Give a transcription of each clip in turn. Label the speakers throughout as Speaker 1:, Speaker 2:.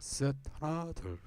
Speaker 1: 셋 하나 둘.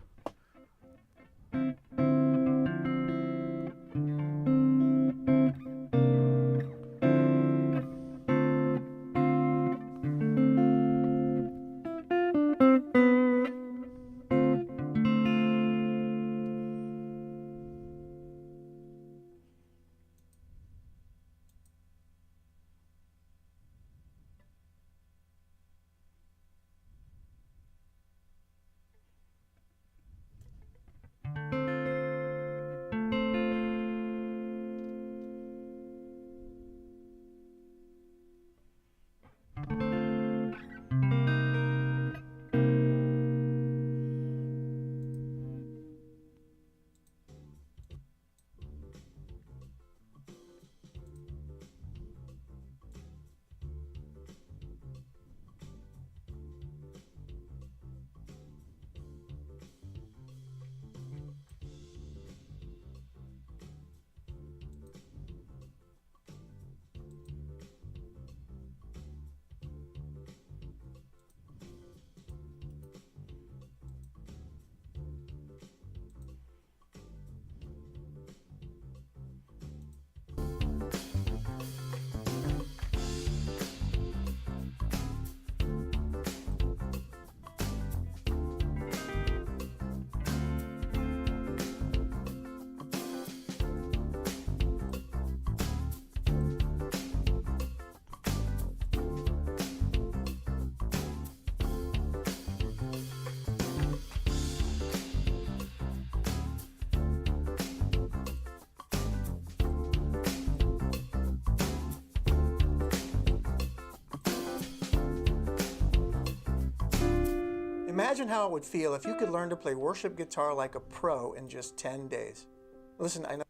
Speaker 2: Imagine how it would feel if you could learn to play worship guitar like a pro in just 10 days. Listen, I know.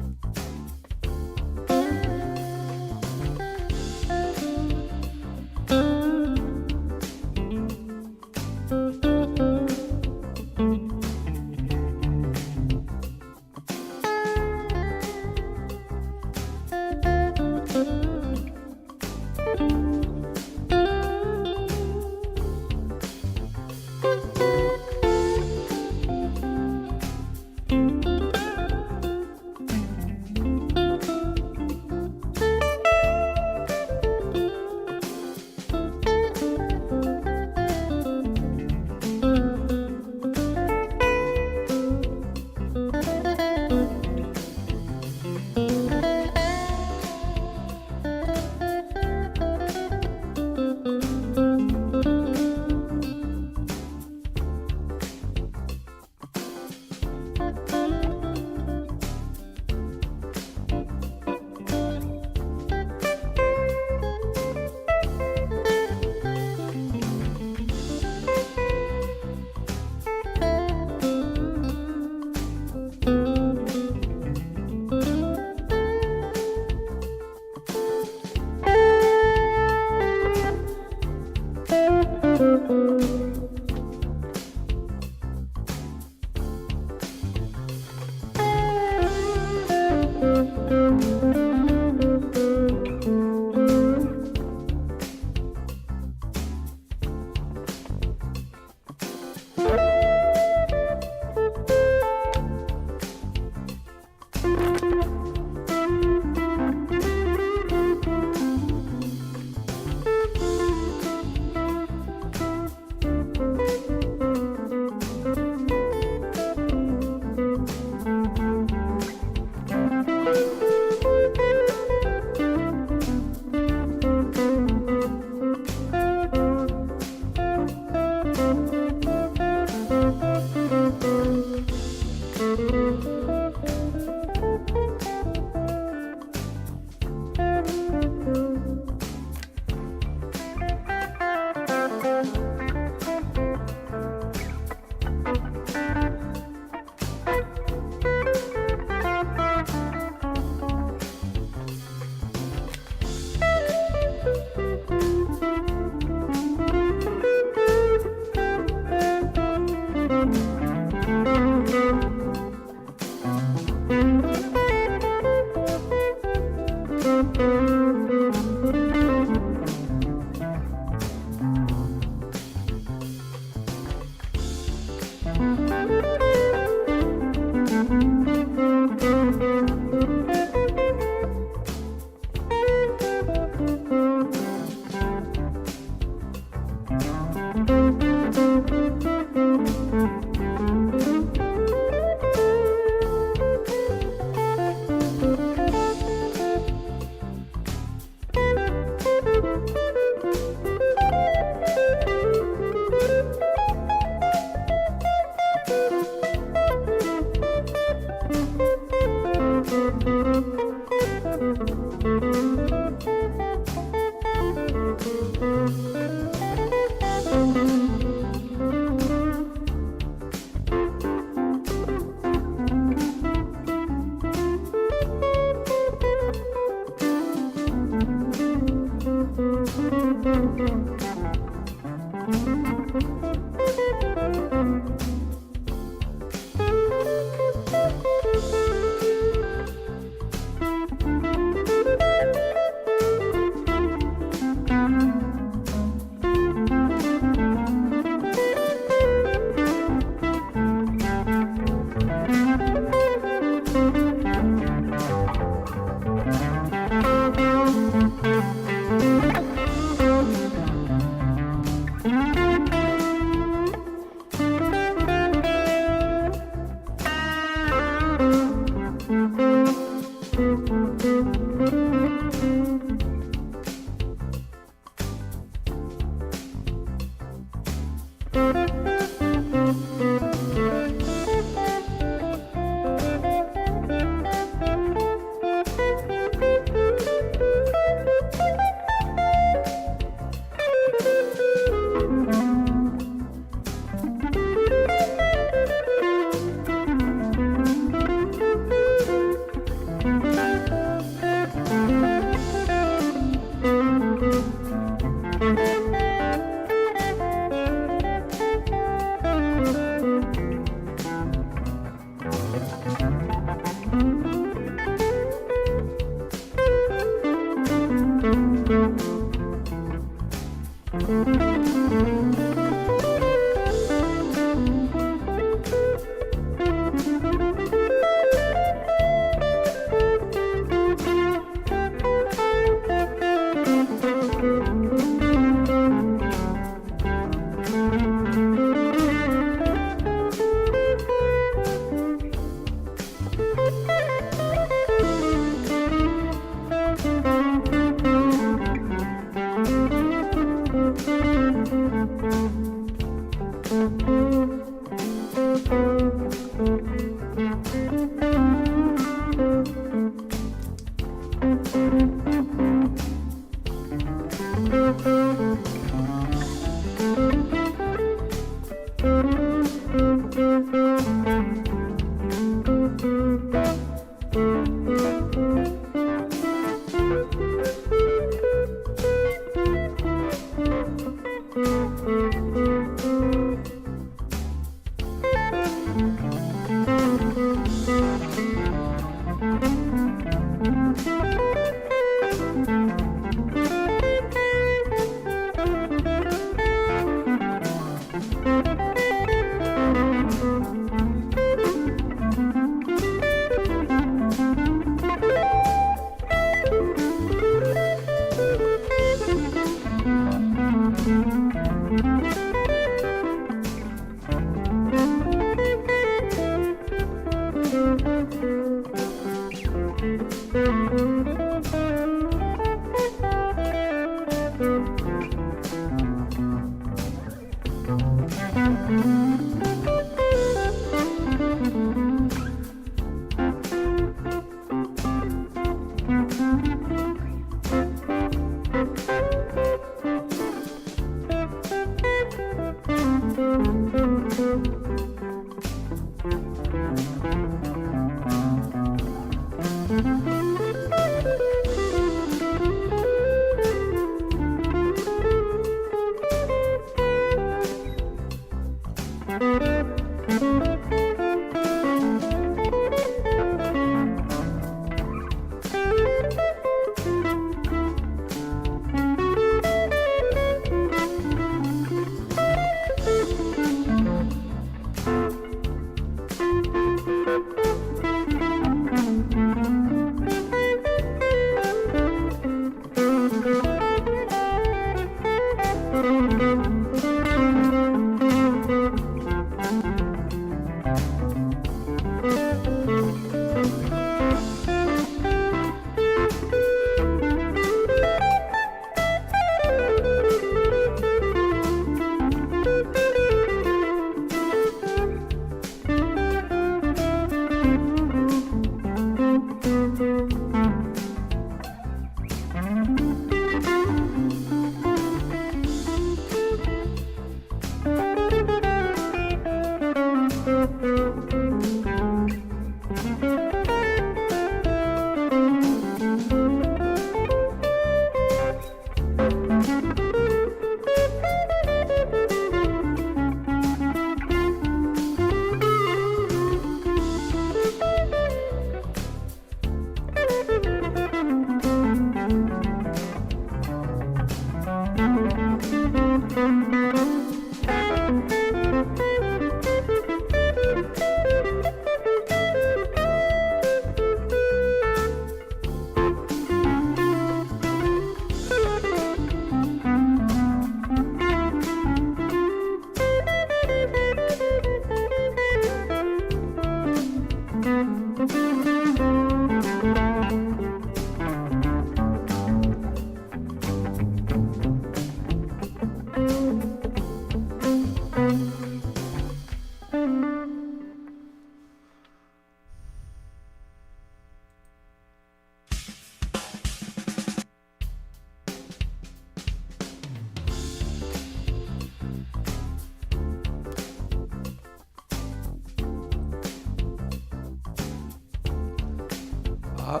Speaker 1: 아,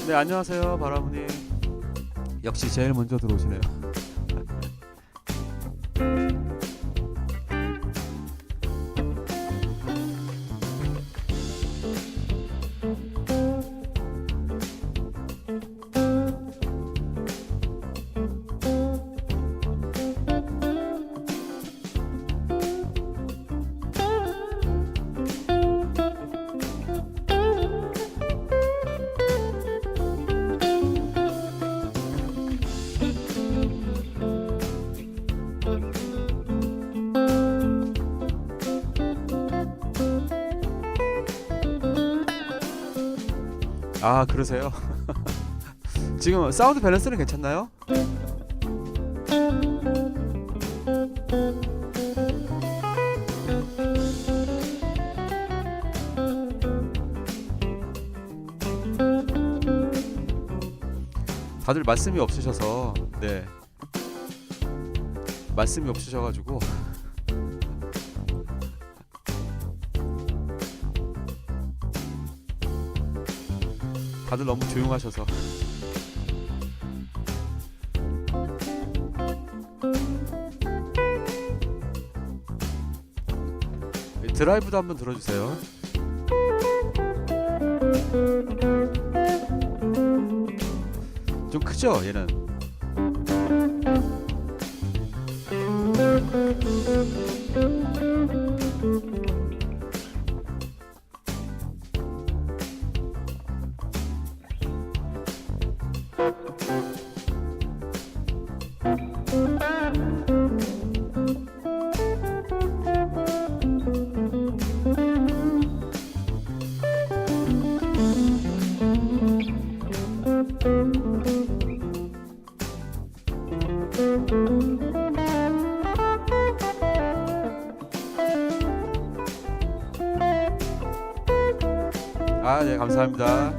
Speaker 1: 네, 안녕하세요, 바라무님. 역시 제일 먼저 들어오시네요. 아, 그러세요? 지금 사운드 밸런스는 괜찮나요? 다들 말씀이 없으셔서, 네, 말씀이 없으셔가지고 다들 너무 조용하셔서. 드라이브도 한번 들어주세요. 좀 크죠, 얘는? 아, 네, 감사합니다.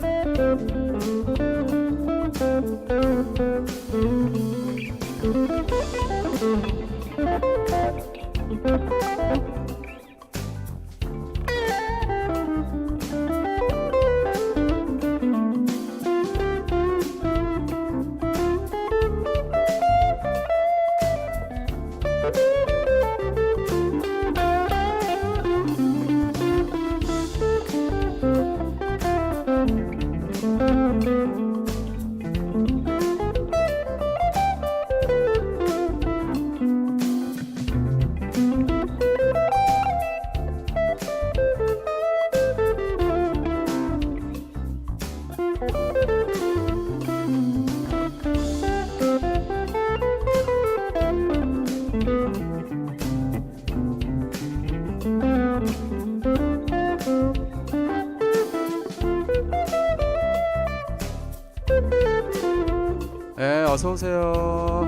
Speaker 1: 네, 어서 오세요.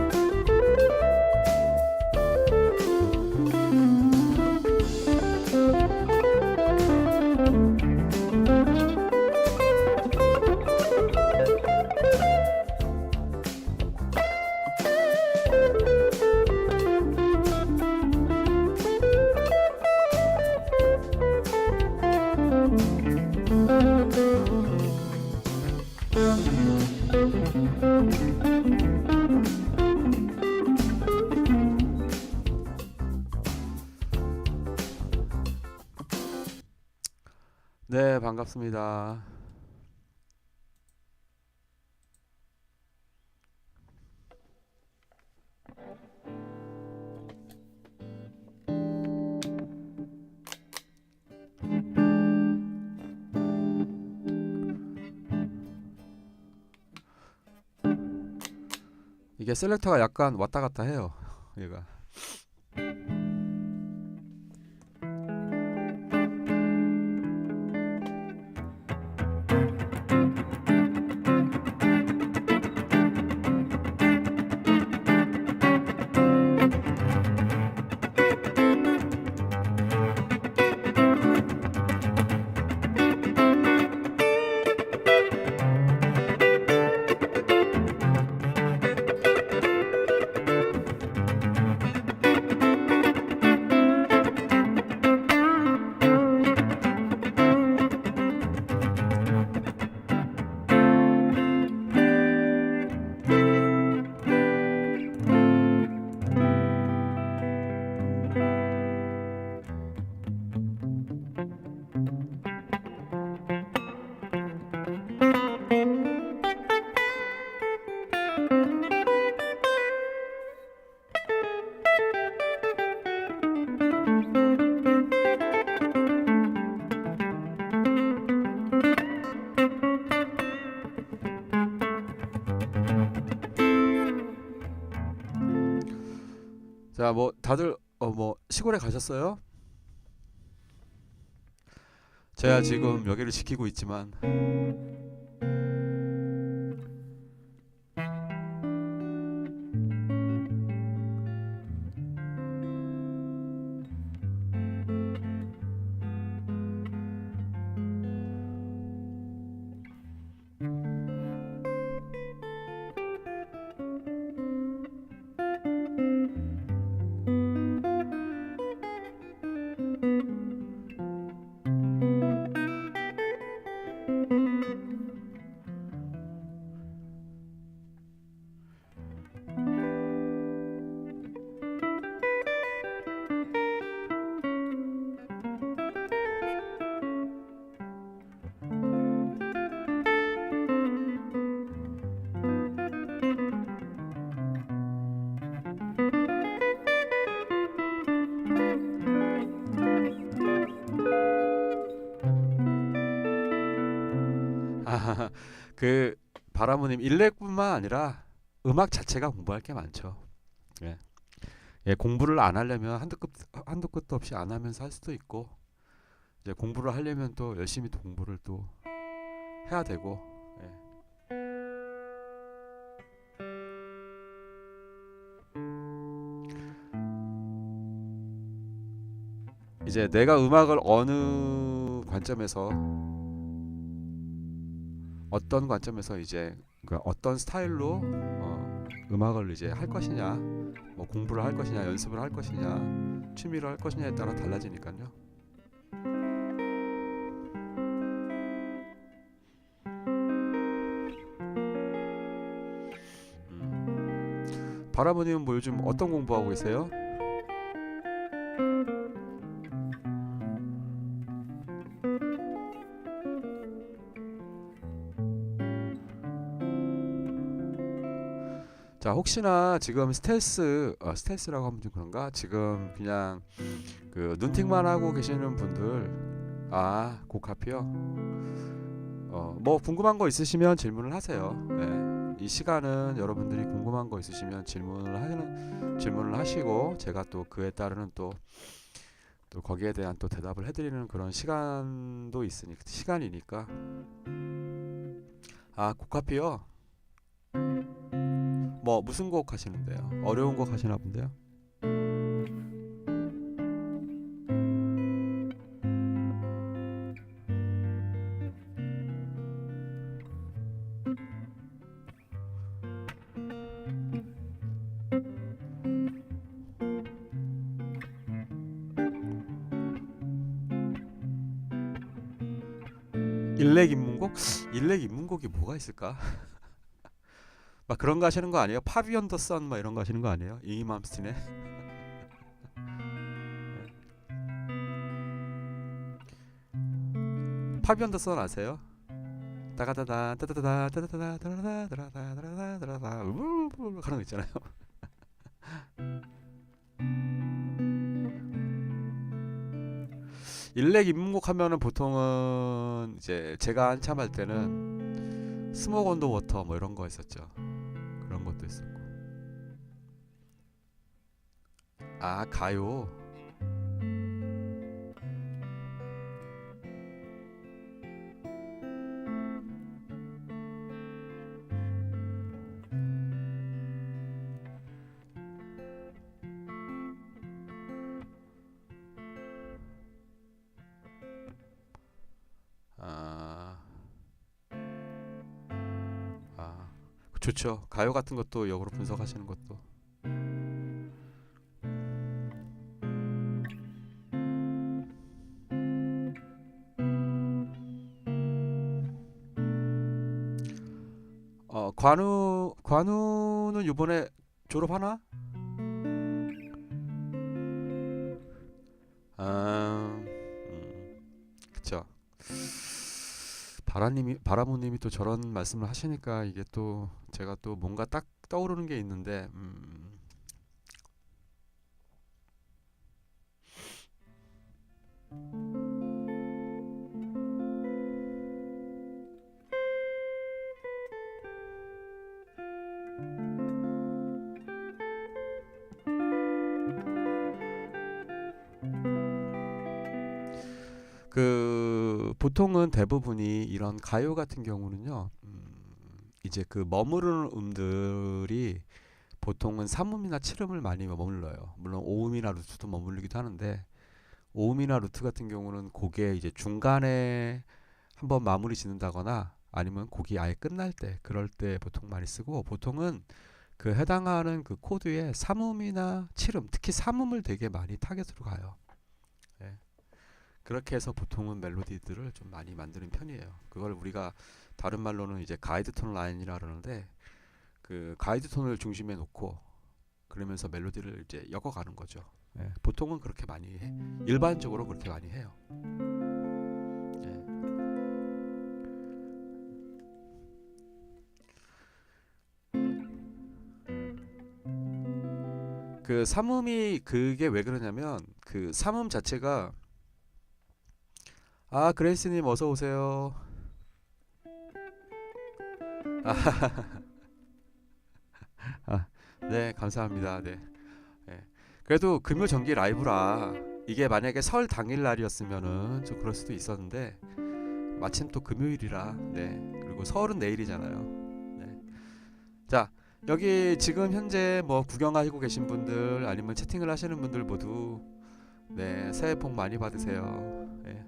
Speaker 1: 네, 반갑습니다. 이게 셀렉터가 약간 왔다 갔다 해요, 얘가. 자, 뭐 다들 뭐 시골에 가셨어요? 제가 지금 여기를 지키고 있지만 그 바라무님 일렉뿐만 아니라 음악 자체가 공부할 게 많죠. 예. 예, 공부를 안 하려면 한도 끝도 없이 안 하면서 할 수도 있고 이제 공부를 하려면 또 열심히 또 공부를 또 해야 되고 예. 이제 내가 음악을 어떤 관점에서 이제 그 어떤 스타일로 음악을 이제 할 것이냐, 뭐 공부를 할 것이냐, 연습을 할 것이냐, 취미를 할 것이냐에 따라 달라지니까요. 바라보님은 뭐 요즘 어떤 공부하고 계세요? 자, 혹시나 지금 스트레스라고 하면 좀 그런가? 지금 그냥 그 눈팅만 하고 계시는 분들, 고카피요. 뭐 궁금한 거 있으시면 질문을 하세요. 네. 이 시간은 여러분들이 궁금한 거 있으시면 질문을 하시고 제가 또 그에 따르는 또 거기에 대한 또 대답을 해드리는 그런 시간이니까. 고카피요. 뭐 무슨 곡 하시는데요? 어려운 곡 하시나 본데요? 일렉 입문곡? 일렉 입문곡이 뭐가 있을까? 막 그런 거 하시는 거 아니에요? 파비 언더 선 막 이런 거 하시는 거 아니에요? 이맘스틴의 파비 언더 선 아세요? 따가다다 따다다다 따다다다 따다다다 따다다다 따다다다 하는 거 있잖아요. 일렉 입문곡 하면은 보통은 이제 제가 한참 할 때는 스모크 온더 워터 뭐 이런 거 있었죠. 그런 것도 있었고. 가요. 아, 좋죠. 가요 같은 것도 역으로 분석하시는 것도. 관우는 이번에 졸업하나? 그쵸. 바라무님이 또 저런 말씀을 하시니까 이게 또 제가 또 뭔가 딱 떠오르는 게 있는데, 그 보통은 대부분이 이런 가요 같은 경우는요. 이제 그 머무르는 음들이 보통은 3음이나 7음을 많이 머물러요. 물론 5음이나 루트도 머무르기도 하는데 5음이나 루트 같은 경우는 곡의 이제 중간에 한번 마무리 짓는다거나 아니면 곡이 아예 끝날 때 그럴 때 보통 많이 쓰고 보통은 그 해당하는 그 코드에 3음이나 7음 특히 3음을 되게 많이 타겟으로 가요. 예. 그렇게 해서 보통은 멜로디들을 좀 많이 만드는 편이에요. 그걸 우리가 다른 말로는 이제 가이드 톤 라인이라 그러는데 그 가이드 톤을 중심에 놓고 그러면서 멜로디를 이제 엮어가는 거죠. 예. 보통은 그렇게 많이 해. 일반적으로 그렇게 많이 해요. 예. 그 3음이 그게 왜 그러냐면 그 3음 자체가 아 그레이스님 어서 오세요. 아, 네 감사합니다. 네. 예. 그래도 금요 정기 라이브라 이게 만약에 설 당일 날이었으면은 좀 그럴 수도 있었는데 마침 또 금요일이라 네 그리고 설은 내일이잖아요. 네. 자 여기 지금 현재 뭐 구경하고 계신 분들 아니면 채팅을 하시는 분들 모두 네 새해 복 많이 받으세요. 네.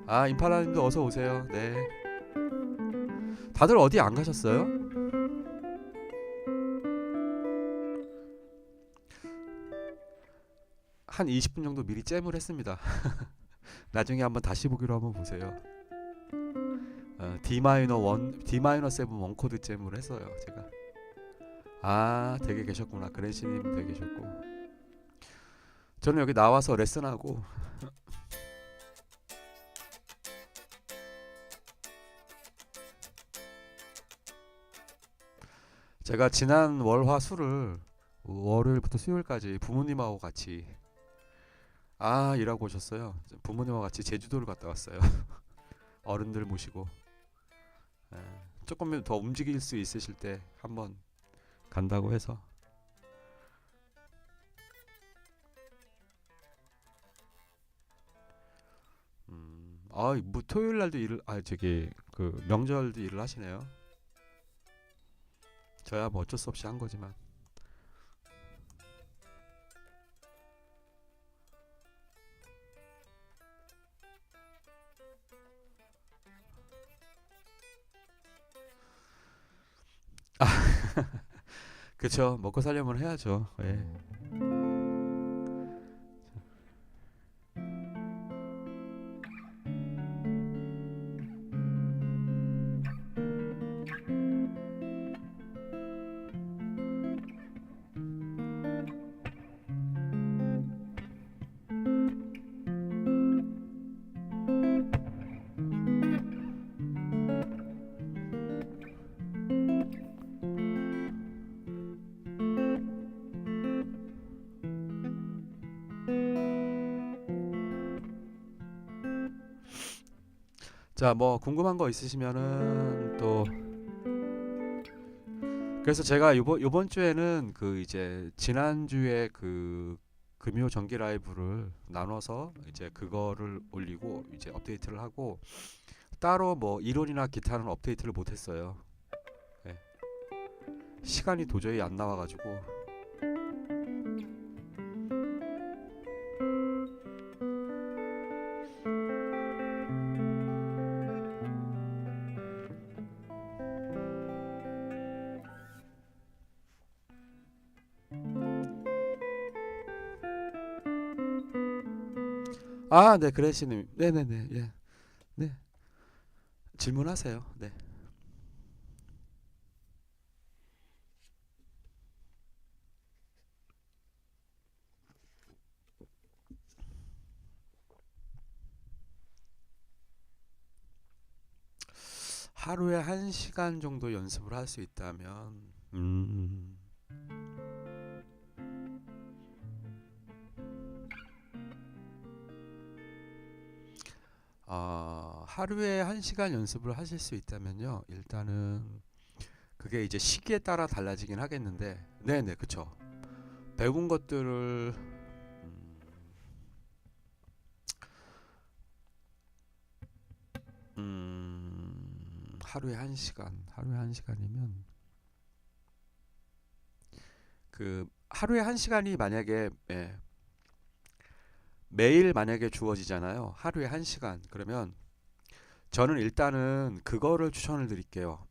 Speaker 1: 아 임파라님도 어서 오세요. 네. 다들 어디 안 가셨어요? 한 20분 정도 미리 잼을 했습니다. 나중에 한번 다시 보기로 한번 보세요. D 마이너 1, D 마이너 7 원 코드 잼을 했어요, 제가. 아, 되게 계셨구나. 그레이시님 되게 계셨고. 저는 여기 나와서 레슨하고 제가 지난 월화수를 월요일부터 수요일까지 부모님하고 같이 일하고 오셨어요. 부모님하고 같이 제주도를 갔다 왔어요. 어른들 모시고 예, 조금 더 움직일 수 있으실 때 한번 간다고 해서 뭐 토요일 날도 일을 저기 그 명절도 일을 하시네요. 저야 뭐 어쩔 수 없이 한 거지만 그쵸 먹고 살려면 해야죠. 예. 자, 뭐 궁금한 거 있으시면은 또 그래서 제가 요번 주에는 그 이제 지난주에 그 금요 정기 라이브를 나눠서 이제 그거를 올리고 이제 업데이트를 하고 따로 뭐 이론이나 기타는 업데이트를 못 했어요. 예. 시간이 도저히 안 나와 가지고 네, 그레이시님. 네, 네, 네. 예. 네. 질문하세요. 네. 하루에 1시간 정도 연습을 할 수 있다면 하루에 1시간 연습을 하실 수 있다면요. 일단은 그게 이제 시기에 따라 달라지긴 하겠는데 네네 그쵸. 배운 것들을 하루에 1시간. 하루에 1시간이면 그 하루에 1시간이 만약에 매일 만약에 주어지잖아요. 하루에 1시간. 그러면 저는 일단은 그거를 추천을 드릴게요.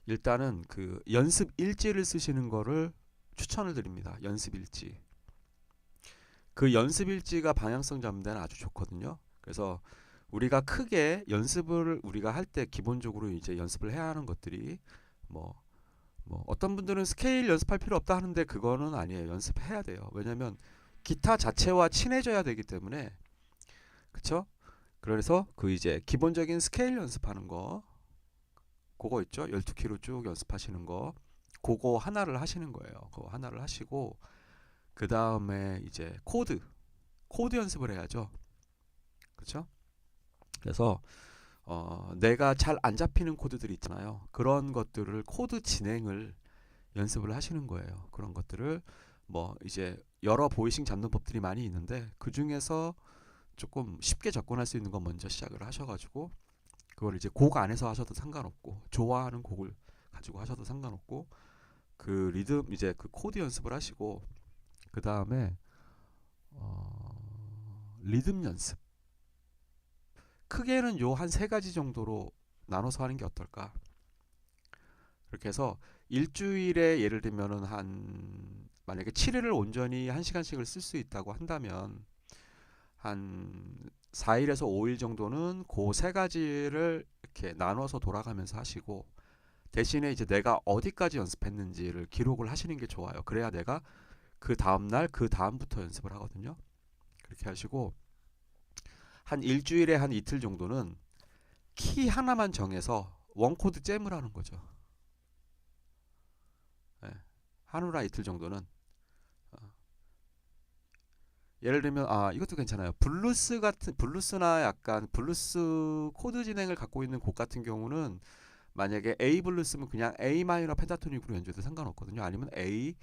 Speaker 1: 일단은 그 연습 일지를 쓰시는 거를 추천을 드립니다. 연습 일지. 그 연습 일지가 방향성 잡는 데는 아주 좋거든요. 그래서 우리가 크게 연습을 우리가 할 때 기본적으로 이제 연습을 해야 하는 것들이 뭐 어떤 분들은 스케일 연습할 필요 없다 하는데 그거는 아니에요. 연습해야 돼요. 왜냐면 기타 자체와 친해져야 되기 때문에. 그쵸? 그래서 그 이제 기본적인 스케일 연습하는 거 그거 있죠. 12키로 쭉 연습하시는 거 그거 하나를 하시는 거예요. 그거 하나를 하시고 그 다음에 이제 코드 연습을 해야죠. 그렇죠? 그래서 내가 잘 안 잡히는 코드들이 있잖아요. 그런 것들을 코드 진행을 연습을 하시는 거예요. 그런 것들을 뭐 이제 여러 보이싱 잡는 법들이 많이 있는데 그 중에서 조금 쉽게 접근할 수 있는 건 먼저 시작을 하셔가지고 그걸 이제 곡 안에서 하셔도 상관없고 좋아하는 곡을 가지고 하셔도 상관없고 그 리듬 이제 그 코드 연습을 하시고 그 다음에 리듬 연습 크게는 요 한 3가지 정도로 나눠서 하는 게 어떨까. 그렇게 해서 일주일에 예를 들면은 한 만약에 7일을 온전히 1시간씩을 쓸 수 있다고 한다면 한 4일에서 5일 정도는 그 3가지를 이렇게 나눠서 돌아가면서 하시고 대신에 이제 내가 어디까지 연습했는지를 기록을 하시는 게 좋아요. 그래야 내가 그 다음날 그 다음부터 연습을 하거든요. 그렇게 하시고 한 일주일에 한 이틀 정도는 키 하나만 정해서 원코드 잼을 하는 거죠. 하루나 이틀 정도는 예를 들면 이것도 괜찮아요. 블루스나 약간 블루스 코드 진행을 갖고 있는 곡 같은 경우는 만약에 A 블루스면 그냥 A 마이너 펜타토닉으로 연주해도 상관없거든요. 아니면 A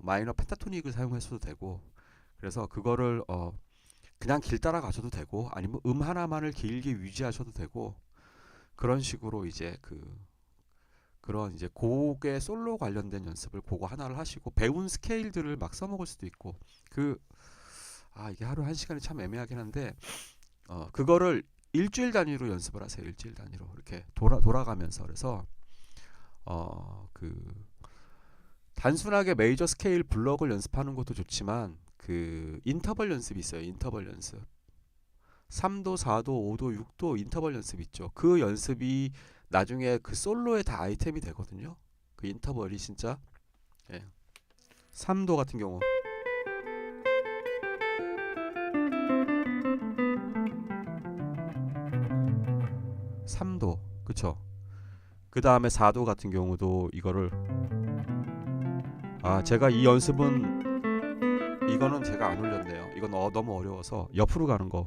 Speaker 1: 마이너 펜타토닉을 사용하셔도 되고 그래서 그거를 그냥 길 따라 가셔도 되고 아니면 하나만을 길게 유지하셔도 되고 그런 식으로 이제 그런 이제 곡의 솔로 관련된 연습을 그거 하나를 하시고 배운 스케일들을 막 써먹을 수도 있고 이게 하루 1시간이 참 애매하긴 한데 그거를 일주일 단위로 연습을 하세요. 일주일 단위로 이렇게 돌아가면서 그래서 단순하게 메이저 스케일 블럭을 연습하는 것도 좋지만 그 인터벌 연습이 있어요. 인터벌 연습 3도, 4도, 5도, 6도 인터벌 연습 있죠. 그 연습이 나중에 그 솔로에 다 아이템이 되거든요. 그 인터벌이 진짜 3도 같은 경우 3도 그쵸. 그 다음에 4도 같은 경우도 이거를 제가 이 연습은 이거는 제가 안 올렸네요. 이건 너무 어려워서 옆으로 가는 거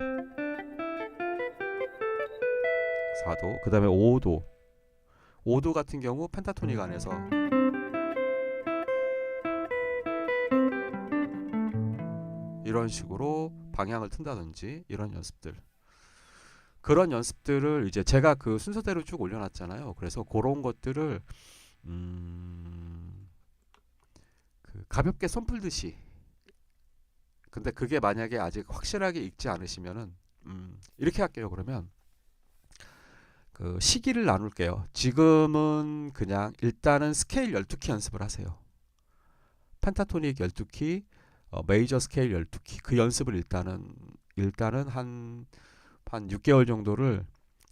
Speaker 1: 4도 그 다음에 5도 같은 경우 펜타토닉 안에서 이런 식으로 방향을 튼다든지 이런 연습들 그런 연습들을 이제 제가 그 순서대로 쭉 올려놨잖아요. 그래서 그런 것들을 가볍게 손 풀듯이 근데 그게 만약에 아직 확실하게 익지 않으시면은 이렇게 할게요. 그러면 그 시기를 나눌게요. 지금은 그냥 일단은 스케일 12키 연습을 하세요. 펜타토닉 12키, 메이저 스케일 12키 그 연습을 일단은 한 6개월 정도를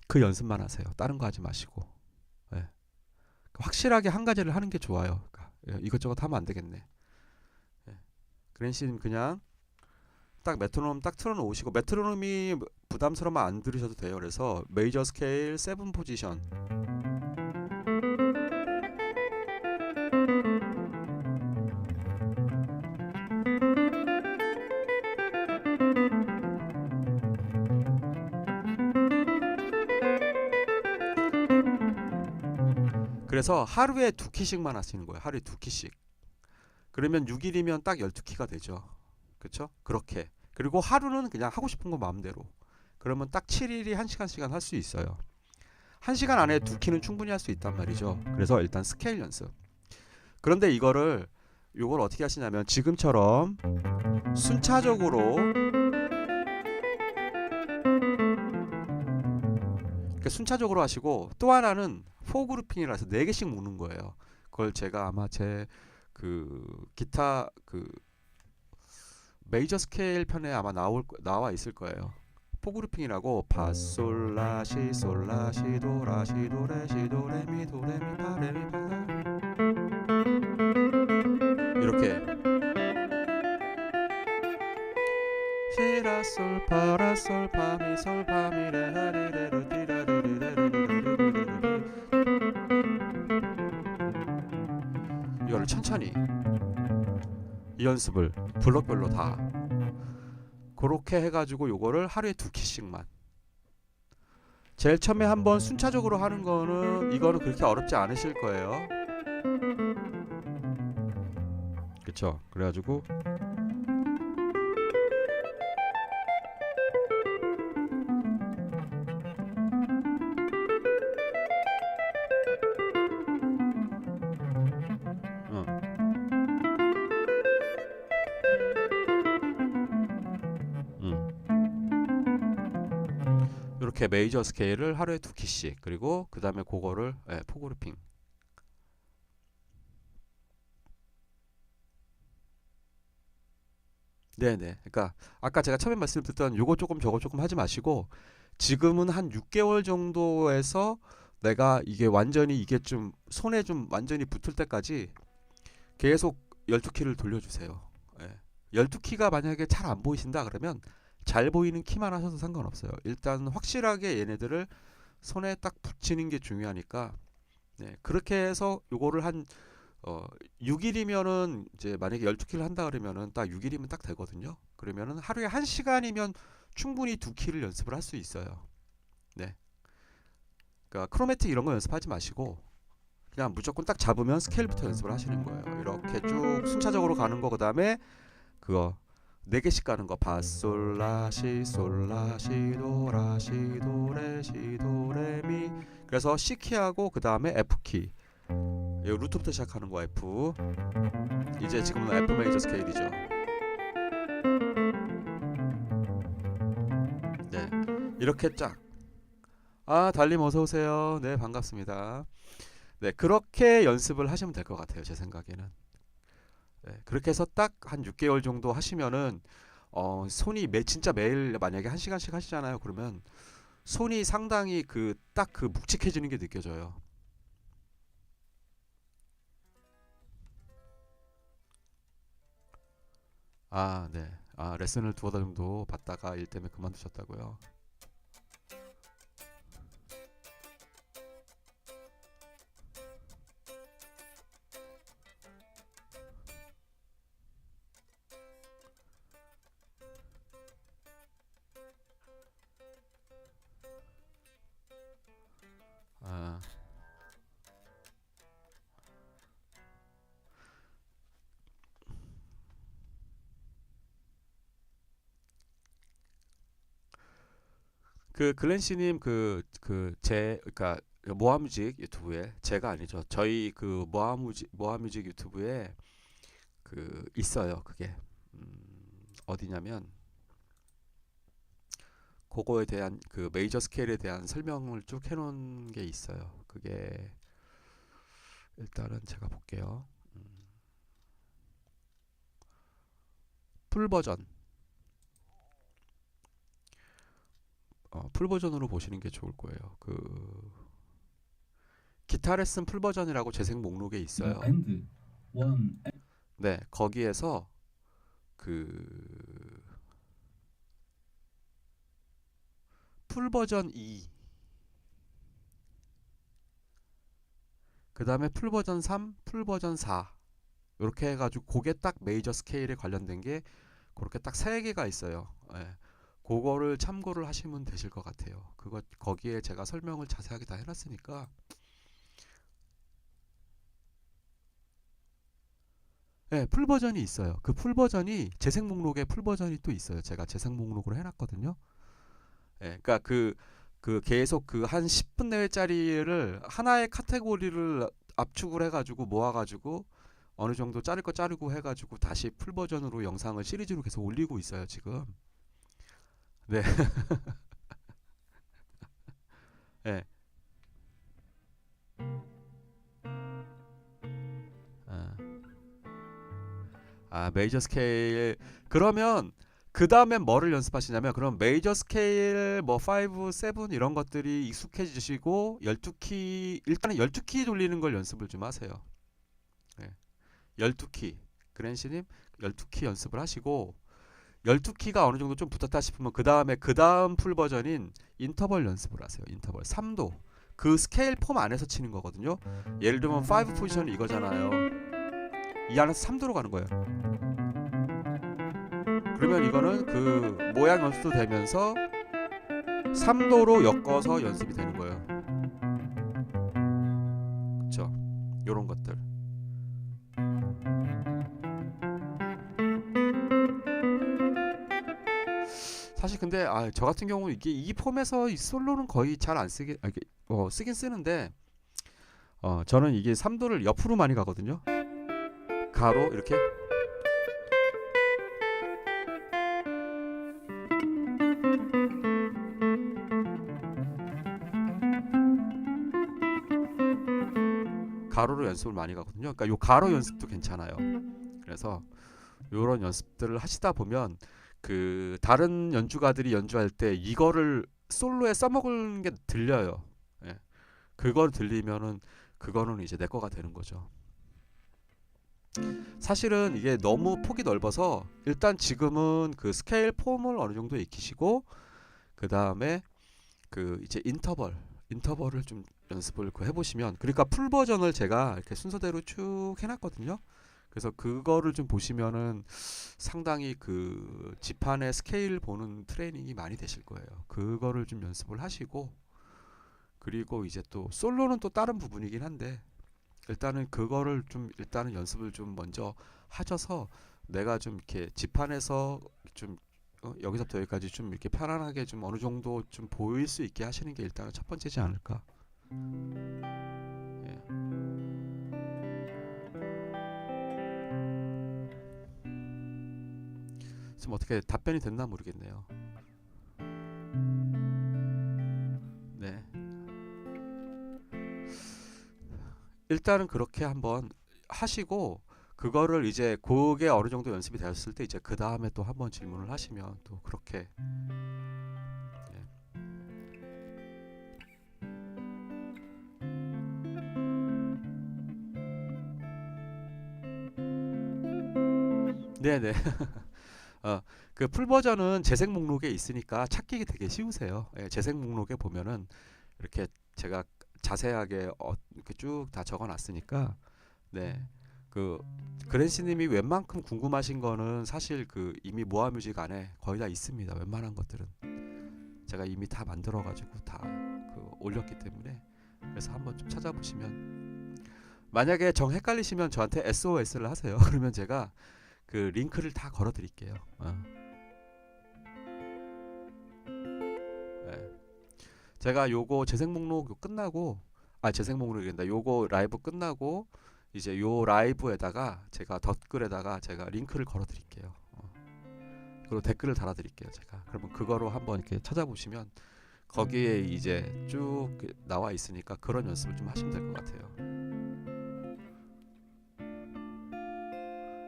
Speaker 1: 그 연습만 하세요. 다른 거 하지 마시고 확실하게 한 가지를 하는 게 좋아요. 그러니까 이것저것 하면 안 되겠네. 그랜신 그냥 딱 메트로놈 딱 틀어놓으시고 메트로놈이 부담스러우면 안 들으셔도 돼요. 그래서 메이저 스케일 7 포지션 그래서 하루에 2키씩만 하시는 거예요. 하루에 2키씩. 그러면 6일이면 딱 12키가 되죠. 그렇죠? 그렇게. 그리고 하루는 그냥 하고 싶은 거 마음대로. 그러면 딱 7일이 1시간씩은 할 수 있어요. 1시간 안에 2키는 충분히 할 수 있단 말이죠. 그래서 일단 스케일 연습. 그런데 요걸 어떻게 하시냐면 지금처럼 순차적으로, 그러니까 순차적으로 하시고, 또 하나는 4그룹핑이라서 4개씩 묶는 거예요. 그걸 제가 아마 제 그 기타 그 메이저 스케일 편에 아마 나와 있을 거예요. 4그룹핑이라고 파솔라시 솔라시 도라시 도레시 도레미 도레미 파레미 파, 이렇게 시라솔 파라솔 파미솔 파미레 하리레르 디라리르르르르르르르르, 이거를 천천히 이 연습을 블럭별로 다 그렇게 해가지고 요거를 하루에 2키씩만. 제일 처음에 한번 순차적으로 하는 거는 이거는 그렇게 어렵지 않으실 거예요. 그쵸? 그래가지고 이렇게 메이저 스케일을 하루에 2키씩, 그리고 그 다음에 그거를 4그룹핑. 네네. 그러니까 아까 제가 처음에 말씀드렸던 요거 조금 저거 조금 하지 마시고, 지금은 한 6개월 정도에서 내가 이게 완전히 이게 좀 손에 좀 완전히 붙을 때까지 계속 12키를 돌려주세요. 12키가 만약에 잘 안 보이신다 그러면 잘 보이는 키만 하셔도 상관없어요. 일단 확실하게 얘네들을 손에 딱 붙이는 게 중요하니까, 그렇게 해서 요거를 한 6일이면은 이제 만약에 12키를 한다 그러면은 딱 6일이면 딱 되거든요. 그러면은 하루에 1시간이면 충분히 2키를 연습을 할 수 있어요. 네. 그러니까 크로매틱 이런 거 연습하지 마시고 그냥 무조건 딱 잡으면 스케일부터 연습을 하시는 거예요. 이렇게 쭉 순차적으로 가는 거, 그다음에 그거 4개씩 가는 거, 파솔라시 솔라시 도라시 도레시 도레미. 그래서 C키하고 그 다음에 F키, 루트부터 시작하는 거 F. 이제 지금은 F 메이저 스케일이죠. 네, 이렇게 쫙. 달님 어서 오세요. 네, 반갑습니다. 네, 그렇게 연습을 하시면 될 것 같아요, 제 생각에는. 그렇게 해서 딱 한 6개월 정도 하시면은 손이 진짜 매일 만약에 1시간씩 하시잖아요. 그러면 손이 상당히 딱 묵직해지는 게 느껴져요. 네. 레슨을 2달 정도 받다가 일 때문에 그만두셨다고요. 아, 글렌시님 그러니까 모아뮤직 유튜브에, 제가 아니죠. 저희 모아뮤직 유튜브에 있어요. 그게 어디냐면 그거에 대한 메이저 스케일에 대한 설명을 쭉 해놓은 게 있어요. 그게 일단은 제가 볼게요. 풀 버전, 풀 버전으로 보시는 게 좋을 거예요. 기타 레슨 풀 버전이라고 재생 목록에 있어요. 네, 거기에서 풀 버전 2, 그 다음에 풀 버전 3, 풀 버전 4, 이렇게 해가지고 그게 딱 메이저 스케일에 관련된 게 그렇게 딱 3개가 있어요. 그거를 참고를 하시면 되실 것 같아요. 거기에 제가 설명을 자세하게 다 해놨으니까. 풀 버전이 있어요. 그 풀 버전이 재생 목록에 풀 버전이 또 있어요. 제가 재생 목록으로 해놨거든요. 예, 그러니까 그 계속 그 한 10분 내외짜리를 하나의 카테고리를 압축을 해가지고 모아가지고 어느 정도 자를 거 자르고 해가지고 다시 풀 버전으로 영상을 시리즈로 계속 올리고 있어요 지금. 네, 예. 아, 메이저 스케일 그러면 그 다음엔 뭐를 연습하시냐면 그럼 메이저 스케일 뭐 5, 7 이런 것들이 익숙해지시고 12키 일단은 12키 돌리는 걸 연습을 좀 하세요. 예. 12키 그랜시님 12키 연습을 하시고 12키가 어느 정도 좀 붙었다 싶으면 그 다음에 그 다음 풀 버전인 인터벌 연습을 하세요. 인터벌 3도 그 스케일 폼 안에서 치는 거거든요. 예를 들면 5 포지션이 이거잖아요. 이 안에서 3도로 가는 거예요. 그러면 이거는 그 모양 연습도 되면서 3도로 엮어서 연습이 되는 거예요. 그쵸? 요런 것들. 사실 근데 저 같은 경우 이게 이 폼에서 이 솔로는 거의 잘 안 쓰게 쓰긴 쓰는데 저는 이게 3도를 옆으로 많이 가거든요. 가로 이렇게 가로로 연습을 많이 가거든요. 그러니까 요 가로 연습도 괜찮아요. 그래서 요런 연습들을 하시다 보면 그 다른 연주가들이 연주할 때 이거를 솔로에 써먹은 게 들려요. 예. 그걸 들리면은 그거는 이제 내 거가 되는 거죠. 사실은 이게 너무 폭이 넓어서 일단 지금은 그 스케일 폼을 어느 정도 익히시고 그 다음에 그 이제 인터벌을 좀 연습을 그 해보시면 그러니까 풀 버전을 제가 이렇게 순서대로 쭉 해놨거든요. 그래서 그거를 좀 보시면은 상당히 그 지판의 스케일 보는 트레이닝이 많이 되실 거예요. 그거를 좀 연습을 하시고 그리고 이제 또 솔로는 또 다른 부분이긴 한데 일단은 그거를 좀 일단은 연습을 좀 먼저 하셔서 내가 좀 이렇게 지판에서 좀 여기서부터 여기까지 좀 이렇게 편안하게 좀 어느 정도 좀 보일 수 있게 하시는 게 일단은 첫 번째지 않을까. 예. 지금 어떻게 답변이 됐나 모르겠네요. 네. 일단은 그렇게 한번 하시고 그거를 이제 그게 어느 정도 연습이 되었을 때 이제 그 다음에 또 한번 질문을 하시면 또 그렇게 네네. 그 풀 버전은 재생 목록에 있으니까 찾기 되게 쉬우세요. 예, 재생 목록에 보면은 이렇게 제가 자세하게 이렇게 쭉 다 적어놨으니까 네. 그 그랜시님이 웬만큼 궁금하신 거는 사실 그 이미 모아뮤직 안에 거의 다 있습니다. 웬만한 것들은 제가 이미 다 만들어가지고 다 그 올렸기 때문에 그래서 한번 좀 찾아보시면 만약에 정 헷갈리시면 저한테 SOS를 하세요. 그러면 제가 그 링크를 다 걸어드릴게요. 네. 제가 요거 재생 목록 끝나고 재생 목록이란다. 요거 라이브 끝나고 이제 요 라이브에다가 제가 덧글에다가 제가 링크를 걸어드릴게요. 그리고 댓글을 달아드릴게요. 제가 그러면 그거로 한번 이렇게 찾아보시면 거기에 이제 쭉 나와 있으니까 그런 연습을 좀 하시면 될 것 같아요.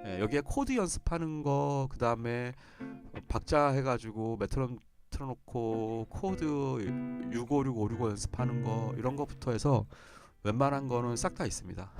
Speaker 1: 예, 여기에 코드 연습하는 거, 그 다음에 박자 해가지고 메트론 틀어놓고 코드 656565 연습하는 거 이런 거부터 해서 웬만한 거는 싹 다 있습니다.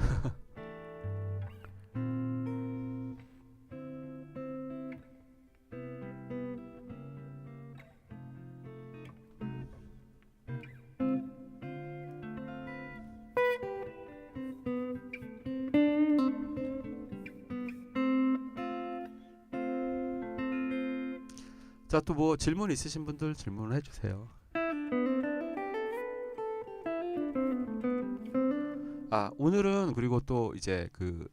Speaker 1: 자, 또 뭐 질문 있으신 분들 질문을 해주세요. 오늘은 그리고 또 이제 그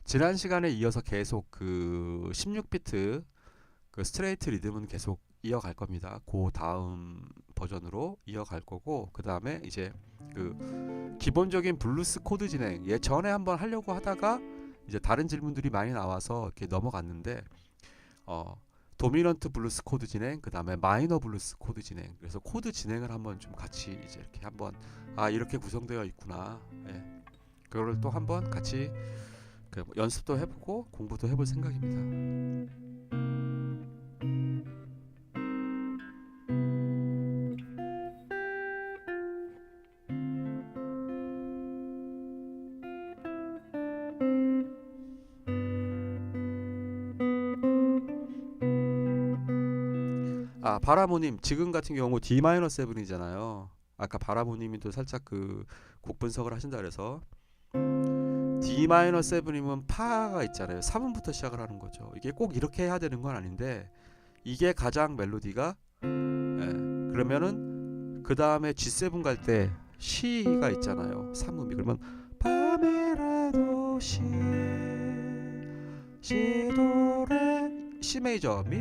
Speaker 1: 지난 시간에 이어서 계속 그 16비트 그 스트레이트 리듬은 계속 이어갈 겁니다. 그 다음 버전으로 이어갈 거고, 그 다음에 이제 그 기본적인 블루스 코드 진행 예전에 한번 하려고 하다가 이제 다른 질문들이 많이 나와서 이렇게 넘어갔는데, 도미넌트 블루스 코드 진행, 그 다음에 마이너 블루스 코드 진행. 그래서 코드 진행을 한번 좀 같이 이제 이렇게 한번 이렇게 구성되어 있구나. 예. 그거를 또 한번 같이 그 연습도 해보고 공부도 해볼 생각입니다. 바라모님 지금 같은 경우 D-7이잖아요. 아까 바라모님이 또 살짝 그 곡 분석을 하신다 그래서 D-7이면 파가 있잖아요. 3음부터 시작을 하는 거죠. 이게 꼭 이렇게 해야 되는 건 아닌데 이게 가장 멜로디가 그러면은 그 다음에 G7 갈 때 시가 있잖아요. 3음이 그러면 밤이라도 시도레 C 메이저 미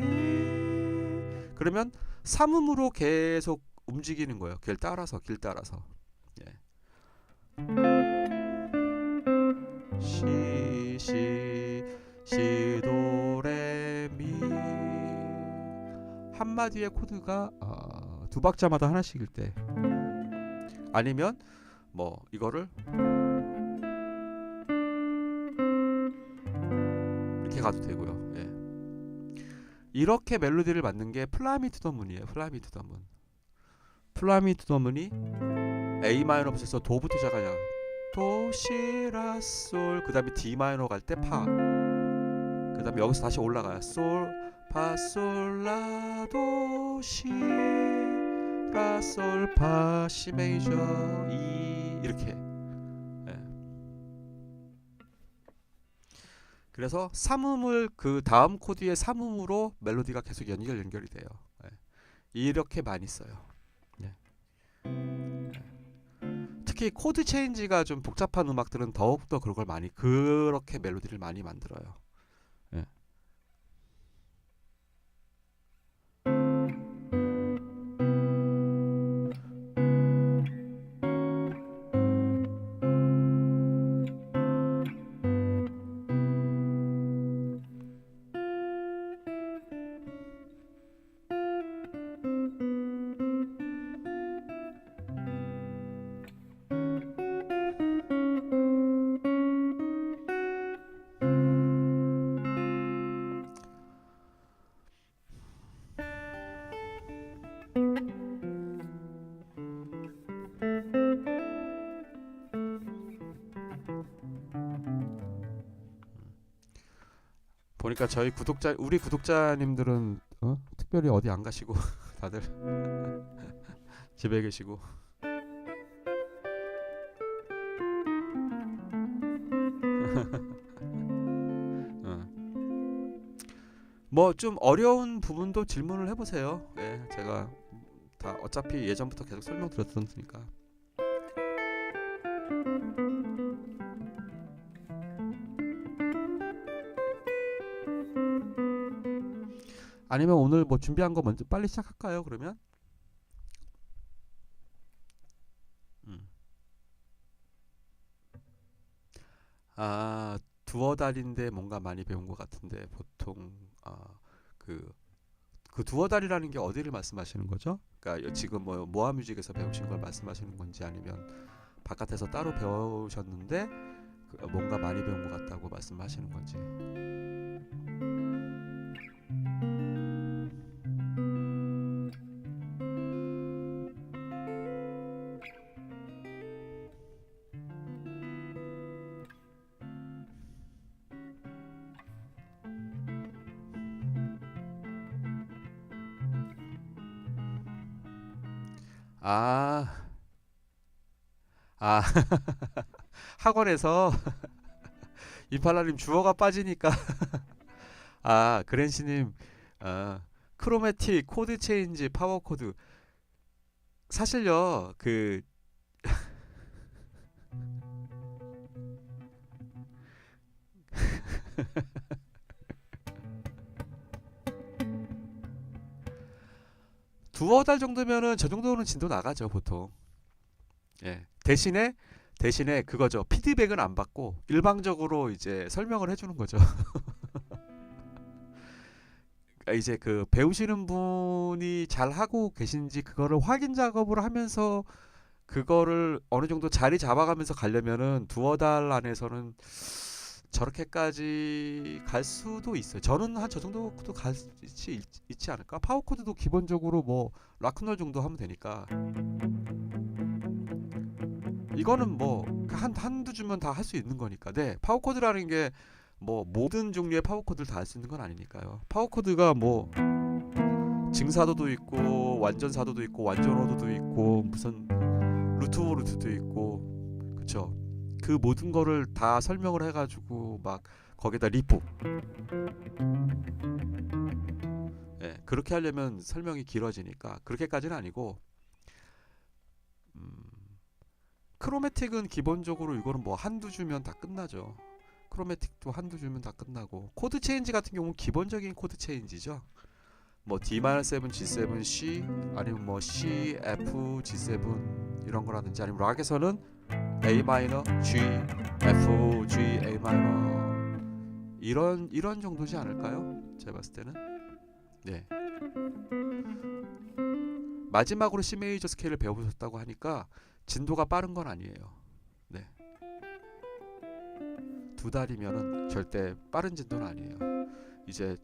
Speaker 1: 그러면 3음으로 계속 움직이는 거예요. 길 따라서 예. 시도레미 한 마디의 코드가 두 박자마다 하나씩일 때 아니면 뭐 이거를 이렇게 가도 되고요. 예. 이렇게 멜로디를 만든 게 플라이 투 더 문이에요. 플라이 투 더 문. 플라이 투 더 문이 A 마이너부터 도부터 시작하냐. 도, 시, 라, 솔. 그다음에 D 마이너 갈 때 파. 그다음에 여기서 다시 올라가요. 솔, 파, 솔, 라, 도, 시, 라, 솔, 파, 시 메이저, 이 이렇게. 예. 그래서 3음을 그 다음 코드의 3음으로 멜로디가 계속 연결이 돼요. 예. 이렇게 많이 써요. 예. 특히 코드 체인지가 좀 복잡한 음악들은 더욱더 그렇게 멜로디를 많이 만들어요. 예. 보니까 우리 구독자님들은 특별히 어디 안 가시고 다들 집에 계시고 뭐 좀 어려운 부분도 질문을 해보세요. 예, 제가 다 어차피 예전부터 계속 설명드렸으니까. 아니면 오늘 뭐 준비한 거 먼저 빨리 시작할까요? 그러면 두어 달인데 뭔가 많이 배운 것 같은데 보통 그 두어 달이라는 게 어디를 말씀하시는 거죠? 그러니까 지금 뭐 모아뮤직에서 배우신 걸 말씀하시는 건지 아니면 바깥에서 따로 배우셨는데 뭔가 많이 배운 것 같다고 말씀하시는 건지. 아, 아 학원에서 임팔라님 주어가 빠지니까 그랜시님 크로매틱 코드 체인지 파워 코드 사실요 두어 달 정도면은 저 정도는 진도 나가죠 보통. 예. 대신에 그거죠. 피드백은 안 받고 일방적으로 이제 설명을 해주는 거죠. 그러니까 이제 그 배우시는 분이 잘 하고 계신지 그거를 확인 작업을 하면서 그거를 어느 정도 자리 잡아가면서 가려면은 두어 달 안에서는 저렇게까지 갈 수도 있어요. 저는 한 저 정도도 갈 수 있지 않을까? 파워 코드도 기본적으로 뭐 락큰롤 정도 하면 되니까 이거는 뭐 한두 주면 다 할 수 있는 거니까. 네, 파워 코드라는 게 뭐 모든 종류의 파워 코드를 다 할 수 있는 건 아니니까요. 파워 코드가 뭐 증사도도 있고 완전사도도 있고 완전오도도 있고 무슨 루트 오브 루트도 있고 그쵸. 그 모든 거를 다 설명을 해가지고 막 거기다 리프 예, 그렇게 하려면 설명이 길어지니까 그렇게까지는 아니고 음, 크로매틱은 기본적으로 이거는 뭐 한두 주면 다 끝나죠. 크로매틱도 한두 주면 다 끝나고 코드 체인지 같은 경우는 기본적인 코드 체인지죠. 뭐 D-7, G7, C 아니면 뭐 C, F, G7 이런 거라든지 아니면 락에서는 A 마이너, G, F, G, A 마이너 이런 정도지 않을까요? 제가 봤을 때는. 네. 마지막으로 C 메이저 스케일을 배워보셨다고 하니까 진도가 빠른 건 아니에요. 네. 두 달이면은 절대 빠른 진도는 아니에요. 이제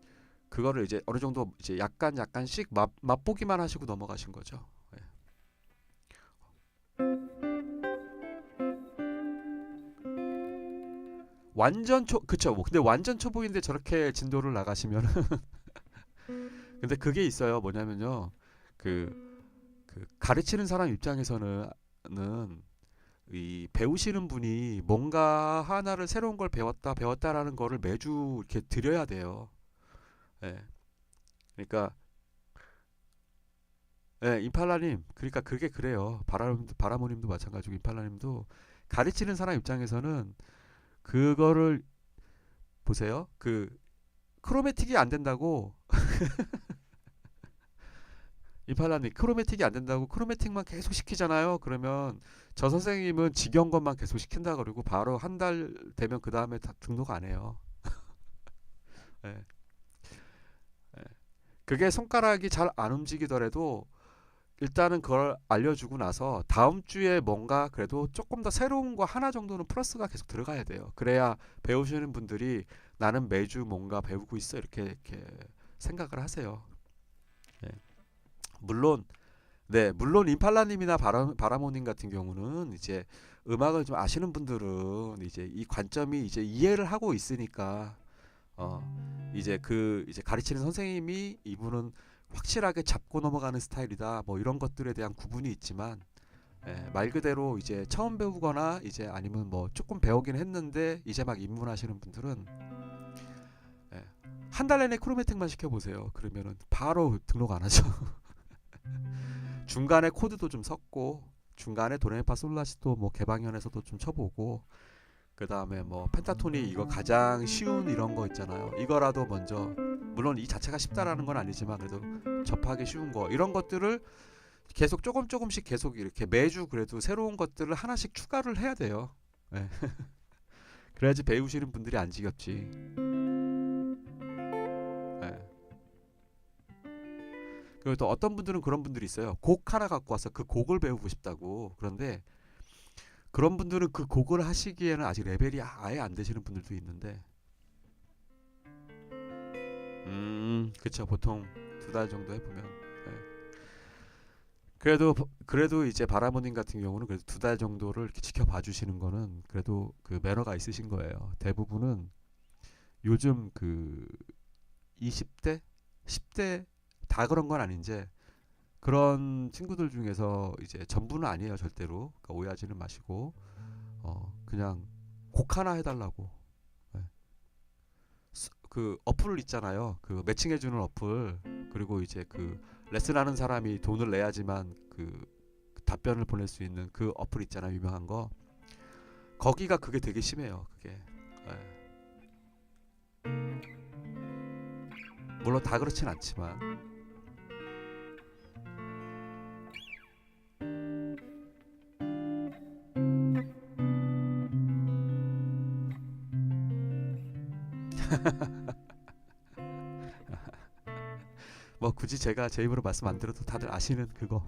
Speaker 1: 그거를 이제 어느 정도 이제 약간씩 맛보기만 하시고 넘어가신 거죠. 네. 그쵸. 뭐 근데 완전 초보인데 저렇게 진도를 나가시면 근데 그게 있어요. 뭐냐면요. 그 가르치는 사람 입장에서는 이 배우시는 분이 뭔가 하나를 새로운 걸 배웠다라는 거를 매주 이렇게 드려야 돼요. 예. 그러니까 예, 임팔라님, 그러니까 그게 그래요. 바라모님도 마찬가지고 임팔라님도 가르치는 사람 입장에서는 그거를 보세요. 그 크로매틱이 안 된다고 임팔라님 크로매틱이 안 된다고 크로매틱만 계속 시키잖아요. 그러면 저 선생님은 지겨운 것만 계속 시킨다 그러고 바로 한 달 되면 그 다음에 다 등록 안 해요. 예, 예. 그게 손가락이 잘 안 움직이더라도 일단은 그걸 알려주고 나서 다음 주에 뭔가 그래도 조금 더 새로운 거 하나 정도는 플러스가 계속 들어가야 돼요. 그래야 배우시는 분들이 나는 매주 뭔가 배우고 있어 이렇게 생각을 하세요. 예. 물론 물론 임팔라님이나 바라모님 같은 경우는 이제 음악을 좀 아시는 분들은 이제 이 관점이 이제 이해를 하고 있으니까 이제 가르치는 선생님이 이분은 확실하게 잡고 넘어가는 스타일이다 뭐 이런 것들에 대한 구분이 있지만 말 그대로 이제 처음 배우거나 이제 아니면 뭐 조금 배우긴 했는데 이제 막 입문하시는 분들은 한 달 내내 크로매틱만 시켜보세요. 그러면은 바로 등록 안 하죠. 중간에 코드도 좀 섞고 중간에 도레미파솔라시도 뭐 개방현에서도 좀 쳐보고 그 다음에 뭐 펜타토닉 이거 가장 쉬운 이런 거 있잖아요. 이거라도 먼저 물론 이 자체가 쉽다라는 건 아니지만 그래도 접하기 쉬운 거 이런 것들을 계속 조금씩 계속 이렇게 매주 그래도 새로운 것들을 하나씩 추가를 해야 돼요. 네. 그래야지 배우시는 분들이 안 지겹지. 네. 그리고 또 어떤 분들은 그런 분들이 있어요. 곡 하나 갖고 와서 그 곡을 배우고 싶다고. 그런데 그런 분들은 그 곡을 하시기에는 아직 레벨이 아예 안 되시는 분들도 있는데 그쵸. 보통 두 달 정도 해보면 그래도 이제 바라모님 같은 경우는 그래도 두 달 정도를 이렇게 지켜봐 주시는 거는 그래도 그 매너가 있으신 거예요. 대부분은 요즘 그 20대 10대 다 그런 건 아닌데 그런 친구들 중에서 이제 전부는 아니에요. 절대로. 그러니까 오해하지는 마시고 그냥 곡 하나 해달라고 그 어플 있잖아요. 그 매칭해주는 어플. 그리고 이제 그 레슨하는 사람이 돈을 내야지만 그 답변을 보낼 수 있는 그 어플 있잖아요. 유명한 거. 거기가 그게 되게 심해요. 그게. 물론 다 그렇진 않지만. 뭐 굳이 제가 제 입으로 말씀 안 드려도 다들 아시는 그거.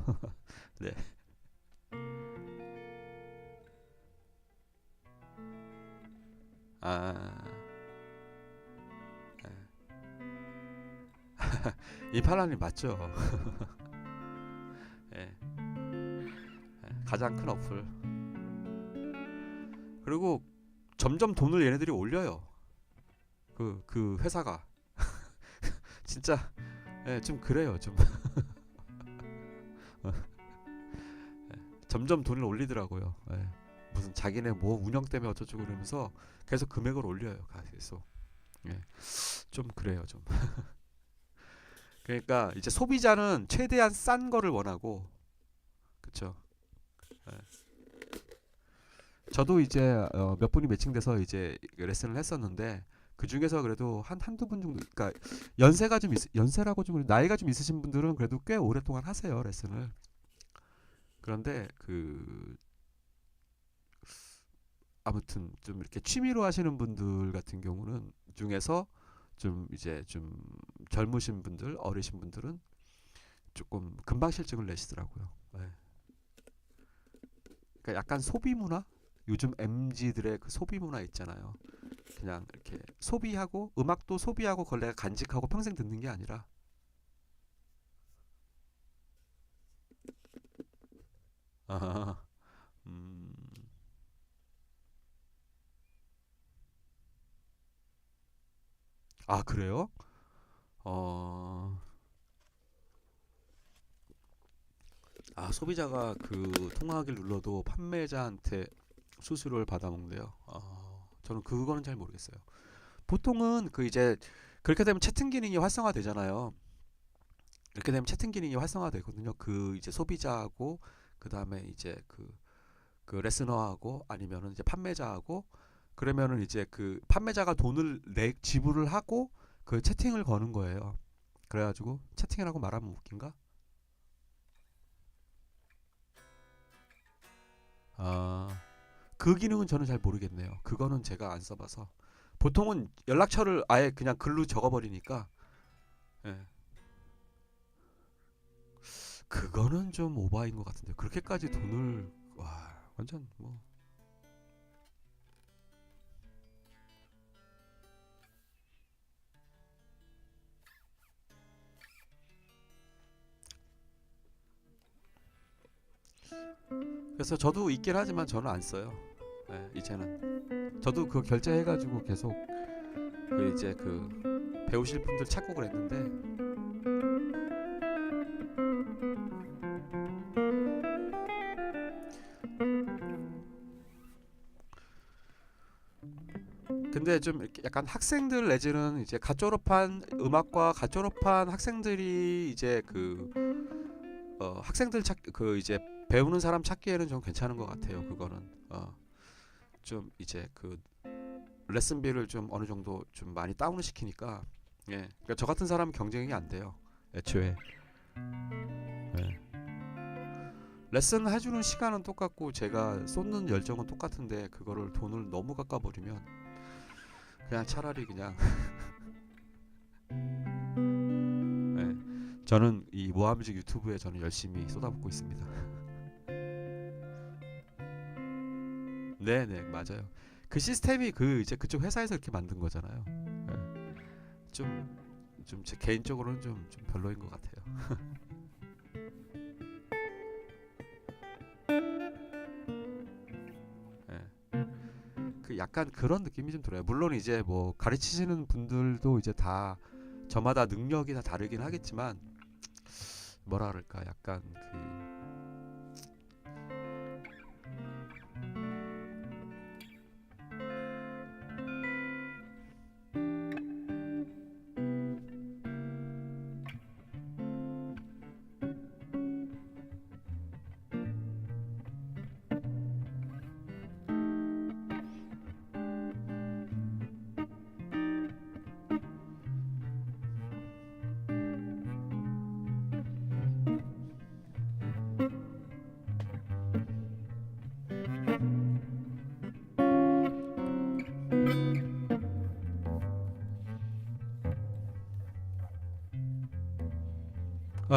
Speaker 1: 네. 아, 임팔라님 맞죠? 예, 가장 큰 어플. 그리고 점점 돈을 얘네들이 올려요. 그 회사가 진짜 예, 좀 그래요. 좀 점점 돈을 올리더라고요. 예. 무슨 자기네 뭐 운영 때문에 어쩌고 그러면서 계속 금액을 올려요. 계속. 예. 좀 그래요. 좀. 그러니까 이제 소비자는 최대한 싼 거를 원하고, 그쵸? 예. 저도 이제 몇 분이 매칭돼서 이제 레슨을 했었는데 그 중에서 그래도 한두 분 정도, 그러니까 연세가 좀 연세라고 좀 나이가 좀 있으신 분들은 그래도 꽤 오랫동안 하세요 레슨을. 그런데 아무튼 좀 이렇게 취미로 하시는 분들 같은 경우는 중에서 좀 이제 좀 젊으신 분들, 어리신 분들은 조금 금방 실증을 내시더라고요. 네. 그러니까 약간 소비 문화? 요즘 MZ들의 그 소비 문화 있잖아요. 그냥 이렇게 소비하고 음악도 소비하고 그걸 내가 간직하고 평생 듣는 게 아니라 아, 음, 아 그래요? 어, 소비자가 그 통화하기를 눌러도 판매자한테 수수료를 받아먹는데요. 저는 그거는 잘 모르겠어요. 보통은 그 이제 그렇게 되면 채팅 기능이 활성화되잖아요. 이렇게 되면 채팅 기능이 활성화되거든요. 그 이제 소비자하고 그 다음에 이제 그 레스너하고 아니면은 이제 판매자하고 그러면은 이제 그 판매자가 돈을 지불을 하고 그 채팅을 거는 거예요. 그래가지고 채팅이라고 말하면 웃긴가? 아, 그 기능은 저는 잘 모르겠네요. 그거는 제가 안 써봐서. 보통은 연락처를 아예 그냥 글로 적어버리니까. 예. 그거는 좀 오바인 것 같은데. 그렇게까지 돈을 와 완전 뭐. 그래서 저도 있긴 하지만 저는 안 써요. 예, 이제는. 저도 그거 결제해가지고 계속 그 이제 그 배우실 분들 찾고 그랬는데 근데 좀 이렇게 약간 학생들 내지는 이제 갓 졸업한 음악과 갓 졸업한 학생들이 이제 학생들 그 이제 배우는 사람 찾기에는 좀 괜찮은 것 같아요. 그거는 좀 이제 그 레슨비를 좀 어느 정도 좀 많이 다운을 시키니까 예, 그러니까 저 같은 사람은 경쟁이 안 돼요. 애초에 예. 레슨 해주는 시간은 똑같고 제가 쏟는 열정은 똑같은데 그거를 돈을 너무 깎아버리면 그냥 차라리 그냥 예, 저는 이 모아뮤직 유튜브에 저는 열심히 쏟아붓고 있습니다. 네네 맞아요. 그 시스템이 그 이제 그쪽 회사에서 이렇게 만든 거잖아요. 예. 좀 제 개인적으로는 좀 별로인 것 같아요. 예. 그 약간 그런 느낌이 좀 들어요. 물론 이제 뭐 가르치시는 분들도 이제 다 저마다 능력이 다 다르긴 하겠지만 뭐라 그럴까 약간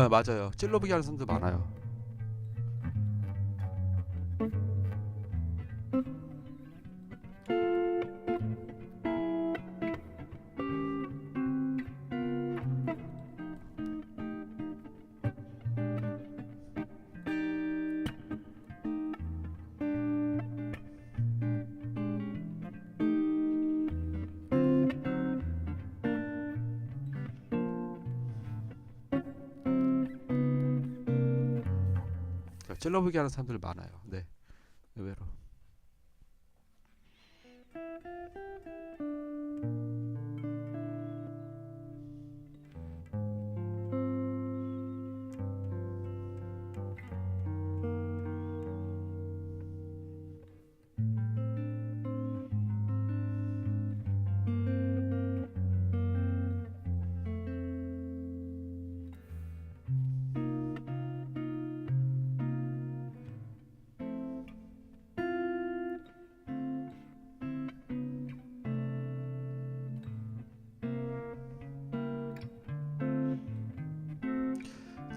Speaker 1: 맞아요. 찔러보기 하는 사람들 많아요. 찔러보기 하는 사람들 많아요. 네, 의외로.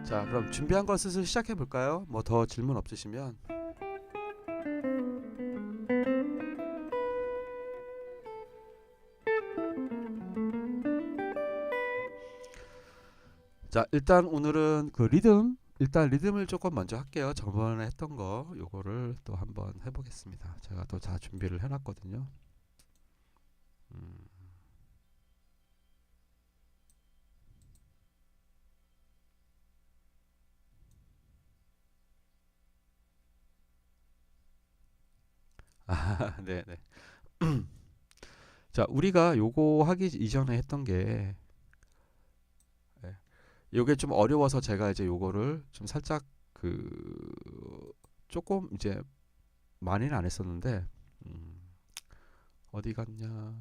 Speaker 1: 자, 그럼 준비한 거 슬슬 시작해 볼까요? 뭐 더 질문 없으시면. 자, 일단 오늘은 그 일단 리듬을 조금 먼저 할게요. 저번에 했던 거 요거를 또 한번 해보겠습니다. 제가 또 다 준비를 해놨거든요. 네네. 자, 우리가 요거 하기 이전에 했던 게 요게 좀 어려워서 제가 이제 요거를 좀 살짝 조금 이제 많이는 안 했었는데 어디 갔냐.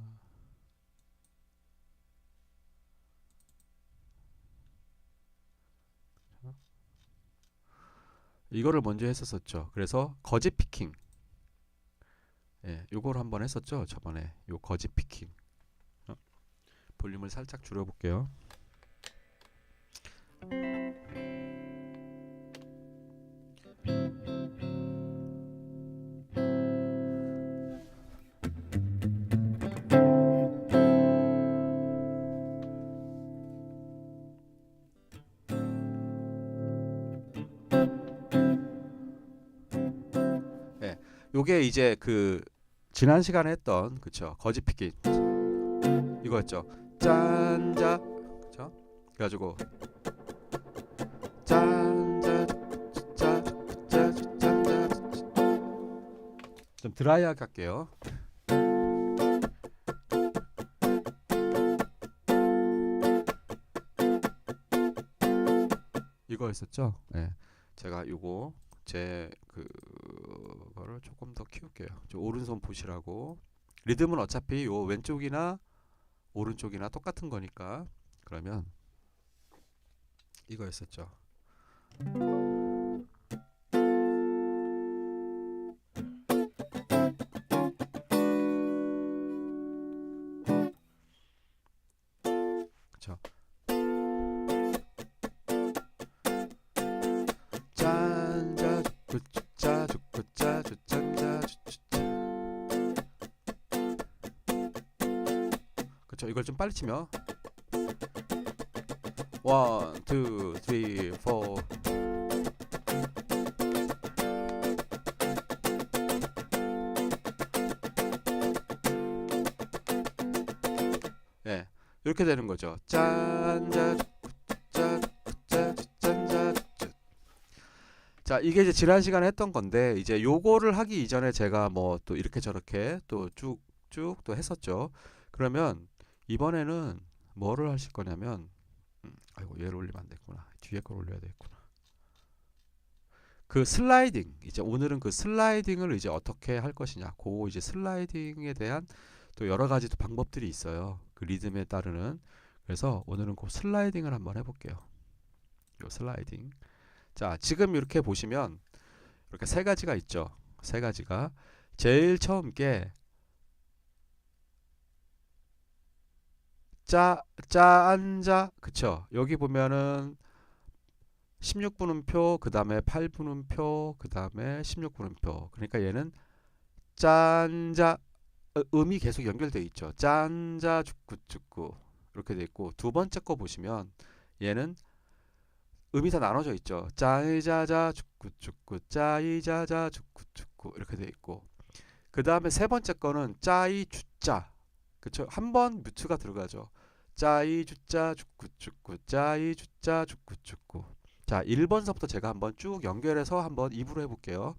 Speaker 1: 이거를 먼저 했었었죠. 그래서 거짓 피킹. 요거를 한번 했었죠. 저번에 요 거짓 피킹. 볼륨을 살짝 줄여볼게요. 요게 이제 지난 시간에 했던 그쵸 거짓 피킹 이거였죠. 짠자 그쵸. 그래가지고 짠자 짠자 좀 드라이하게 할게요. 이거였었죠. 네. 제가 요거 제 그거를 조금 더 키울게요. 저 오른손 보시라고. 리듬은 어차피 요 왼쪽이나 오른쪽이나 똑같은 거니까. 그러면 이거였었죠. 그쵸. 짠자 굿자 굿자 짠자 그쵸. 이걸 좀 빨리 치면 1, 2, 3, 4 이렇게 되는 거죠. 짠자 짠자 자, 이게 이제 지난 시간에 했던 건데 이제 요거를 하기 이전에 제가 뭐 또 이렇게 저렇게 또 쭉쭉 또 했었죠. 그러면 이번에는 뭐를 하실 거냐면 아이고 얘를 올리면 안 됐구나. 뒤에 걸 올려야 되겠구나. 그 슬라이딩 이제 오늘은 그 슬라이딩을 이제 어떻게 할 것이냐. 그 이제 슬라이딩에 대한 또 여러 가지 또 방법들이 있어요. 그 리듬에 따르는. 그래서 오늘은 그 슬라이딩을 한번 해볼게요. 요 슬라이딩. 자, 지금 이렇게 보시면 이렇게 세 가지가 있죠. 세 가지가 제일 처음 게 짠자 그쵸. 여기 보면은 16분음표, 그 다음에 8분음표, 그 다음에 16분음표. 그러니까 얘는 짠자, 음이 계속 연결되어 있죠. 짠자 죽구죽구 이렇게 돼 있고, 두 번째 거 보시면 얘는 음이 다 나눠져 있죠. 짜이자자 죽구죽구, 짜이자자 죽구죽구 이렇게 돼 있고, 그 다음에 세 번째 거는 짜이 주자, 그쵸? 한 번 뮤트가 들어가죠. 짜이 주자 죽구죽구, 짜이 주자 죽구죽구. 자, 1번서부터 제가 한번 쭉 연결해서 한번 입으로 해볼게요.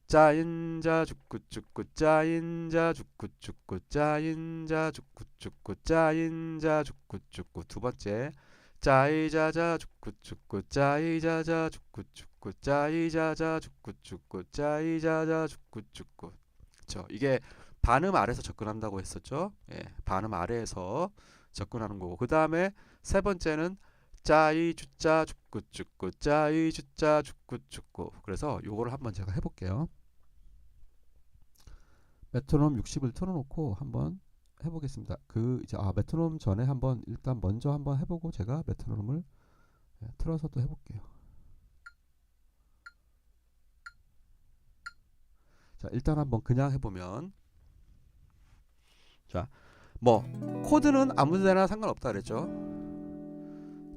Speaker 1: 짜인자 죽구죽구, 짜인자 죽구죽구, 짜인자 죽구죽구, 짜인자 죽구죽구. 두 번째, 짜이자자 죽구죽구, 짜이자자 죽구죽구, 짜이자자 죽구죽구, 짜이자자 죽구죽구. 그쵸? 이게 반음 아래에서 접근한다고 했었죠. 예, 반음 아래에서 접근하는 거고, 그 다음에 세 번째는 짜이 주자 죽구죽구, 짜이 주자 죽구죽구. 그래서 요거를 한번 제가 해볼게요. 메트로놈 60을 틀어놓고 한번 해보겠습니다. 이제 메트로놈 전에 한번 일단 먼저 한번 해보고 제가 메트로놈을 틀어서 또 해볼게요. 자, 일단 한번 그냥 해보면, 자, 뭐 코드는 아무데나 상관없다 그랬죠.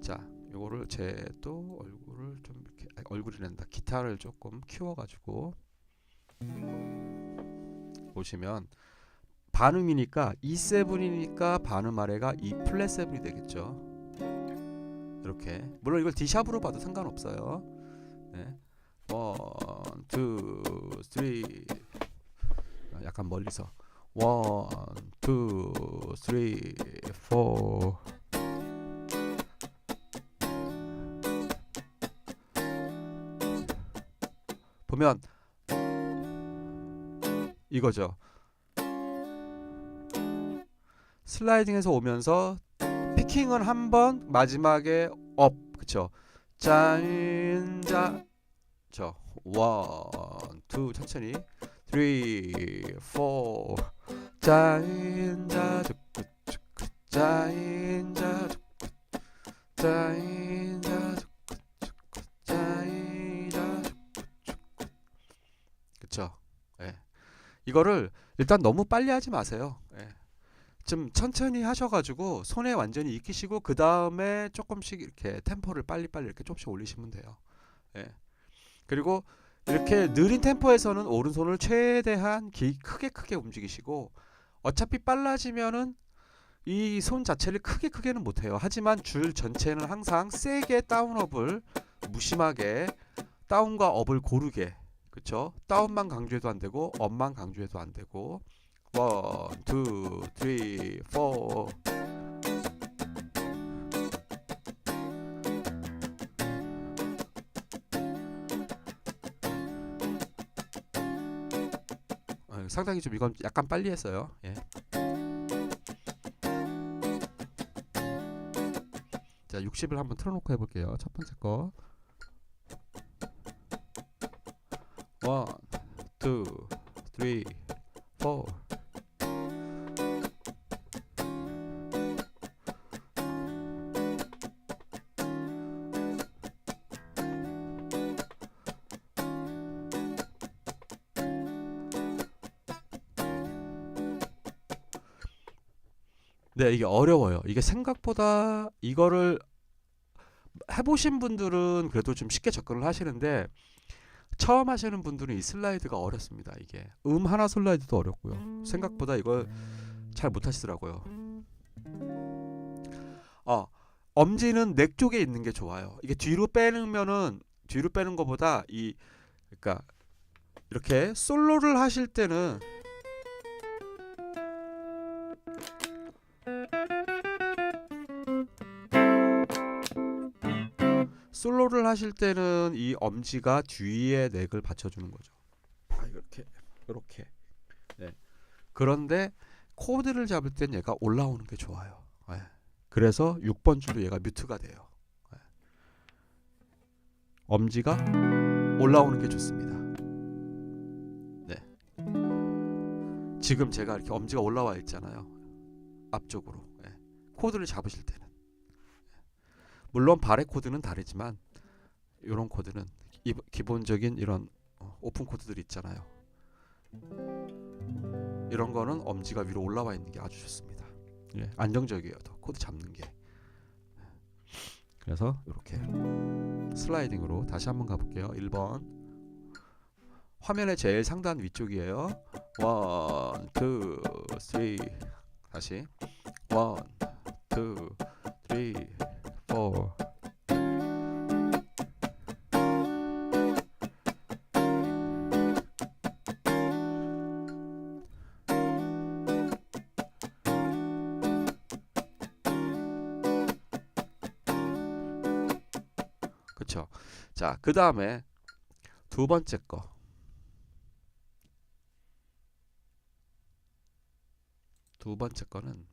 Speaker 1: 자, 요거를 제 또 얼굴을 좀 이렇게, 얼굴이란다, 기타를 조금 키워가지고 보시면, 반음이니까 E7이니까 반음 아래가 E 플랫 7이 되겠죠. 이렇게, 물론 이걸 D샵으로 봐도 상관없어요. 네. 1, 2, 3, 약간 멀리서 1, 2, 3, 4. 보면 이거죠. 슬라이딩해서 오면서 피킹은 한번, 마지막에 업, 그쵸? 짜인자, 저 1, 2 천천히 3, 4. 짜인자 죽구죽구, 짜인자 죽구, 짜인자 죽구죽구, 짜인자 죽구죽구. 그쵸? 예. 이거를 일단 너무 빨리 하지 마세요. 예. 좀 천천히 하셔가지고 손에 완전히 익히시고, 그 다음에 조금씩 이렇게 템포를 빨리빨리 이렇게 조금씩 올리시면 돼요. 예. 그리고 이렇게 느린 템포에서는 오른손을 최대한 크게 움직이시고, 어차피 빨라지면은 이 손 자체를 크게는 못해요. 하지만 줄 전체는 항상 세게 다운업을, 무심하게 다운과 업을 고르게, 그쵸? 다운만 강조해도 안 되고 업만 강조해도 안 되고. 1, 2, 3, 4. 상당히 좀 이건 약간 빨리 했어요. 예. 자, 60을 한번 틀어놓고 해볼게요. 첫 번째 거 1, 2, 3, 4. 네, 이게 어려워요. 이게 생각보다, 이거를 해보신 분들은 그래도 좀 쉽게 접근을 하시는데, 처음 하시는 분들은 이 슬라이드가 어렵습니다. 이게 하나 슬라이드도 어렵고요. 생각보다 이걸 잘 못하시더라고요. 엄지는 넥 쪽에 있는 게 좋아요. 이게 뒤로 빼는 것보다, 그러니까 이렇게 솔로를 하실 때는 이 엄지가 뒤에 넥을 받쳐주는 거죠. 이렇게. 네. 그런데 코드를 잡을 땐 얘가 올라오는 게 좋아요. 네. 그래서 6번 줄도 얘가 뮤트가 돼요. 네. 엄지가 올라오는 게 좋습니다. 네. 지금 제가 이렇게 엄지가 올라와 있잖아요. 앞쪽으로. 네. 코드를 잡으실 때는. 물론 발의 코드는 다르지만 이런 코드는 기본적인 이런 오픈 코드들 있잖아요. 이런 거는 엄지가 위로 올라와 있는 게 아주 좋습니다. 예, 안정적이에요. 더 코드 잡는 게. 그래서 이렇게 슬라이딩으로 다시 한번 가볼게요. 1번 화면의 제일 상단 위쪽이에요. 1, 2, 3 다시 1, 2, 3, 4 그쵸. 자, 그 다음에 두 번째 거. 두 번째 거는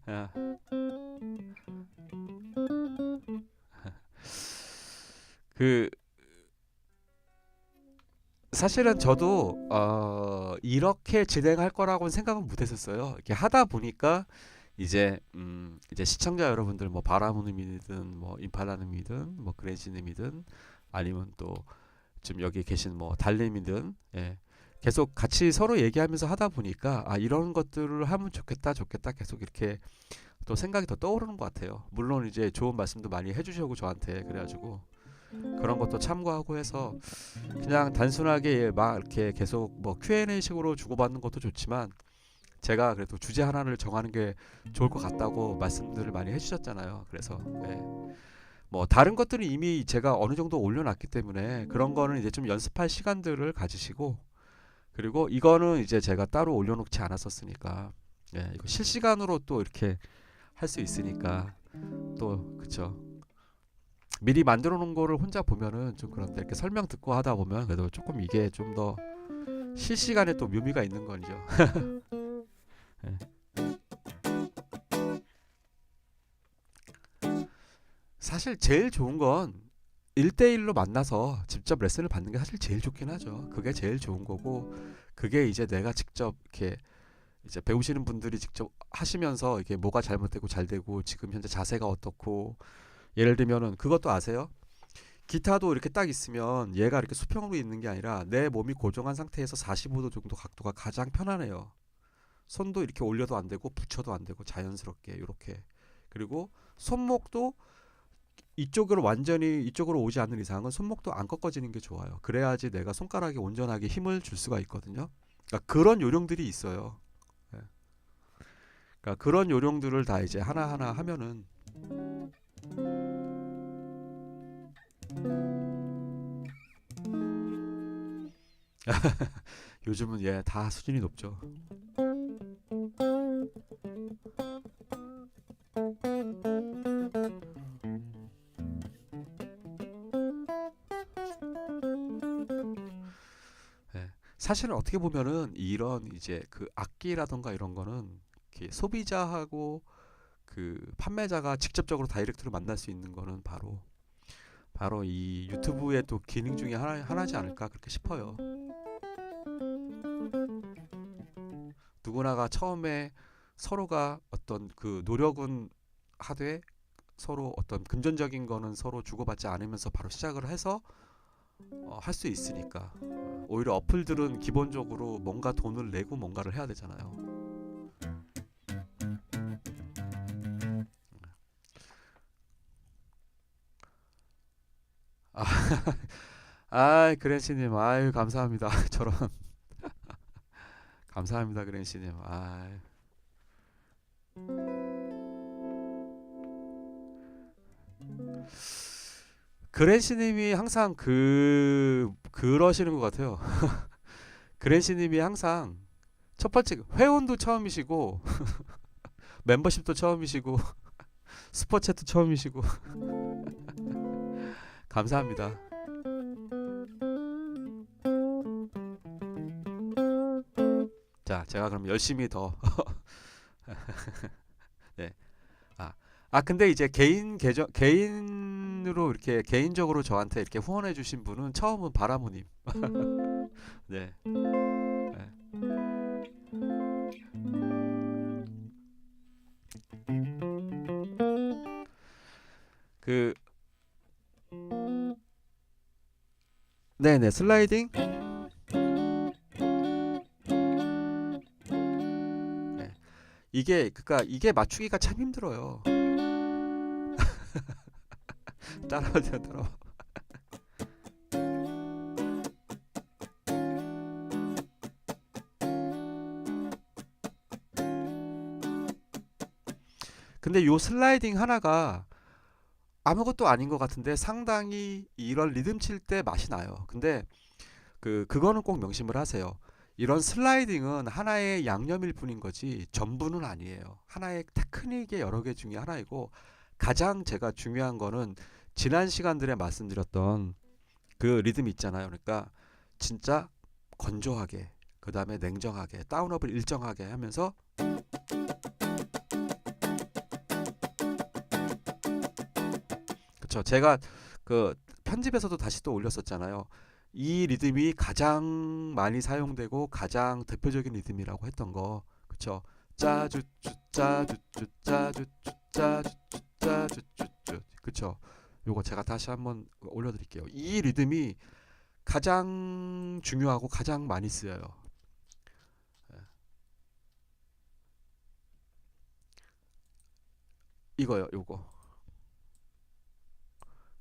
Speaker 1: 아, 그 사실은 저도 이렇게 진행할 거라고는 생각은 못했었어요. 이렇게 하다 보니까 이제 시청자 여러분들 뭐 바라무님이든 뭐 임팔라님이든 뭐 그레지님이든 아니면 또 지금 여기 계신 뭐 달님이든 예, 계속 같이 서로 얘기하면서 하다 보니까 아 이런 것들을 하면 좋겠다 계속 이렇게 또 생각이 더 떠오르는 것 같아요. 물론 이제 좋은 말씀도 많이 해주시고 저한테 그래가지고 그런 것도 참고하고 해서 그냥 단순하게 막 이렇게 계속 뭐 Q&A 식으로 주고받는 것도 좋지만 제가 그래도 주제 하나를 정하는 게 좋을 것 같다고 말씀들을 많이 해주셨잖아요. 그래서 예. 뭐 다른 것들은 이미 제가 어느 정도 올려놨기 때문에 그런 거는 이제 좀 연습할 시간들을 가지시고 그리고 이거는 이제 제가 따로 올려놓지 않았었으니까 예, 이거 실시간으로 또 이렇게 할 수 있으니까 또 그쵸. 미리 만들어 놓은 거를 혼자 보면은 좀 그런데 이렇게 설명 듣고 하다 보면 그래도 조금 이게 좀 더 실시간에 또 묘미가 있는 거죠. 예. 사실 제일 좋은 건 1대1로 만나서 직접 레슨을 받는 게 사실 제일 좋긴 하죠. 그게 제일 좋은 거고 그게 이제 내가 직접 이렇게 이제 배우시는 분들이 직접 하시면서 이게 뭐가 잘못되고 잘 되고 지금 현재 자세가 어떻고 예를 들면은 그것도 아세요? 기타도 이렇게 딱 있으면 얘가 이렇게 수평으로 있는 게 아니라 내 몸이 고정한 상태에서 45도 정도 각도가 가장 편안해요. 손도 이렇게 올려도 안 되고 붙여도 안 되고 자연스럽게 이렇게 그리고 손목도 이쪽으로 완전히 이쪽으로 오지 않는 이상은 손목도 안 꺾어지는 게 좋아요. 그래야지 내가 손가락에 온전하게 힘을 줄 수가 있거든요. 그러니까 그런 요령들이 있어요. 예. 그러니까 그런 요령들을 다 이제 하나하나 하면은 요즘은 예, 다 수준이 높죠. 예. 사실은 어떻게 보면은 이런 이제 그 악기라던가 이런 거는 이렇게 소비자하고 그 판매자가 직접적으로 다이렉트로 만날 수 있는 거는 바로 이 유튜브의 또 기능 중에 하나지 않을까 그렇게 싶어요. 누구나가 처음에 서로가 어떤 그 노력은 하되 서로 어떤 금전적인 거는 서로 주고받지 않으면서 바로 시작을 해서 할 수 있으니까 오히려 어플들은 기본적으로 뭔가 돈을 내고 뭔가를 해야 되잖아요. 아, 아 그랜시님, 아유 감사합니다. 저런 감사합니다, 그랜시님. 아, 그랜시님이 항상 그러시는 것 같아요. 그랜시님이 항상 첫 번째 회원도 처음이시고 멤버십도 처음이시고 슈퍼챗도 처음이시고 감사합니다. 자, 제가 그럼 열심히 더 아 근데 이제 개인 계정 개인으로 이렇게 개인적으로 저한테 이렇게 후원해 주신 분은 처음은 바라모님. 네. 네. 그 네네 슬라이딩. 네. 이게 그니까 이게 맞추기가 참 힘들어요. 따라오세요, 따라와. 근데 요 슬라이딩 하나가 아무것도 아닌 것 같은데 상당히 이런 리듬 칠 때 맛이 나요. 근데 그거는 꼭 명심을 하세요. 이런 슬라이딩은 하나의 양념일 뿐인 거지 전부는 아니에요. 하나의 테크닉의 여러 개 중에 하나이고 가장 제가 중요한 거는 지난 시간들에 말씀드렸던 그 리듬 있잖아요. 그러니까 진짜 건조하게 그 다음에 냉정하게 다운업을 일정하게 하면서 그쵸. 제가 그 편집에서도 다시 또 올렸었잖아요. 이 리듬이 가장 많이 사용되고 가장 대표적인 리듬이라고 했던 거. 그쵸. 짜주쭈 짜주쭈 짜주쭈 짜주쭈 짜주쭈쭈. 그쵸. 요거 제가 다시 한번 올려드릴게요. 이 리듬이 가장 중요하고 가장 많이 쓰여요. 이거요. 요거.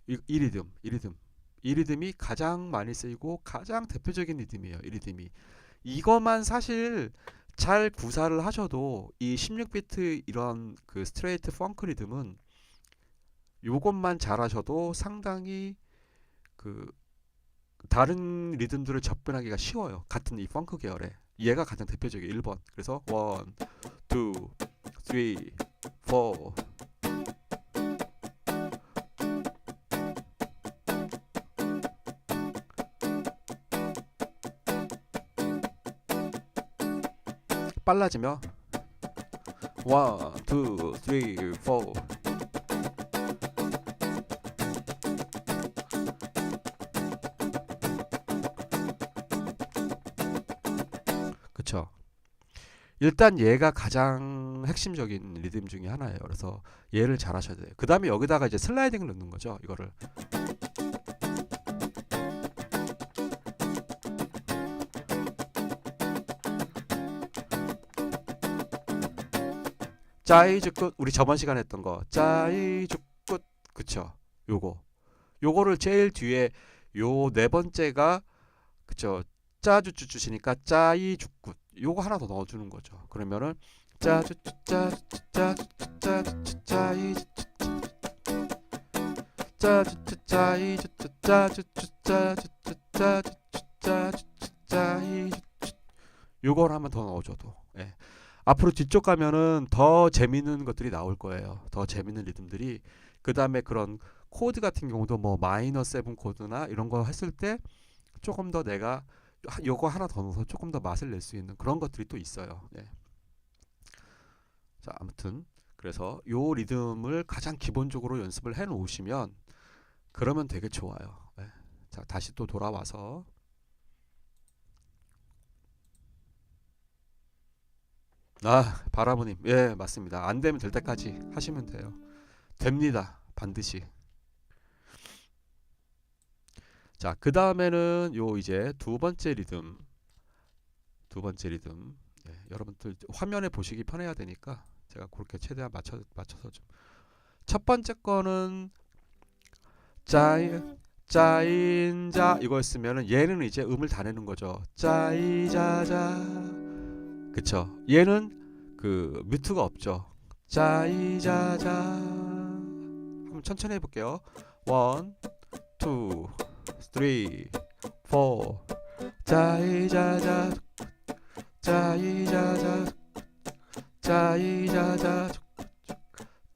Speaker 1: 이 리듬, 이 리듬. 이 리듬이 가장 많이 쓰이고 가장 대표적인 리듬이에요. 이 리듬이. 이것만 사실 잘 구사를 하셔도 이 16비트 이런 그 스트레이트 펑크 리듬은 요것만 잘하셔도 상당히 그 다른 리듬들을 접근하기가 쉬워요. 같은 이 펑크 계열에. 얘가 가장 대표적이에요. 1번. 그래서 1, 2, 3, 4 빨라지며 1, 2, 3, 4 그쵸. 일단 얘가 가장 핵심적인 리듬 중에 하나예요. 그래서 얘를 잘 하셔야 돼요. 그 다음에 여기다가 이제 슬라이딩을 넣는 거죠. 이거를. 짜이주끝 우리 저번 시간에 했던 거 짜이주끝 그쵸. 요거를 제일 뒤에 요 네 번째가 그쵸. 짜주쭈 주시니까 짜이주끝 요거 하나 더 넣어주는 거죠. 그러면은 짜주쭈 짜주쭈 짜주쭈 짜주쭈 짜이주쭈 짜주쭈 짜이주쭈 짜주쭈 짜주쭈 짜주쭈 짜주쭈 짜이주쭈 요걸 한번 더 넣어줘도 예. 앞으로 뒤쪽 가면은 더 재밌는 것들이 나올 거예요. 더 재밌는 리듬들이. 그 다음에 그런 코드 같은 경우도 뭐 마이너 세븐 코드나 이런 거 했을 때 조금 더 내가 요거 하나 더 넣어서 조금 더 맛을 낼 수 있는 그런 것들이 또 있어요. 네. 자, 아무튼 그래서 요 리듬을 가장 기본적으로 연습을 해 놓으시면 그러면 되게 좋아요. 네. 자, 다시 또 돌아와서 바라보님, 예, 맞습니다. 안 되면 될 때까지 하시면 돼요. 됩니다. 반드시. 자, 그 다음에는 요 이제 두 번째 리듬. 예, 여러분들 화면에 보시기 편해야 되니까 제가 그렇게 최대한 맞춰서 좀. 첫 번째 거는 짜인자 이거였으면은 얘는 이제 음을 다 내는 거죠. 짜이자자. 그쵸. 얘는 그 뮤트가 없죠. 짜이자자. 한번 천천히 해볼게요. 1, 2, 3, 4 짜이자자 짜이자자 짜이자자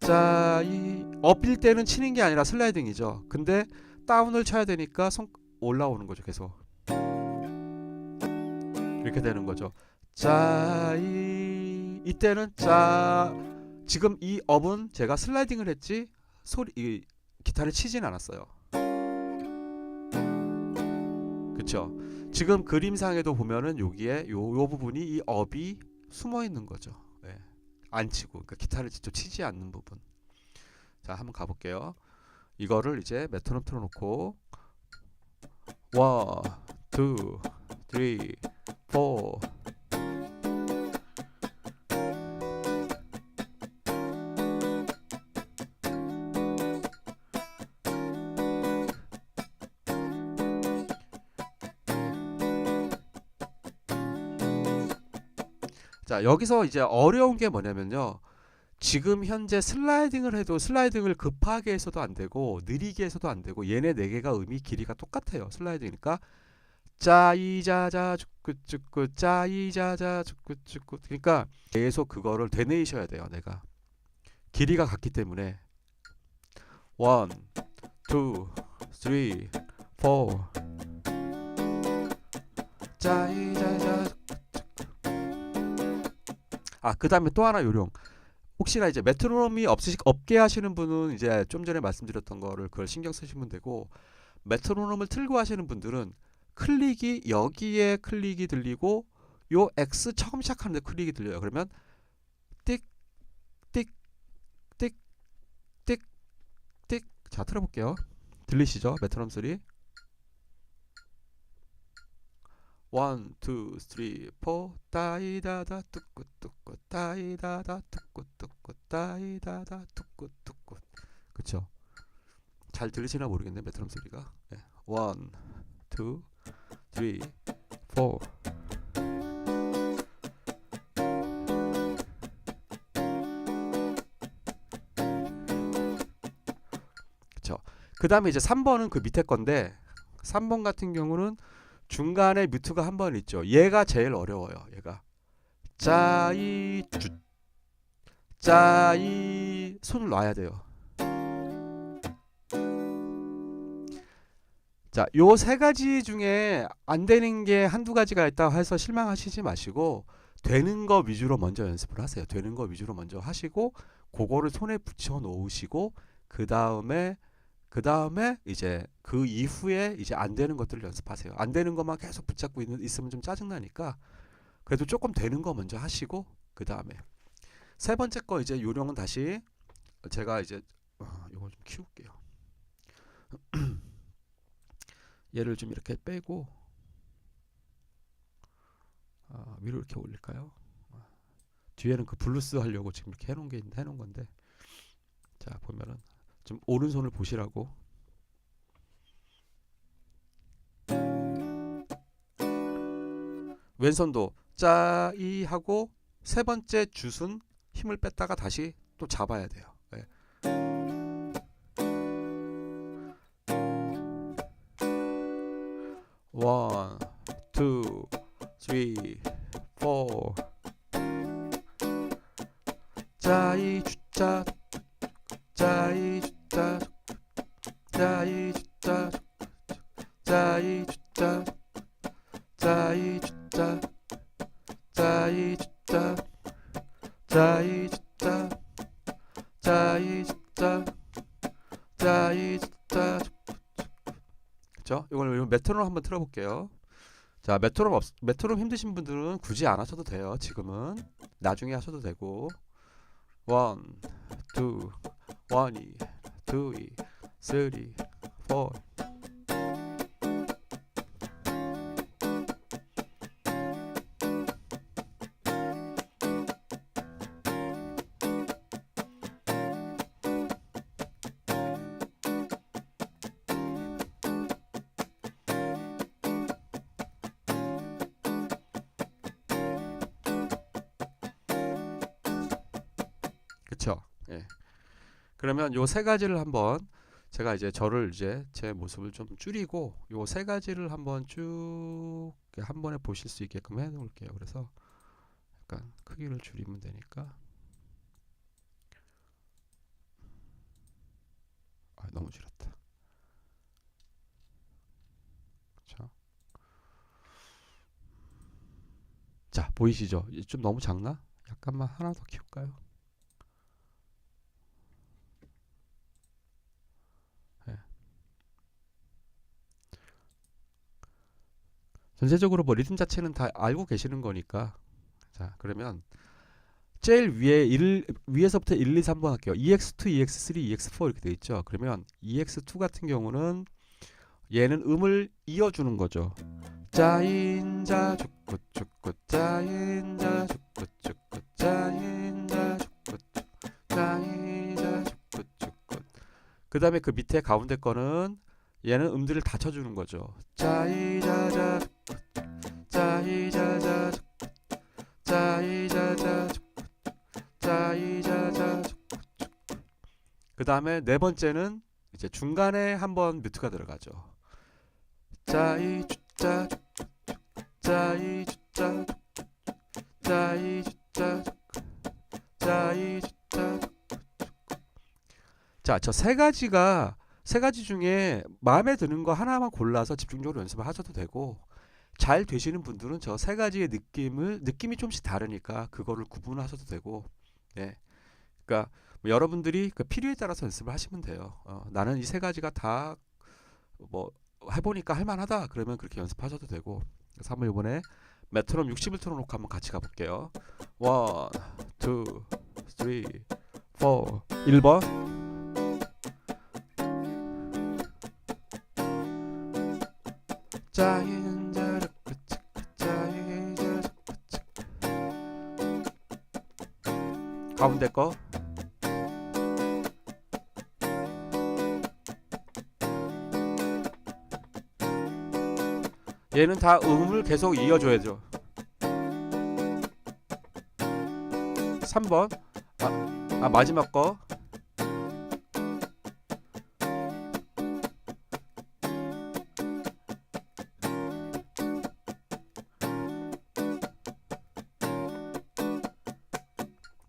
Speaker 1: 짜이 업일 때는 치는 게 아니라 슬라이딩이죠. 근데 다운을 쳐야 되니까 손 올라오는 거죠. 계속 이렇게 되는 거죠. 짜이 이때는 짜 지금 이 업은 제가 슬라이딩을 했지 이 기타를 치진 않았어요. 그쵸? 지금 그림상에도 보면은 여기에 요 부분이 이 업이 숨어 있는 거죠. 네. 안 치고, 그러니까 기타를 직접 치지 않는 부분. 자, 한번 가볼게요. 이거를 이제 메트로놈 틀어놓고 1, 2, 3, 4. 자, 여기서 이제 어려운 게 뭐냐면요. 지금 현재 슬라이딩을 해도 슬라이딩을 급하게 해서도 안 되고 느리게 해서도 안 되고 얘네 네 개가 음이 길이가 똑같아요. 슬라이딩이니까 짜이자자 쭈꾸쭈꾸 짜이자자 쭈꾸쭈꾸 그러니까 계속 그거를 되뇌이셔야 돼요. 내가 길이가 같기 때문에 1, 2, 3, 4 짜이자자 그 다음에 또 하나 요령. 혹시나 이제 메트로놈이 없게 하시는 분은 이제 좀 전에 말씀드렸던 거를 그걸 신경 쓰시면 되고, 메트로놈을 틀고 하시는 분들은 클릭이 여기에 클릭이 들리고 요 X 처음 시작하는데 클릭이 들려요. 그러면 띡 띡 띡 띡 띡. 자, 틀어볼게요. 들리시죠? 메트로놈 소리. 1, 2, 3, 4 따이다다 뚜꾸뚜꾸 따이다다 뚜꾸뚜꾸 따이다다 뚜꾸뚜꾸. 그쵸? 잘 들리시나 모르겠네 메트로놈 소리가. 네. 1, 2, 3, 4. 그쵸? 그 다음에 이제 3번은 그 밑에 건데 3번 같은 경우는 중간에 뮤트가 한 번 있죠. 얘가 제일 어려워요. 얘가 짜이 쭈 짜이 손을 놔야 돼요. 자, 요 세 가지 중에 안 되는 게 한두 가지가 있다고 해서 실망하시지 마시고 되는 거 위주로 먼저 연습을 하세요. 되는 거 위주로 먼저 하시고 그거를 손에 붙여 놓으시고 그 다음에 이제 그 이후에 이제 안 되는 것들을 연습하세요. 안 되는 것만 계속 붙잡고 있으면 좀 짜증나니까 그래도 조금 되는 거 먼저 하시고 그 다음에 세 번째 거 이제 요령은 다시 제가 이제 요걸 좀 키울게요. 얘를 좀 이렇게 빼고 위로 이렇게 올릴까요? 뒤에는 그 블루스 하려고 지금 이렇게 해놓은 건데, 자 보면은 좀 오른손을 보시라고. 왼손도 짜이 하고 세 번째 쭌은 힘을 뺐다가 다시 또 잡아야 돼요. 네. 원, 투, 쓰리, 포. 짜이 주짜, 짜이 주짜, 짜이 주짜, 짜이 주짜, 짜이 주짜, 짜이 주짜, 짜이 주짜, 짜이 주짜, 짜이 주짜. 그렇죠? 이걸 메트로놈 한번 틀어볼게요. 자, 메트로놈 힘드신 분들은 굳이 안 하셔도 돼요. 지금은 나중에 하셔도 되고. 1, 2, 1, 2, 3, 4. 그쵸? 예. 그러면 요 세 가지를 한번 제가 이제 제 모습을 좀 줄이고 요 세 가지를 한번 쭉 한 번에 보실 수 있게끔 해 놓을게요. 그래서 약간 크기를 줄이면 되니까. 너무 줄였다. 그쵸? 자, 보이시죠? 좀 너무 작나? 약간만 하나 더 키울까요? 전체적으로 뭐 리듬 자체는 다 알고 계시는 거니까. 자, 그러면 제일 위에서부터 1, 2, 3번 할게요. EX2, EX3, EX4 이렇게 돼 있죠. 그러면 EX2 같은 경우는 얘는 음을 이어주는 거죠. 짜인자 죽굿 죽굿 짜인자 죽굿 죽굿 짜인자 죽굿 짜인자 죽굿 죽굿. 그 다음에 그 밑에 가운데 거는 얘는 음들을 다 쳐주는 거죠. 짜이자자 죽굿 짜이자자 죽굿 짜이자자 죽굿 짜이자자 죽굿. 그 다음에 네 번째는 이제 중간에 한번 뮤트가 들어가죠. 짜이 주짜 짜이 주짜 짜이 주짜 짜이 주짜. 자, 저 세 가지 중에 마음에 드는 거 하나만 골라서 집중적으로 연습을 하셔도 되고, 잘 되시는 분들은 저 세 가지의 느낌이 좀씩 다르니까 그거를 구분하셔도 되고, 네. 그러니까 뭐 여러분들이 그 필요에 따라서 연습을 하시면 돼요. 나는 이 세 가지가 다 뭐 해보니까 할만하다 그러면 그렇게 연습하셔도 되고. 그래서 한번 이번에 메트로놈 60을 틀어놓고 한번 같이 가볼게요. 1, 2, 3, 4. 1번 짜인자르 짜이자르. 가운데 거 얘는 다 음을 계속 이어줘야죠. 3번 마지막 거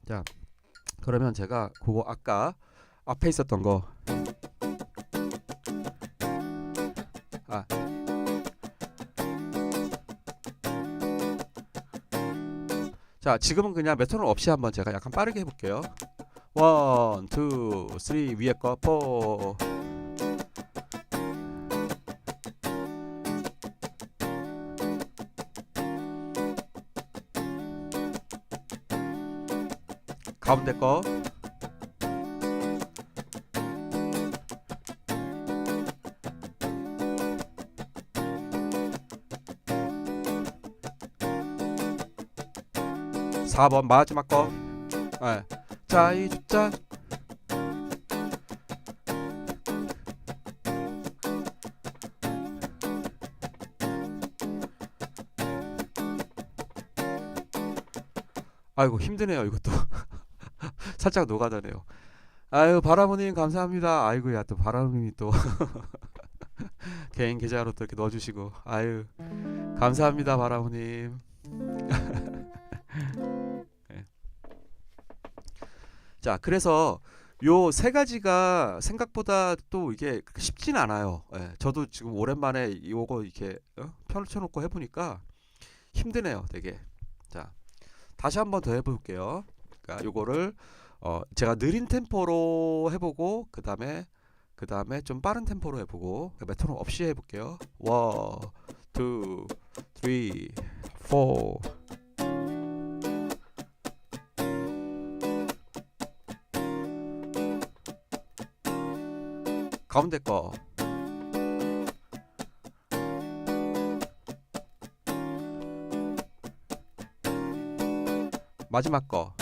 Speaker 1: 자, 그러면 제가 그거 아까 앞에 있었던 거 자, 지금은 그냥 메트로놈 없이 한번 제가 약간 빠르게 해볼게요. 1, 2, 3 위에 거 4. 가운데 거 4번 마지막 거. 네. 짜이 주짜. 아이고 힘드네요 이것도. 살짝 노가다네요. 아유 바라보님 감사합니다. 아이고야 또 바라보님이 또 개인 계좌로 또 이렇게 넣어주시고 아유 감사합니다 바라보님. 네. 자, 그래서 요 세 가지가 생각보다 또 이게 그렇게 쉽진 않아요. 예, 저도 지금 오랜만에 요거 이렇게 펼쳐놓고 해보니까 힘드네요 되게. 자, 다시 한번 더 해볼게요. 그러니까 요거를 제가 느린 템포로 해보고 그 다음에 좀 빠른 템포로 해보고 메트로놈 없이 해볼게요. 1, 2, 3, 4. 가운데 거 마지막 거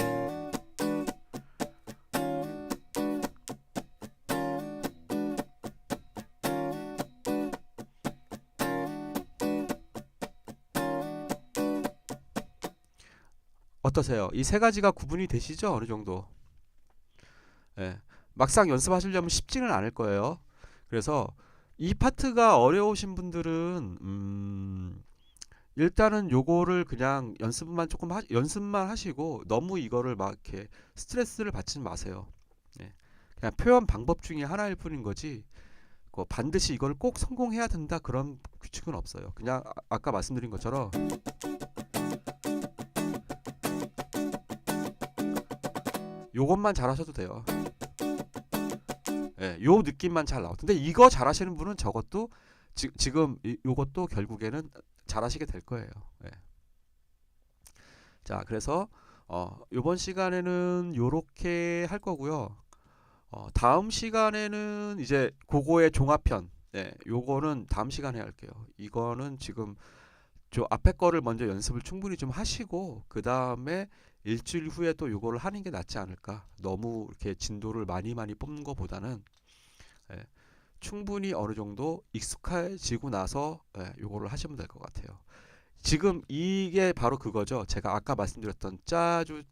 Speaker 1: 어떠세요? 이 세 가지가 구분이 되시죠? 어느 정도. 예. 막상 연습하시려면 쉽지는 않을 거예요. 그래서 이 파트가 어려우신 분들은 일단은 요거를 그냥 연습만 하시고 너무 이거를 막 이렇게 스트레스를 받지 마세요. 예. 그냥 표현 방법 중에 하나일 뿐인 거지. 반드시 이걸 꼭 성공해야 된다 그런 규칙은 없어요. 그냥 아까 말씀드린 것처럼 요것만 잘하셔도 돼요. 예, 요 느낌만 잘 나와. 근데 이거 잘하시는 분은 저것도 지금 요것도 결국에는 잘하시게 될 거예요. 예. 자, 그래서 요번 시간에는 요렇게 할 거고요. 다음 시간에는 이제 그거의 종합편. 네, 요거는 다음 시간에 할게요. 이거는 지금 저 앞에 거를 먼저 연습을 충분히 좀 하시고 그 다음에 일주일 후에 또 요거를 하는 게 낫지 않을까. 너무 이렇게 진도를 많이 뽑는 것보다는 예, 충분히 어느 정도 익숙해지고 나서 요거를 하시면 될 것 같아요. 지금 이게 바로 그거죠. 제가 아까 말씀드렸던 짜주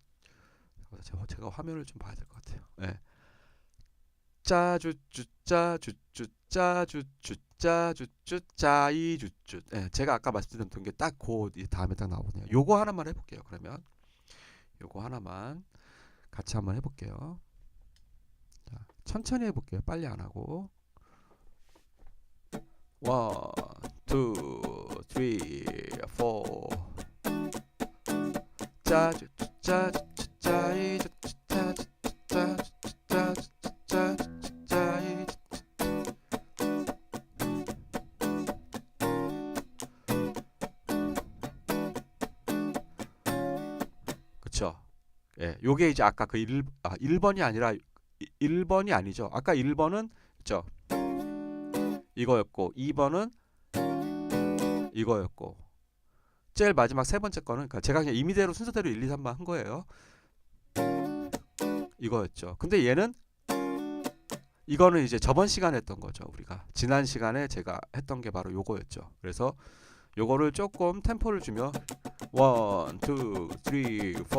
Speaker 1: 제가 화면을 좀 봐야 될 것 같아요. 예. 짜주쭈 짜주쭈 짜주쭈 짜주쭈 짜이주쭈. 예, 제가 아까 말씀드렸던 게 딱 그 다음에 딱 나오네요. 요거 하나만 해볼게요. 그러면 요거 하나만 같이 한번 해볼게요. 자, 천천히 해볼게요. 빨리 안 하고. 1, 2, 3, 4 짜주쭈 짜주쭈 짜이주쭈 짜주쭈 짜주쭈 짜주쭈 짜주쭈 짜이주쭈. 그쵸? 예, 요게 이제 아까 그 1번이 아니라 1번이 아니죠. 아까 1번은 그쵸? 이거였고 2번은 이거였고 제일 마지막 세 번째 거는 그러니까 제가 그냥 임의대로 순서대로 1, 2, 3만 한 거예요. 이거였죠. 근데 얘는 이거는 이제 저번 시간에 했던 거죠. 우리가 지난 시간에 제가 했던 게 바로 요거였죠. 그래서 요거를 조금 템포를 주며 1, 2, 3, 4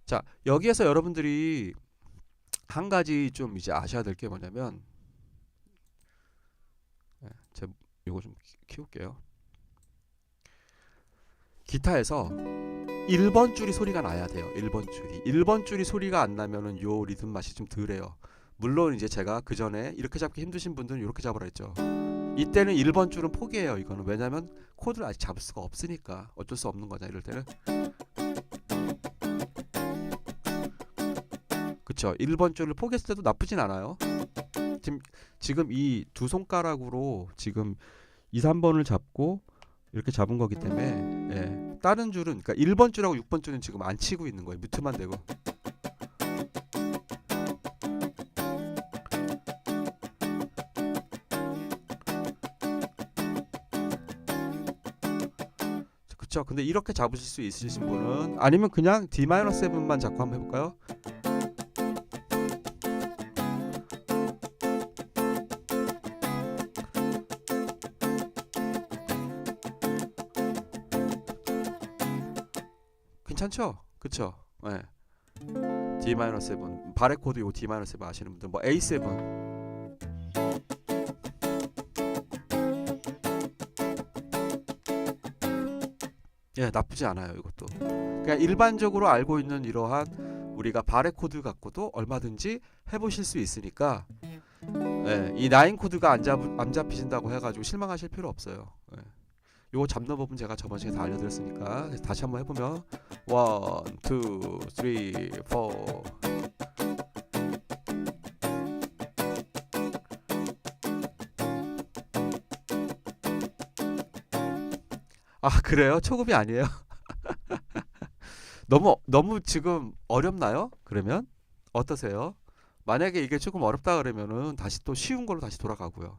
Speaker 1: 자, 여기에서 여러분들이 한 가지 좀 이제 아셔야 될 게 뭐냐면 제가 요거 좀 키울게요. 기타에서 1번 줄이 소리가 나야 돼요. 1번 줄이. 1번 줄이 소리가 안 나면은 요 리듬 맛이 좀 덜해요. 물론 이제 제가 그 전에 이렇게 잡기 힘드신 분들은 이렇게 잡으라 했죠. 이때는 1번 줄은 포기해요. 이거는 왜냐면 코드를 아직 잡을 수가 없으니까 어쩔 수 없는 거냐 이럴 때는. 그쵸. 1번 줄을 포기했을 때도 나쁘진 않아요. 지금 이 두 손가락으로 지금 2, 3번을 잡고 이렇게 잡은 거기 때문에 예, 다른 줄은 그러니까 1번 줄하고 6번 줄은 지금 안 치고 있는 거예요. 뮤트만 되고. 그쵸. 근데 이렇게 잡으실 수 있으신 분은 아니면 그냥 D-7만 잡고 한번 해볼까요? 괜찮죠? 그쵸? 예. D-7 바레 코드 요 D-7 아시는 분들 뭐 A7 예, 나쁘지 않아요. 이것도 그냥 일반적으로 알고 있는 이러한 우리가 바레 코드 갖고도 얼마든지 해보실 수 있으니까 예, 이 9 코드가 안 잡히신다고 해가지고 실망하실 필요 없어요. 예. 요거 잡는 법은 제가 저번 시간에 다 알려드렸으니까 다시 한번 해보면 1, 2, 3, 4 아, 그래요? 초급이 아니에요? 너무 지금 어렵나요? 그러면 어떠세요? 만약에 이게 조금 어렵다 그러면은 다시 또 쉬운 걸로 다시 돌아가고요.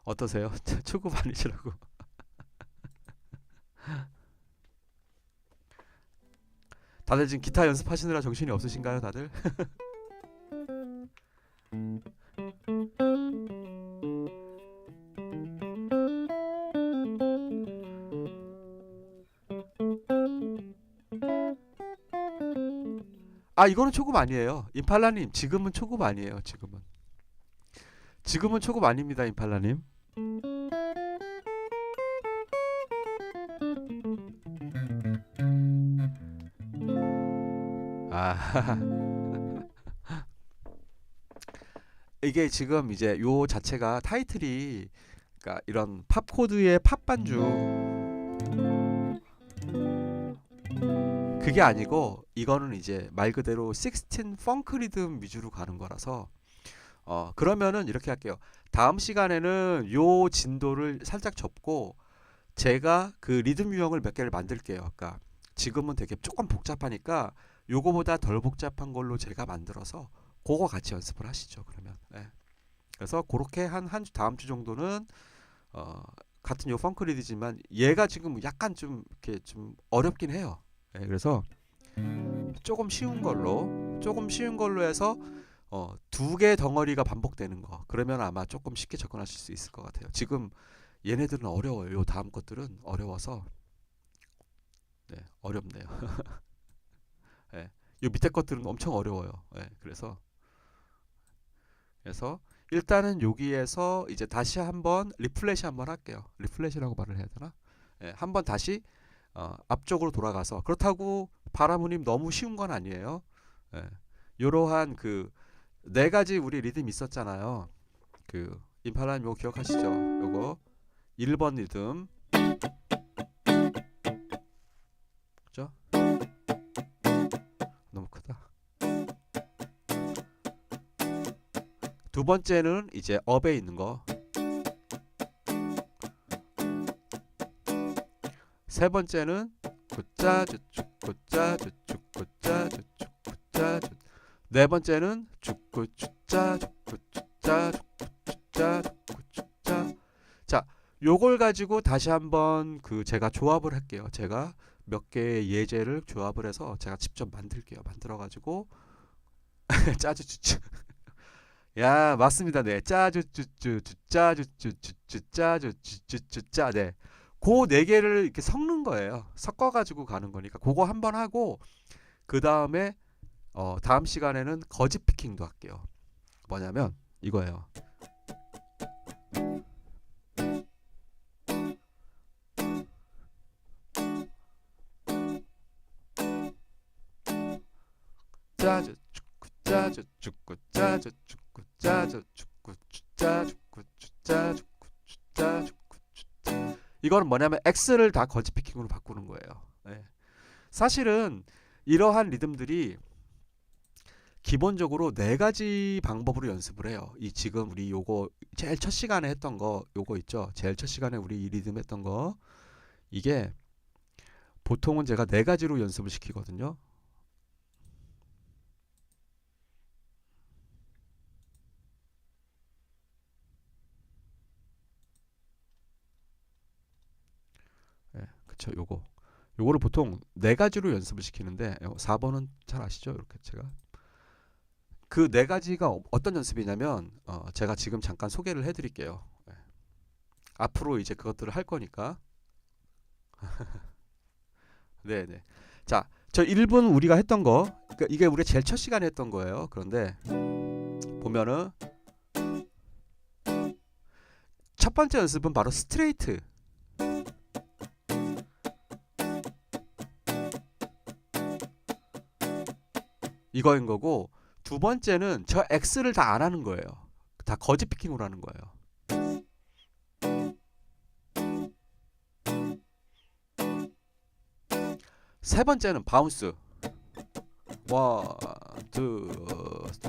Speaker 1: 어떠세요? 초급 아니시라고. 다들 지금 기타 연습하시느라 정신이 없으신가요, 다들? 아, 이거는 초급 아니에요. 임팔라님, 지금은 초급 아니에요. 지금은 초급 아닙니다, 임팔라님. 아, 이게 지금 이제 요 자체가 타이틀이 그러니까 이런 팝 코드의 팝 반주 그게 아니고 이거는 이제 말 그대로 16 펑크 리듬 위주로 가는 거라서 그러면은 이렇게 할게요. 다음 시간에는 요 진도를 살짝 접고 제가 그 리듬 유형을 몇 개를 만들게요. 그러니까 지금은 되게 조금 복잡하니까 요거보다 덜 복잡한 걸로 제가 만들어서 그거 같이 연습을 하시죠. 그러면 그래서 그렇게 한 주 다음 주 정도는 같은 요 펑크 리드지만 얘가 지금 약간 좀 이렇게 좀 어렵긴 해요. 그래서 조금 쉬운 걸로 해서 두 개 덩어리가 반복되는 거 그러면 아마 조금 쉽게 접근하실 수 있을 것 같아요. 지금 얘네들은 어려워요. 요 다음 것들은 어려워서 어렵네요. 요 밑에 것들은 엄청 어려워요. 그래서 일단은 여기에서 이제 다시 한번 리플래시 한번 할게요. 리플래시라고 말을 해야 되나? 한번 다시 앞쪽으로 돌아가서 그렇다고 바라무님 너무 쉬운 건 아니에요. 요러한 그 네 가지 우리 리듬 있었잖아요. 그 임팔라님 요거 기억하시죠? 요거 1번 리듬 그죠? 너무 크다. 두 번째는 이제 업에 있는 거. 세 번째는 굿짜주축 굿짜주축 굿짜주축 굿짜주. 네 번째는 죽굿쭈짜 죽굿쭈짜 죽굿쭈짜 죽굿쭈짜. 자, 요걸 가지고 다시 한번 그 제가 조합을 할게요. 제가 몇 개의 예제를 조합을 해서 제가 직접 만들게요. 만들어 가지고 짜주쭈쭈. 야, 맞습니다. 네. 짜주쭈쭈 짜주쭈쭈 네. 그 네 개를 이렇게 섞는 거예요. 섞어 가지고 가는 거니까 그거 한번 하고 그다음에 다음 시간에는 거짓 피킹도 할게요. 뭐냐면 이거예요. 짜주 축구 짜주 축구 짜주 축구 짜주 축구 짜주 축구 짜주 축구 짜주 축구. 이거는 뭐냐면 X를 다 거짓 피킹으로 바꾸는 거예요. 사실은 이러한 리듬들이 기본적으로 네 가지 방법으로 연습을 해요. 이 지금 우리 요거 제일 첫 시간에 했던 거 요거 있죠. 제일 첫 시간에 우리 이 리듬 했던 거 이게 보통은 제가 네 가지로 연습을 시키거든요. 그쵸. 요거를 보통 네 가지로 연습을 시키는데 4번은 잘 아시죠? 이렇게 제가 그 네 가지가 어떤 연습이냐면 제가 지금 잠깐 소개를 해드릴게요. 앞으로 이제 그것들을 할 거니까. 네네. 자, 저 1분 우리가 했던 거, 그러니까 이게 우리가 제일 첫 시간에 했던 거예요. 그런데 보면은 첫 번째 연습은 바로 스트레이트. 이거인 거고 두 번째는 저 X를 다 안 하는 거예요. 다 거짓 피킹으로 하는 거예요. 세 번째는 바운스. 1, 2, 3,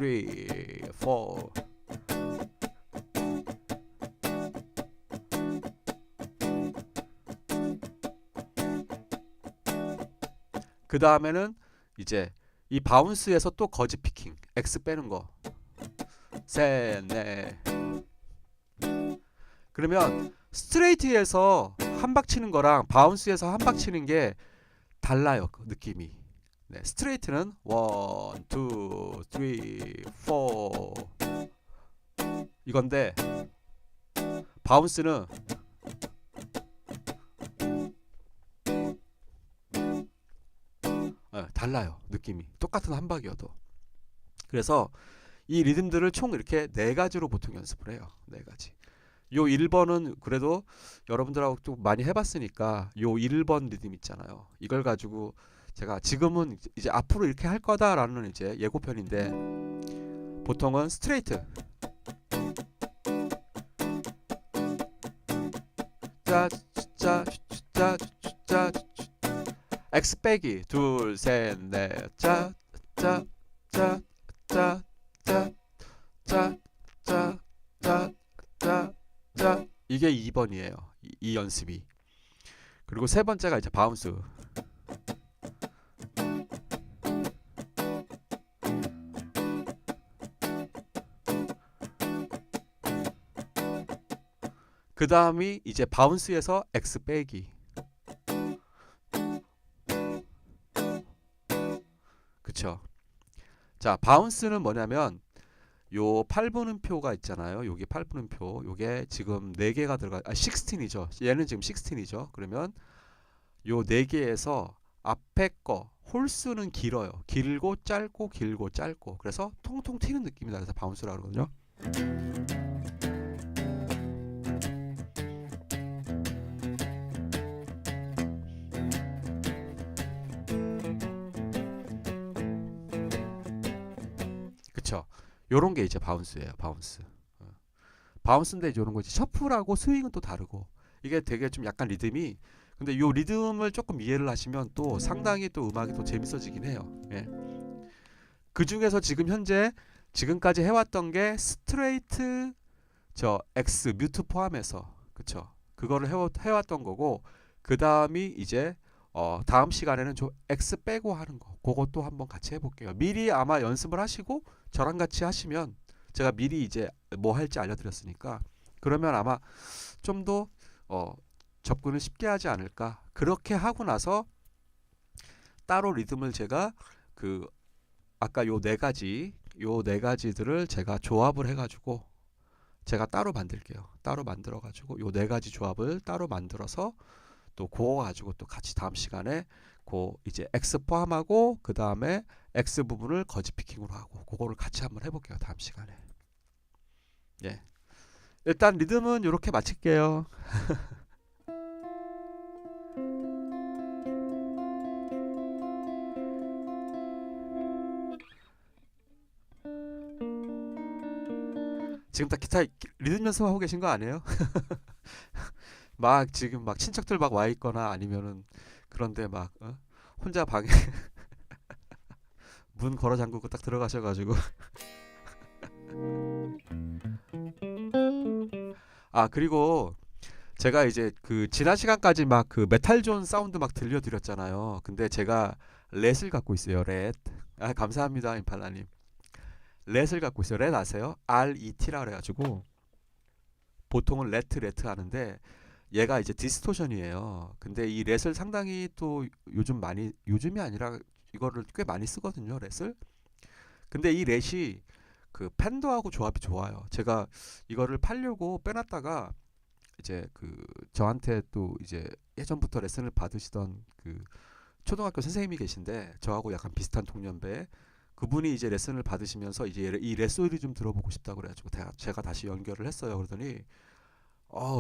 Speaker 1: 4. 그 다음에는 이제 이 바운스에서 또 거짓 피킹. X 빼는 거. 셋, 넷. 그러면 스트레이트에서 한 박 치는 거랑 바운스에서 한 박 치는 게 달라요. 그 느낌이. 네, 스트레이트는 1, 2, 3, 4 이건데 바운스는 달라요. 느낌이. 똑같은 한 박이어도. 그래서 이 리듬들을 총 이렇게 네 가지로 보통 연습을 해요. 네 가지. 요 1번은 그래도 여러분들하고 또 많이 해봤으니까 요 1번 리듬 있잖아요. 이걸 가지고 제가 지금은 이제 앞으로 이렇게 할 거다라는 이제 예고편인데 보통은 스트레이트 짜 x 빼기 둘 셋 넷 짜 이게 2번이에요. 이 연습이. 그리고 세 번째가 이제 바운스. 그 다음이 이제 바운스에서 x 빼기. 그쵸? 자, 바운스는 뭐냐면 요 8분음표가 있잖아요. 요게 8분음표. 요게 지금 4개가 들어가 16이죠. 얘는 지금 16이죠. 그러면 요 4개에서 앞에 거 홀수는 길어요. 길고 짧고 길고 짧고. 그래서 통통 튀는 느낌이다. 그래서 바운스라고 그러거든요. 그쵸? 요런 게 이제 바운스예요. 바운스. 바운스인데 요런 거 이제 셔플하고 스윙은 또 다르고. 이게 되게 좀 약간 리듬이 근데 요 리듬을 조금 이해를 하시면 또 상당히 또 음악이 또 재밌어지긴 해요. 예. 그 중에서 지금 현재 지금까지 해왔던 게 스트레이트 저 X 뮤트 포함해서 그쵸? 그거를 해왔던 거고 그 다음이 이제 다음 시간에는 좀 X 빼고 하는 거 그것도 한번 같이 해볼게요. 미리 아마 연습을 하시고 저랑 같이 하시면 제가 미리 이제 뭐 할지 알려드렸으니까 그러면 아마 좀 더 접근을 쉽게 하지 않을까. 그렇게 하고 나서 따로 리듬을 제가 그 아까 요 네 가지들을 제가 조합을 해가지고 제가 따로 만들게요. 따로 만들어가지고 요 네 가지 조합을 따로 만들어서 또 그거 가지고 또 같이 다음 시간에 이제 X 포함하고 그 다음에 X 부분을 거지 피킹으로 하고 그거를 같이 한번 해볼게요. 다음 시간에. 예. 일단 리듬은 이렇게 마칠게요. 지금 다 기타 리듬 연습하고 계신 거 아니에요? 막 지금 막 친척들 막 와 있거나 아니면은 그런데 막 혼자 방에 문 걸어 잠그고 딱 들어가셔가지고 아 그리고 제가 이제 그 지난 시간까지 막 그 메탈존 사운드 막 들려드렸잖아요. 근데 제가 렛을 갖고 있어요. 렛. 아 감사합니다 임팔라님. 렛을 갖고 있어요. 렛 아세요? RET라 그래가지고 보통은 레트 하는데 얘가 이제 디스토션이에요. 근데 이 렛을 상당히 또 요즘이 아니라 이거를 꽤 많이 쓰거든요. 렛을. 근데 이 렛이 그 팬더하고 조합이 좋아요. 제가 이거를 팔려고 빼놨다가 이제 그 저한테 또 이제 예전부터 레슨을 받으시던 그 초등학교 선생님이 계신데 저하고 약간 비슷한 동년배 그분이 이제 레슨을 받으시면서 이제 이 렛 소리 좀 들어보고 싶다고 그래가지고 제가 다시 연결을 했어요. 그러더니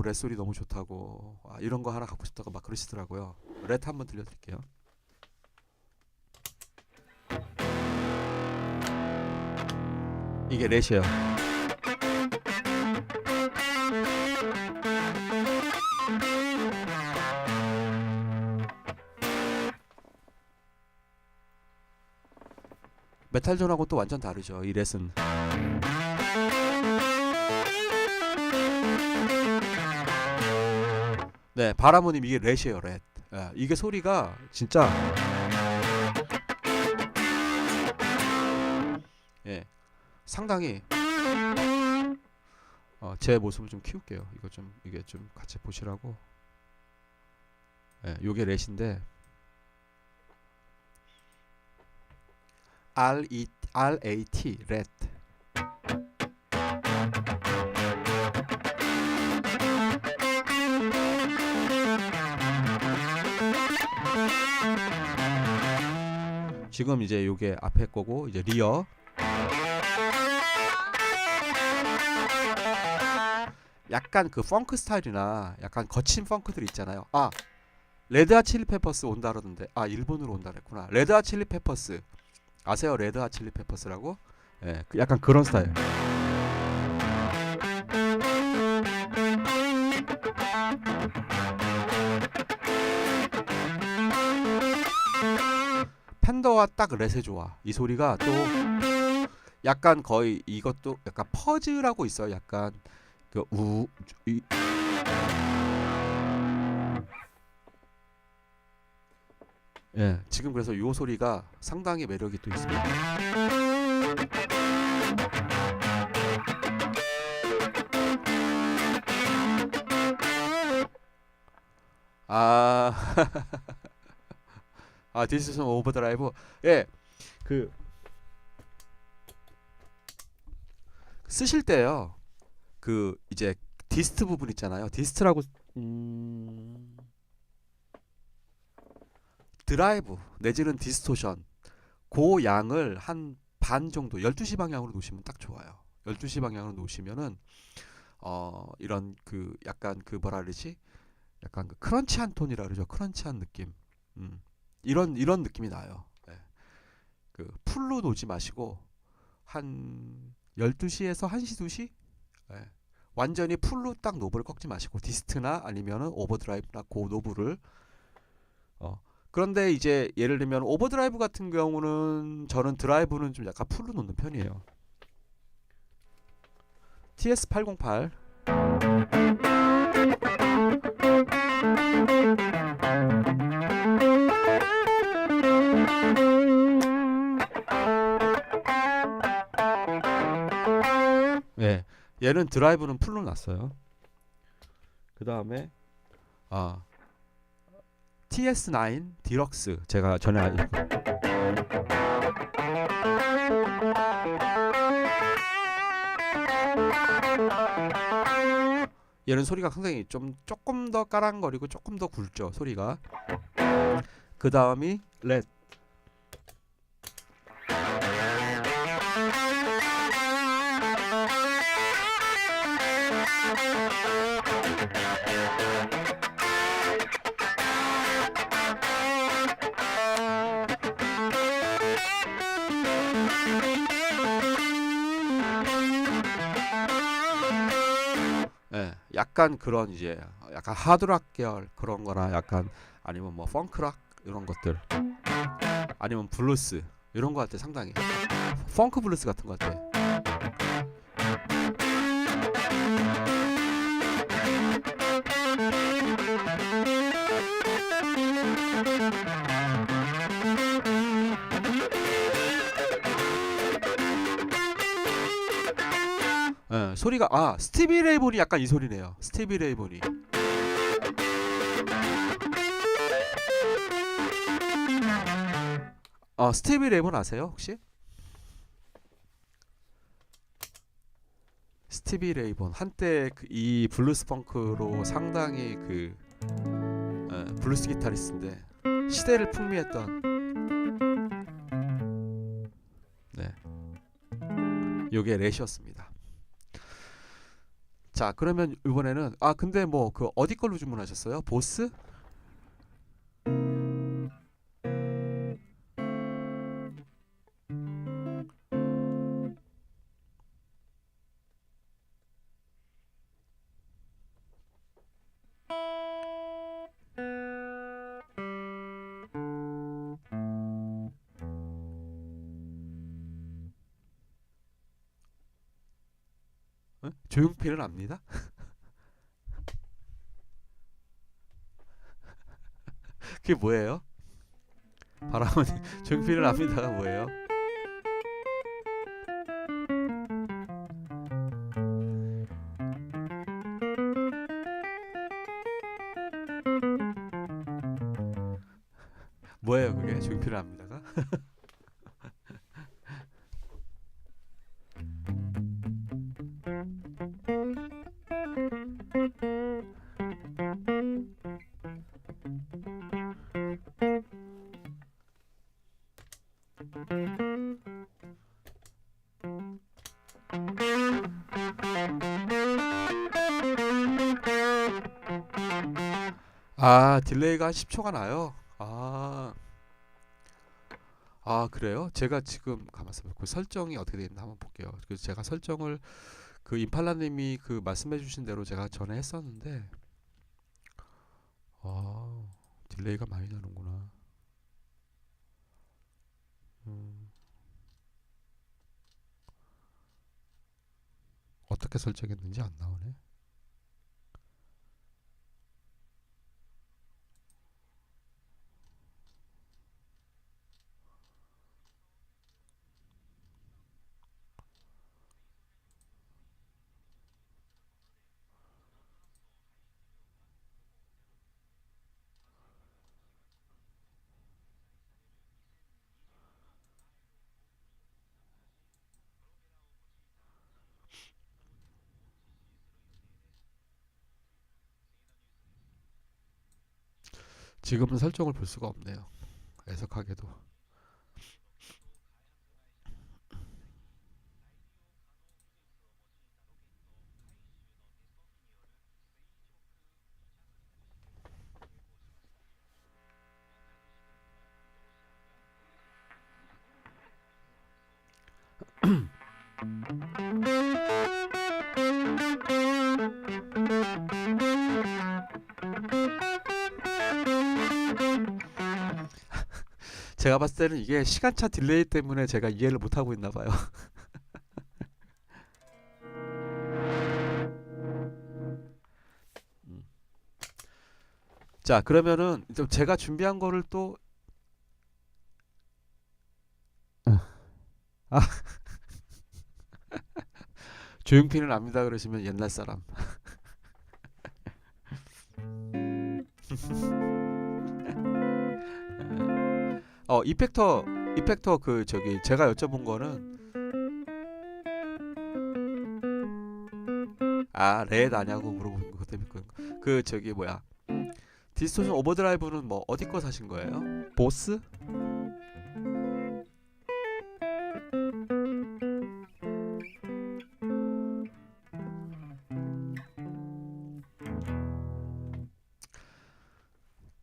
Speaker 1: 렛 소리 너무 좋다고 이런 거 하나 갖고 싶다고 막 그러시더라고요. 렛 한번 들려드릴게요. 이게 렛이에요. 메탈존하고 또 완전 다르죠. 이 렛은. 네, 바라모님 이게 렛이에요. 렛. 이게 소리가 진짜 예, 상당히 제 모습을 좀 키울게요. 이게 좀 같이 보시라고. 예, 요게 렛인데 RAT 렛. 지금 이제 요게 앞에 거고 이제 리어. 약간 그 펑크 스타일이나 약간 거친 펑크들 있잖아요. 레드핫 칠리 페퍼스 온다 그러던데. 일본으로 온다 그랬구나. 레드핫 칠리 페퍼스 아세요? 레드핫 칠리 페퍼스라고? 예, 약간 그런 스타일. 팬더와 딱 렛의 조화. 이 소리가 또 약간 거의 이것도 약간 퍼즈라고 있어요. 약간 그 이, 예, 지금 그래서 이 소리가 상당히 매력이 또 있습니다. 아, 아, This is Overdrive. 예, 그 쓰실 때요. 그 이제 디스트 부분 있잖아요. 디스트라고 음, 드라이브 내지는 디스토션 그 양을 한 반 정도 12시 방향으로 놓으시면 딱 좋아요. 12시 방향으로 놓으시면은 이런 그 약간 그 뭐라 그러지? 약간 그 크런치한 톤이라 그러죠. 크런치한 느낌. 음. 이런 느낌이 나요. 예. 그 풀로 놓지 마시고 한 12시에서 1시 2시? 예. 완전히 풀로 딱 노브를 꺾지 마시고 디스트나 아니면은 오버드라이브나 고 노브를 그런데 이제 예를 들면 오버드라이브 같은 경우는 저는 드라이브는 좀 약간 풀로 놓는 편이에요. TS808 예, 얘는 드라이브는 풀로 놨어요. 그 다음에 TS9 디럭스 제가 전에 얘는 소리가 상당히 좀 조금 더 까랑거리고 조금 더 굵죠 소리가. 그 다음이 렛. 예, 약간 그런 이제 약간 하드락 계열 그런 거나 약간 아니면 뭐 펑크락 이런 것들 아니면 블루스 이런 거 같아 상당히 펑크 블루스 같은 거 같아. 예, 소리가 스티비 레이본이 약간 이 소리네요. 스티비 레이본이. 스티비 레이본 아세요 혹시? 스티비 레이본 한때 이 블루스 펑크로 상당히 그 블루스 기타리스트인데 시대를 풍미했던 네, 요게 렛이었습니다. 자 그러면 이번에는 근데 뭐 그 어디 걸로 주문하셨어요? 보스? 조용필은 압니다. 그게 뭐예요? 바람은 조용필은 압니다가 뭐예요? 뭐예요 그게 조용필은 압니다가? 딜레이가 한 10초가 나요. 그래요? 제가 지금 가만있어 그 설정이 어떻게 되어 있나 한번 볼게요. 그래서 제가 설정을 그 임팔라님이 그 말씀해주신 대로 제가 전에 했었는데 딜레이가 많이 나는구나. 어떻게 설정했는지 안 나오네. 지금은 설정을 볼 수가 없네요. 애석하게도. 제가 봤을 때는 이게 시간차 딜레이 때문에 제가 이해를 못하고 있나 봐요. 자, 그러면은 좀 제가 준비한 거를 또 아, 조용필은 압니다 그러시면 옛날 사람. 이펙터 그 저기 제가 여쭤본 거는 렛 아냐고 물어보는 것 때문에 그 저기 뭐야 디스토션 오버드라이브는 뭐 어디 거 사신 거예요? 보스?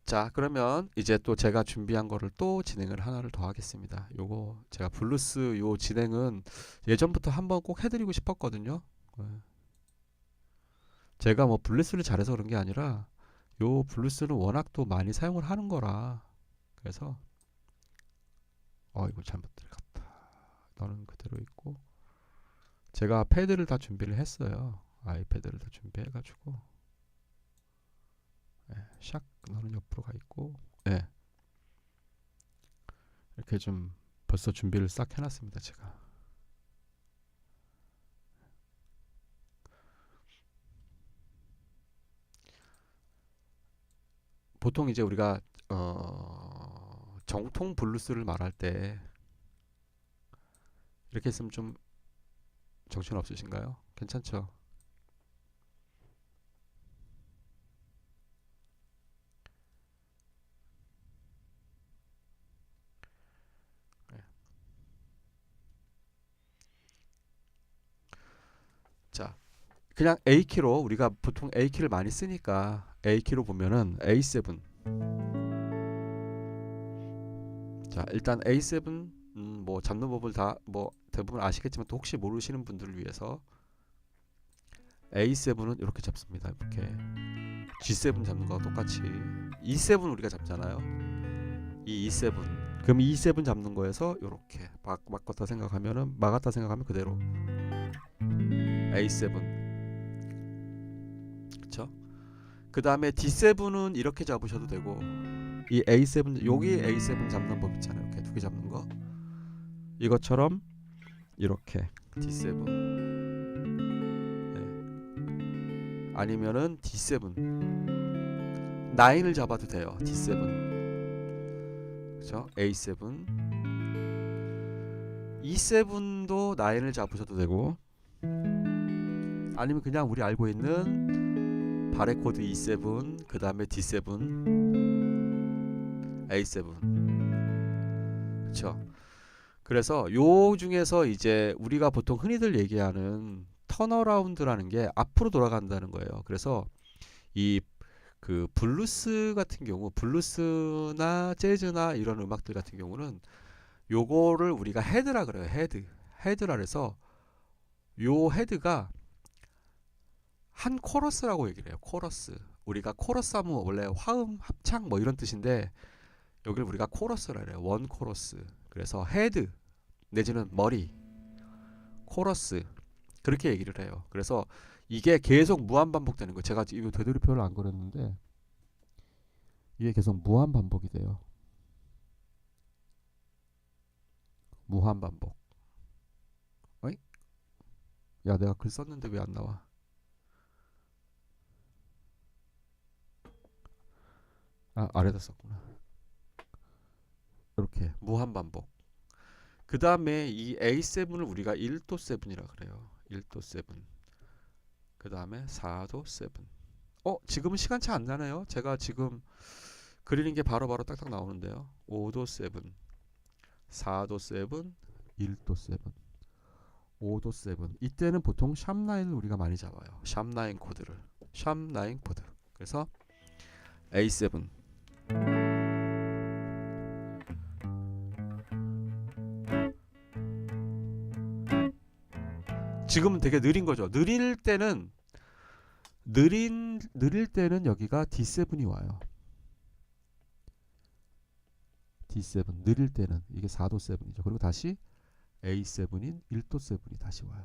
Speaker 1: 자, 그러면 이제 또 제가 준비한 거를 또 진행을 하나를 더 하겠습니다. 요거 제가 블루스 요 진행은 예전부터 한번 꼭 해드리고 싶었거든요. 제가 뭐 블루스를 잘해서 그런 게 아니라 요 블루스는 워낙 또 많이 사용을 하는 거라. 그래서 이거 잘못 들어갔다. 너는 그대로 있고 제가 패드를 다 준비를 했어요. 아이패드를 다 준비해가지고 샥 너는 옆으로 가 있고 이렇게 좀 벌써 준비를 싹 해놨습니다. 제가 보통 이제 우리가 정통 블루스를 말할 때 이렇게 있으면 좀 정신 없으신가요? 괜찮죠? 자, 그냥 A키로 우리가 보통 A키를 많이 쓰니까 A키로 보면은 A7. 자, 일단 A7 뭐 잡는 법을 다 뭐 대부분 아시겠지만 또 혹시 모르시는 분들을 위해서 A7은 이렇게 잡습니다. 이렇게 G7 잡는 거와 똑같이 E7 우리가 잡잖아요. 이 E7 그럼 E7 잡는 거에서 이렇게 막았다 생각하면은 막았다 생각하면 그대로 A7 그쵸? 그 다음에 D7은 이렇게 잡으셔도 되고 이 A7 여기 A7 잡는 법 있잖아요. 이렇게 두 개 잡는 거 이것처럼 이렇게 D7 아니면은 D7 9을 잡아도 돼요. D7 그쵸? A7 E7도 9을 잡으셔도 되고 아니면 그냥 우리 알고 있는 바레 코드 E7 그 다음에 D7 A7 그쵸? 그래서 요 중에서 이제 우리가 보통 흔히들 얘기하는 턴어라운드라는 게 앞으로 돌아간다는 거예요. 그래서 이 그 블루스 같은 경우 블루스나 재즈나 이런 음악들 같은 경우는 요거를 우리가 헤드라 그래요. 헤드라 그래서 요 헤드가 한 코러스라고 얘기를 해요. 코러스. 우리가 코러스 하면 원래 화음 합창 뭐 이런 뜻인데 여기를 우리가 코러스라 그래요. 원 코러스. 그래서 헤드 내지는 머리, 코러스 그렇게 얘기를 해요. 그래서 이게 계속 무한 반복되는 거예요. 제가 이거 되돌이표를 안 그렸는데 이게 계속 무한 반복이 돼요. 무한 반복. 어이? 야, 내가 글 썼는데 왜 안 나와? 아, 아래다 썼구나. 이렇게 무한 반복. 그 다음에 이 A7을 우리가 1도 7이라 그래요. 1도 7. 그 다음에 4도 7. 지금은 시간차 안 나네요. 제가 지금 그리는 게 바로바로 딱딱 나오는데요. 5도 7, 4도 7, 1도 7, 5도 7. 이때는 보통 샵9을 우리가 많이 잡아요. 샵9 코드를. 샵9 코드. 그래서 A7. 지금은 되게 느린 거죠. 느릴 때는 여기가 D7이 와요. D7 느릴 때는 이게 4도 7이죠. 그리고 다시 A7인 1도 7이 다시 와요.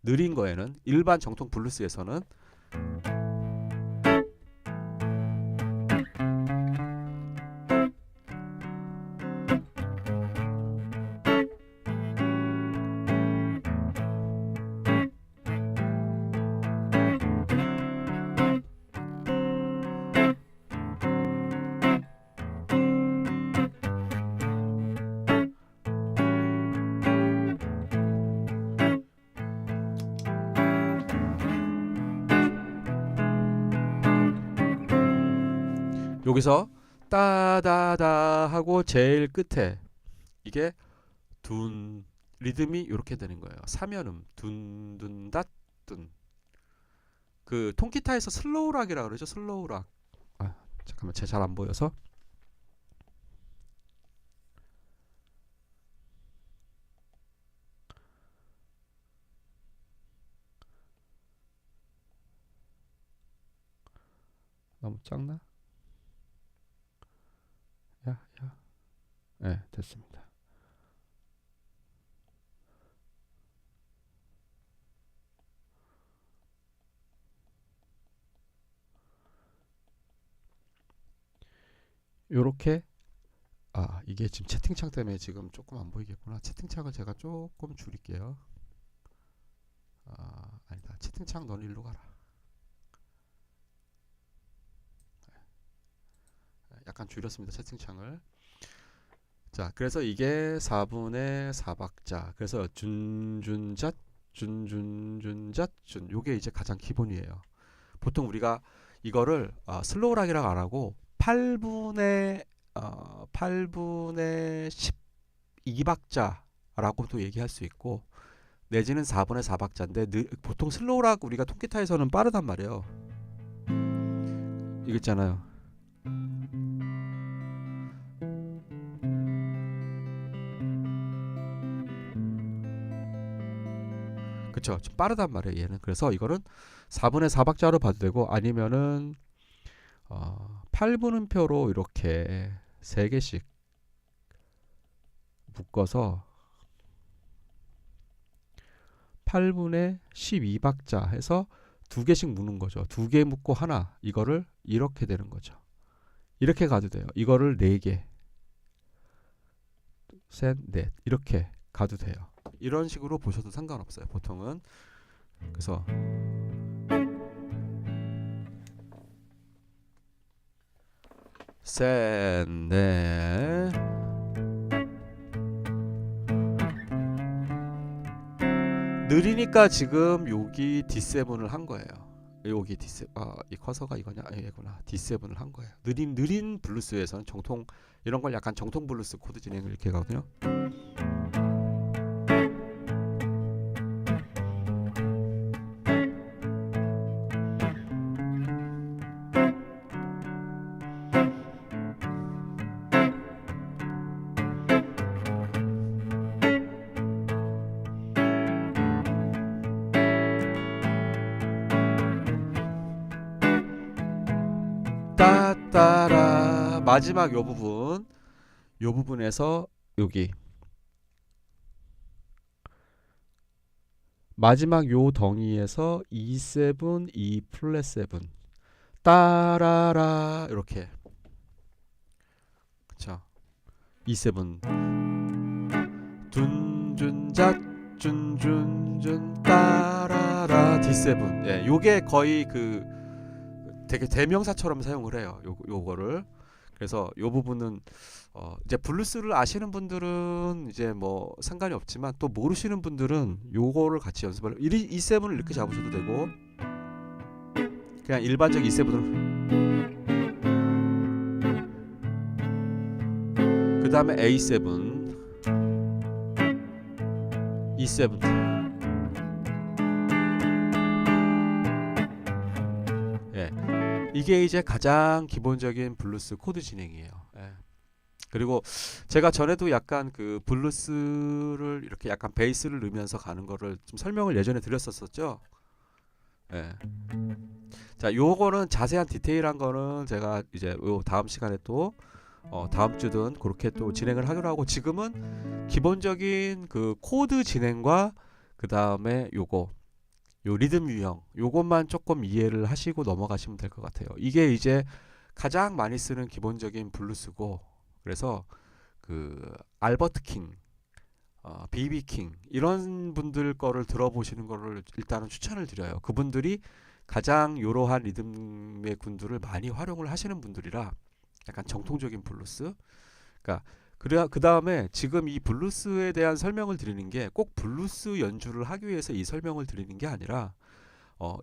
Speaker 1: 느린 거에는 일반 정통 블루스에서는 여기서 따다다 하고 제일 끝에 이게 둔 리듬이 이렇게 되는 거예요. 사면음 둔둔닷둔. 그 통기타에서 슬로우락이라 그러죠. 슬로우락. 아, 잠깐만 제 잘 안 보여서. 너무 작나? 야. 네, 됐습니다. 요렇게 이게 지금 채팅창 때문에 지금 조금 안 보이겠구나. 채팅창을 제가 조금 줄일게요. 아니다. 채팅창 넌 일로 가라. 약간 줄였습니다. 채팅창을. 자, 그래서 이게 4분의 4박자. 그래서 준준잣 준준준잣 준. 요게 이제 가장 기본이에요. 보통 우리가 이거를 슬로우락이라고 안 하고 8분의 12박자라고도 얘기할 수 있고 내지는 4분의 4박자인데 보통 슬로우락 우리가 통기타에서는 빠르단 말이에요. 이거 있잖아요. 그쵸? 좀 빠르단 말이에요. 얘는. 그래서 이거는 4분의 4박자로 봐도 되고 아니면은 8분음표로 이렇게 3개씩 묶어서 8분의 12박자 해서 2개씩 묶는 거죠. 2개 묶고 하나. 이거를 이렇게 되는 거죠. 이렇게 가도 돼요. 이거를 4개. 셋, 넷. 이렇게 가도 돼요. 이런 식으로 보셔도 상관없어요. 보통은. 그래서 셋, 넷. 느리니까 지금 여기 D7을 한 거예요. 여기 D7. 이 커서가 이거냐? 이거구나. D7을 한 거예요. 느린 블루스에서는 정통 이런 걸 약간 정통 블루스 코드 진행을 이렇게 가거든요. 따따라 마지막 요 부분 요 부분에서 여기 마지막 요 덩이에서 E7, E 플랫 7 따라라 이렇게 그쵸 E7 둔준잣 준준준 따라라 D7 예 요게 거의 그 되게 대명사처럼 사용을 해요 요거를 그래서 요 부분은 이제 블루스를 아시는 분들은 이제 뭐 상관이 없지만 또 모르시는 분들은 요거를 같이 연습을 E7을 이렇게 잡으셔도 되고 그냥 일반적 E7을 그 다음에 A7 E7 예 이게 이제 가장 기본적인 블루스 코드 진행이에요. 예. 그리고 제가 전에도 약간 그 블루스를 이렇게 약간 베이스를 넣으면서 가는 거를 좀 설명을 예전에 드렸었죠. 예. 자, 요거는 자세한 디테일한 거는 제가 이제 요 다음 시간에 또 다음 주든 그렇게 또 진행을 하기로 하고 지금은 기본적인 그 코드 진행과 그 다음에 요거 요 리듬 유형 요것만 조금 이해를 하시고 넘어가시면 될 것 같아요. 이게 이제 가장 많이 쓰는 기본적인 블루스고 그래서 그 알버트 킹, 비비 킹 이런 분들 거를 들어보시는 거를 일단은 추천을 드려요. 그분들이 가장 이러한 리듬의 군들을 많이 활용을 하시는 분들이라 약간 정통적인 블루스. 그러니까 그래야 그 다음에 지금 이 블루스에 대한 설명을 드리는 게 꼭 블루스 연주를 하기 위해서 이 설명을 드리는 게 아니라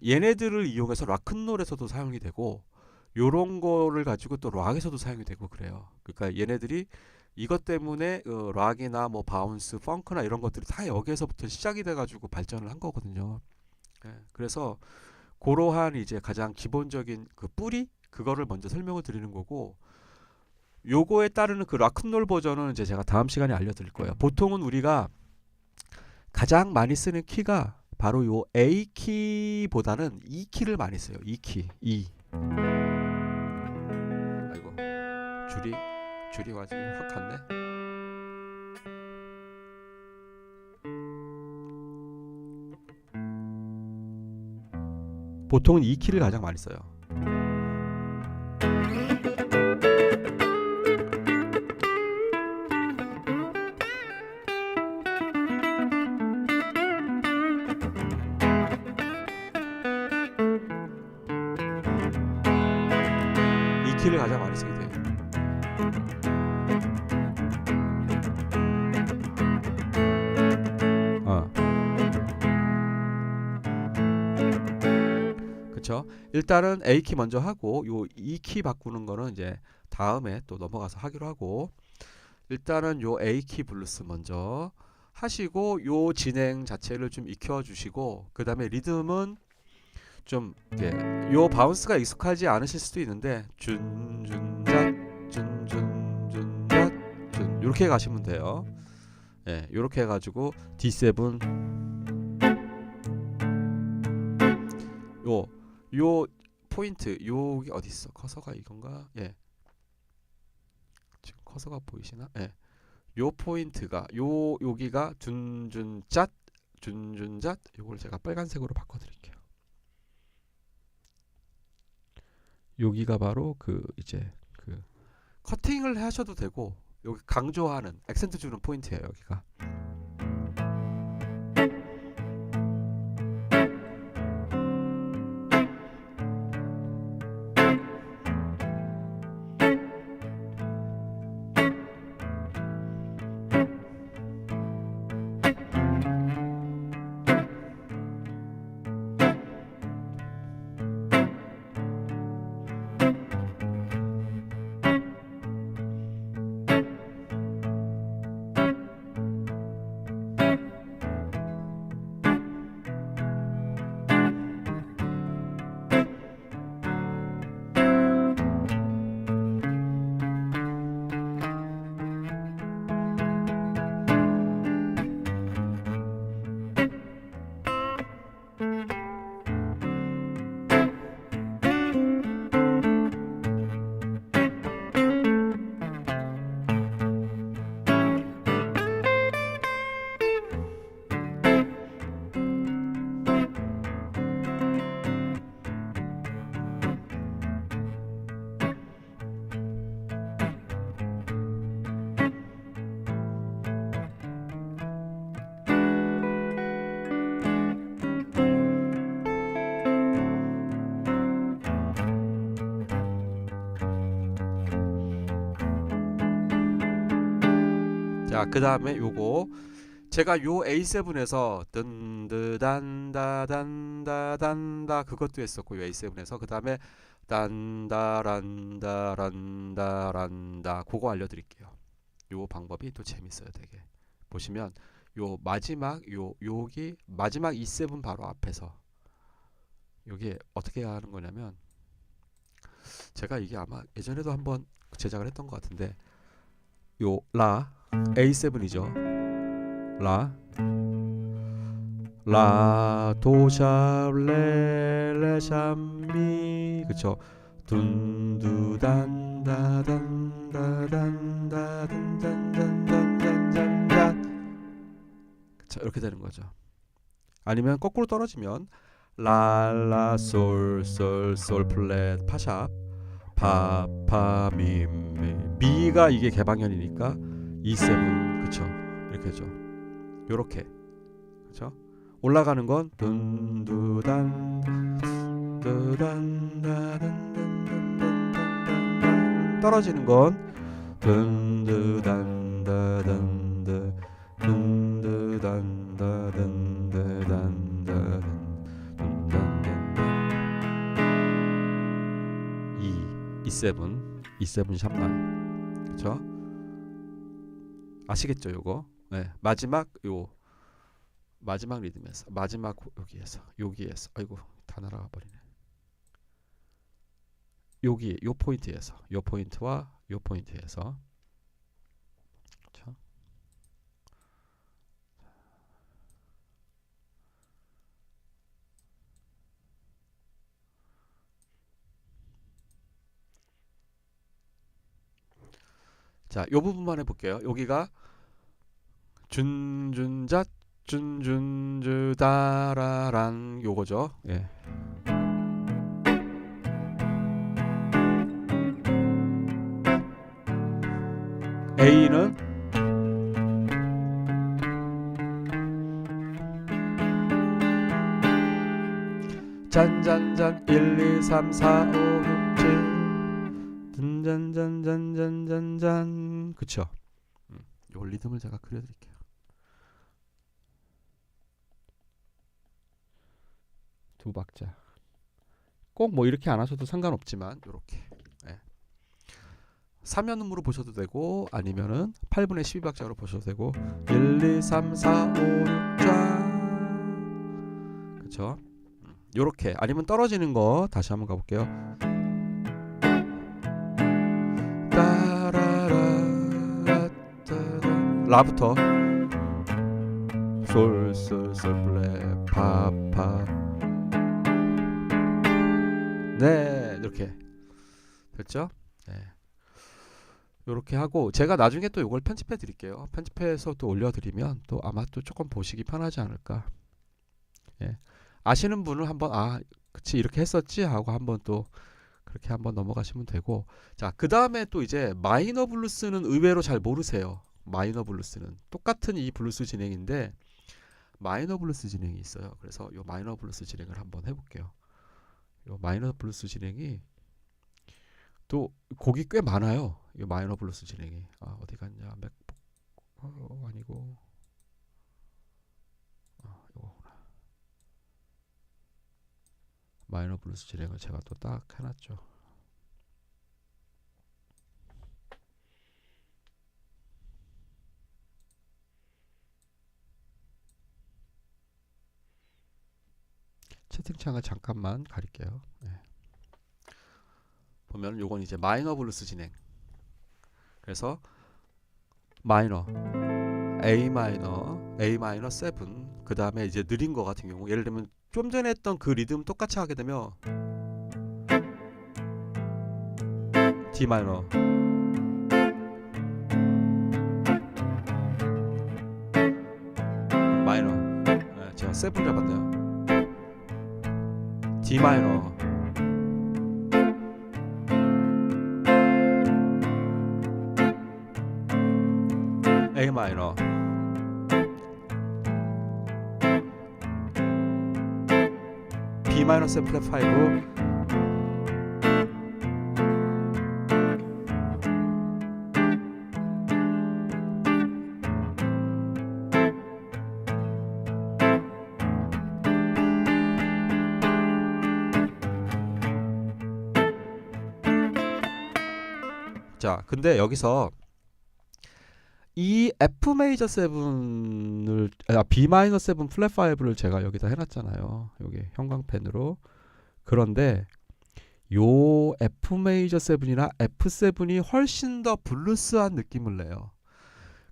Speaker 1: 얘네들을 이용해서 락큰롤에서도 사용이 되고 요런 거를 가지고 또 락에서도 사용이 되고 그래요. 그러니까 얘네들이 이것 때문에 락이나 뭐 바운스, 펑크나 이런 것들이 다 여기에서부터 시작이 돼가지고 발전을 한 거거든요. 예, 그래서 그러한 이제 가장 기본적인 그 뿌리 그거를 먼저 설명을 드리는 거고 요거에 따르는 그 락큰롤 버전은 이제 제가 다음 시간에 알려드릴 거예요. 보통은 우리가 가장 많이 쓰는 키가 바로 요 A 키보다는 E 키를 많이 써요. E 키, E. 아이고 줄이 와지고 확 갔네. 보통은 E 키를 가장 많이 써요. E 키를 가장 많이 쓰게 돼요. 그쵸? 일단은 A 키 먼저 하고 요 E 키 바꾸는 거는 이제 다음에 또 넘어가서 하기로 하고 일단은 요 A 키 블루스 먼저 하시고 요 진행 자체를 좀 익혀 주시고 그 다음에 리듬은 좀 이렇게 요 바운스가 익숙하지 않으실 수도 있는데 준준잣 준준준잣 준 요렇게 가시면 돼요. 예, 요렇게 해가지고 D7 요 포인트 여기 어디 있어? 커서가 이건가? 예. 지금 커서가 보이시나? 예. 요 포인트가 여기가 준준잣 준준잣 요걸 제가 빨간색으로 바꿔 드릴게요. 여기가 바로 그 이제 그 커팅을 하셔도 되고 여기 강조하는 액센트 주는 포인트예요, 여기가. 자, 그 다음에 요거 제가 요 A7에서 든드단다단다단다 그것도 했었고 요 A7에서 그 다음에 단다란다란다란다 그거 알려드릴게요. 요 방법이 또 재밌어요. 되게 보시면 요 마지막 여기 마지막 E7 바로 앞에서 요게 어떻게 하는 거냐면 제가 이게 아마 예전에도 한번 제작을 했던 것 같은데 요 라 A7이죠. 라 도샵레레샴미 그쵸 둔두단다단다단다단단단단단단 그쵸 이렇게 되는 거죠. 아니면 거꾸로 떨어지면 라라 솔솔솔 플랫 파샵 파파미 미가 이게 개방현이니까 E7 그쵸 이렇게 죠 요렇게 그쵸 올라가는 건 둔두단 둔단다단단단단단 떨어지는 건 둔두단다단다 둔두단다단다단다단단 E7 샵라인 그쵸 아시겠죠 요거 네, 마지막 리듬에서 마지막 여기에서 아이고 다 날아가 버리네. 여기 요 포인트에서 요 포인트와 요 포인트에서 그렇죠? 자, 요 부분만 해볼게요. 여기가 준준잣 준준주다라란 요거죠. 예. A는 짠짠짠 1 2 3 4 5 6 7 짠짠짠짠짠짠 그쵸? 요 리듬을 제가 그려드릴게요. 두 박자. 꼭 뭐 이렇게 안 하셔도 상관없지만 요렇게. 예. 3연음으로 보셔도 되고 아니면은 8분의 12박자로 보셔도 되고 1 2 3 4 5 6자 그쵸? 요렇게 아니면 떨어지는 거 다시 한번 가볼게요. 라부터 솔솔솔 플레 파파 네 이렇게 됐죠? 네. 요렇게 하고 제가 나중에 또 이걸 편집해 드릴게요. 편집해서 또 올려드리면 또 아마 또 조금 보시기 편하지 않을까. 예. 아시는 분은 한번 그치 이렇게 했었지 하고 한번 또 그렇게 한번 넘어가시면 되고 자 그 다음에 또 이제 마이너 블루스는 의외로 잘 모르세요. 마이너 블루스는 똑같은 이 블루스 진행인데 마이너 블루스 진행이 있어요. 그래서 요 마이너 블루스 진행을 한번 해볼게요. 요 마이너 블루스 진행이 또 곡이 꽤 많아요. 이 마이너 블루스 진행이 어디 갔냐 맥북 아니고 이거구나. 마이너 블루스 진행을 제가 또 딱 해놨죠. 채팅창을 잠깐만 가릴게요. 네. 보면 요건 이제 마이너 블루스 진행. 그래서 마이너 A 마이너 7 그 다음에 이제 느린 거 같은 경우 예를 들면 좀 전에 했던 그 리듬 똑같이 하게 되면 D 마이너 마이너 네, 제가 7 잡았네요. D 마이너 A 마이너 B 마이너 7 플랫 5 A 자, 근데 여기서 이 F 메이저 7을 B 마이너 7 플랫 5를 제가 여기다 해놨잖아요. 여기 형광펜으로. 그런데 요 F 메이저 7이나 F7이 훨씬 더 블루스한 느낌을 내요.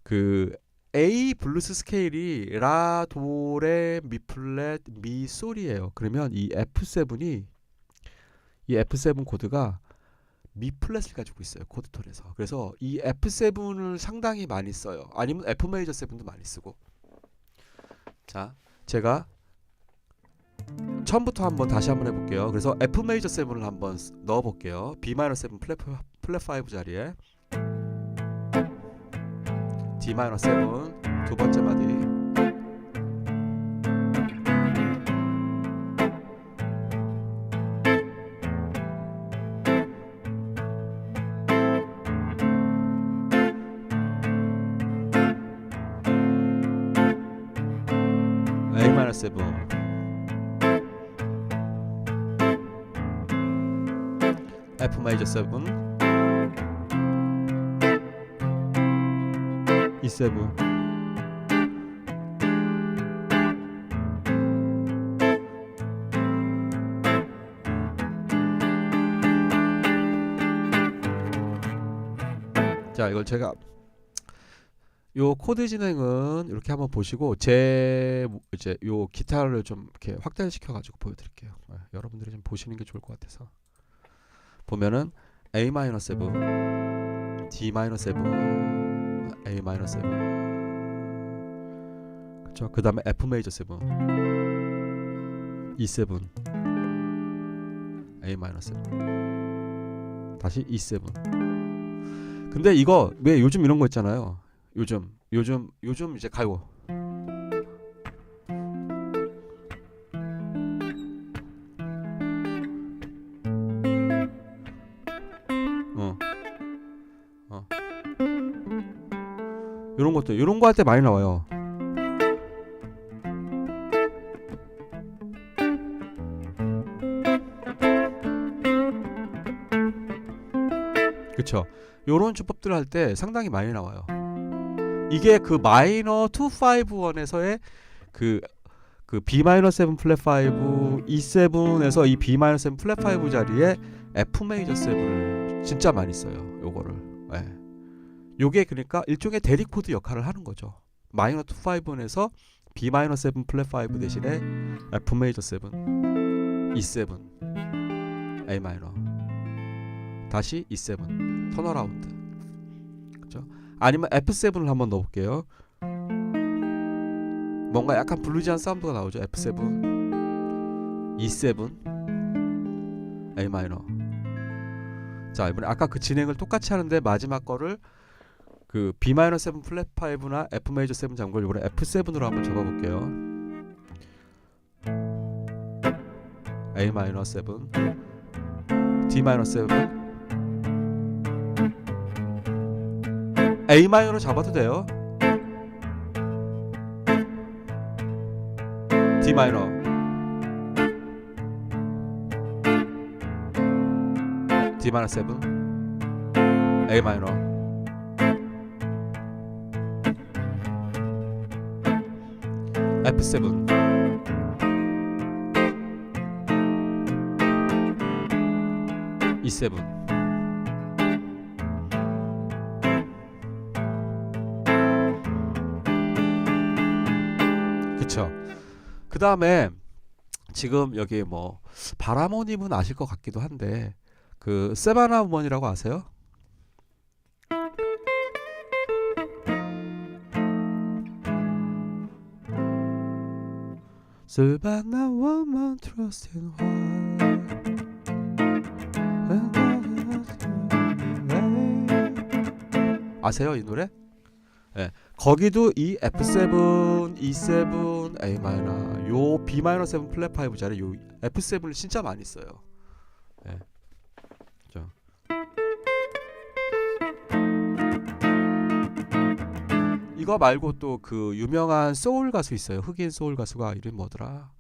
Speaker 1: 그 A 블루스 스케일이 라, 도, 레, 미 플랫, 미, 솔이에요. 그러면 이 F7 코드가 미 플랫을 가지고 있어요. 코드 톤에서. 그래서 이 F7을 상당히 많이 써요. 아니면 F 메이저 7도 많이 쓰고. 자, 제가 처음부터 다시 한번 해볼게요. 그래서 F 메이저 7을 한번 넣어볼게요. B 마이너 7 플랫 5 자리에 D 마이너 7 두 번째 마디, A 마이너 7, F 메이저 7, E7, 자, 이걸 제가 요 코드 진행은 이렇게 한번 보시고 제 이제 요 기타를 좀 이렇게 확대시켜 가지고 보여드릴게요. 여러분들이 좀 보시는 게 좋을 것 같아서. 보면은 A 마이너 7, D 마이너 7, A 마이너 7, 그렇죠? 그 다음에 F 메이저 7, E7, A 마이너 7, 다시 E7. 근데 이거 왜 요즘 이런 거 있잖아요. 요즘 이제 가요. 요런 것도 요런 거 할 때 많이 나와요. 그쵸? 요런 주법들 할 때 상당히 많이 나와요. 이게 마이너 251에서의 그 B 마이너 7 플랫 5, E7에서 이 B 마이너 7 플랫 5 자리에 F 메이저 7을 진짜 많이 써요. 요거를. 네. 요게 그러니까 일종의 대리 코드 역할을 하는 거죠. 마이너 251에서 B 마이너 7 플랫 5 대신에 F 메이저 7, E7, A 마이너, 다시 E7, 턴어라운드. 그렇죠? 아니면 F7을 한번 넣어볼게요. 뭔가 약간 블루지한 사운드가 나오죠. F7, E7, A 마이너. 자, 이번에 아까 그 진행을 똑같이 하는데 마지막 거를 B 마이너 7 플랫 5나 F 메이저 7 잡은 걸 이번에 F7으로 한번 적어볼게요. A 마이너 7, D 마이너 7, A 마이너로 잡아도 돼요. D 마이너, D 마이너 7, A 마이너, F7, E7. 그쵸? 그 다음에 지금 여기 뭐 바라모님은 아실 것 같기도 한데 세바나 우먼이라고 아세요? 세바나 우먼 trust in 아세요 이 노래? 네. 거기도 이 F7, E7, A 마이너, 요 B 마이너 7 플랫 5 자리 요 F7을 진짜 많이 써요. 네. 그렇죠? 이거 말고 또 유명한 소울 가수 있어요. 흑인 소울 가수가 이름이 뭐더라?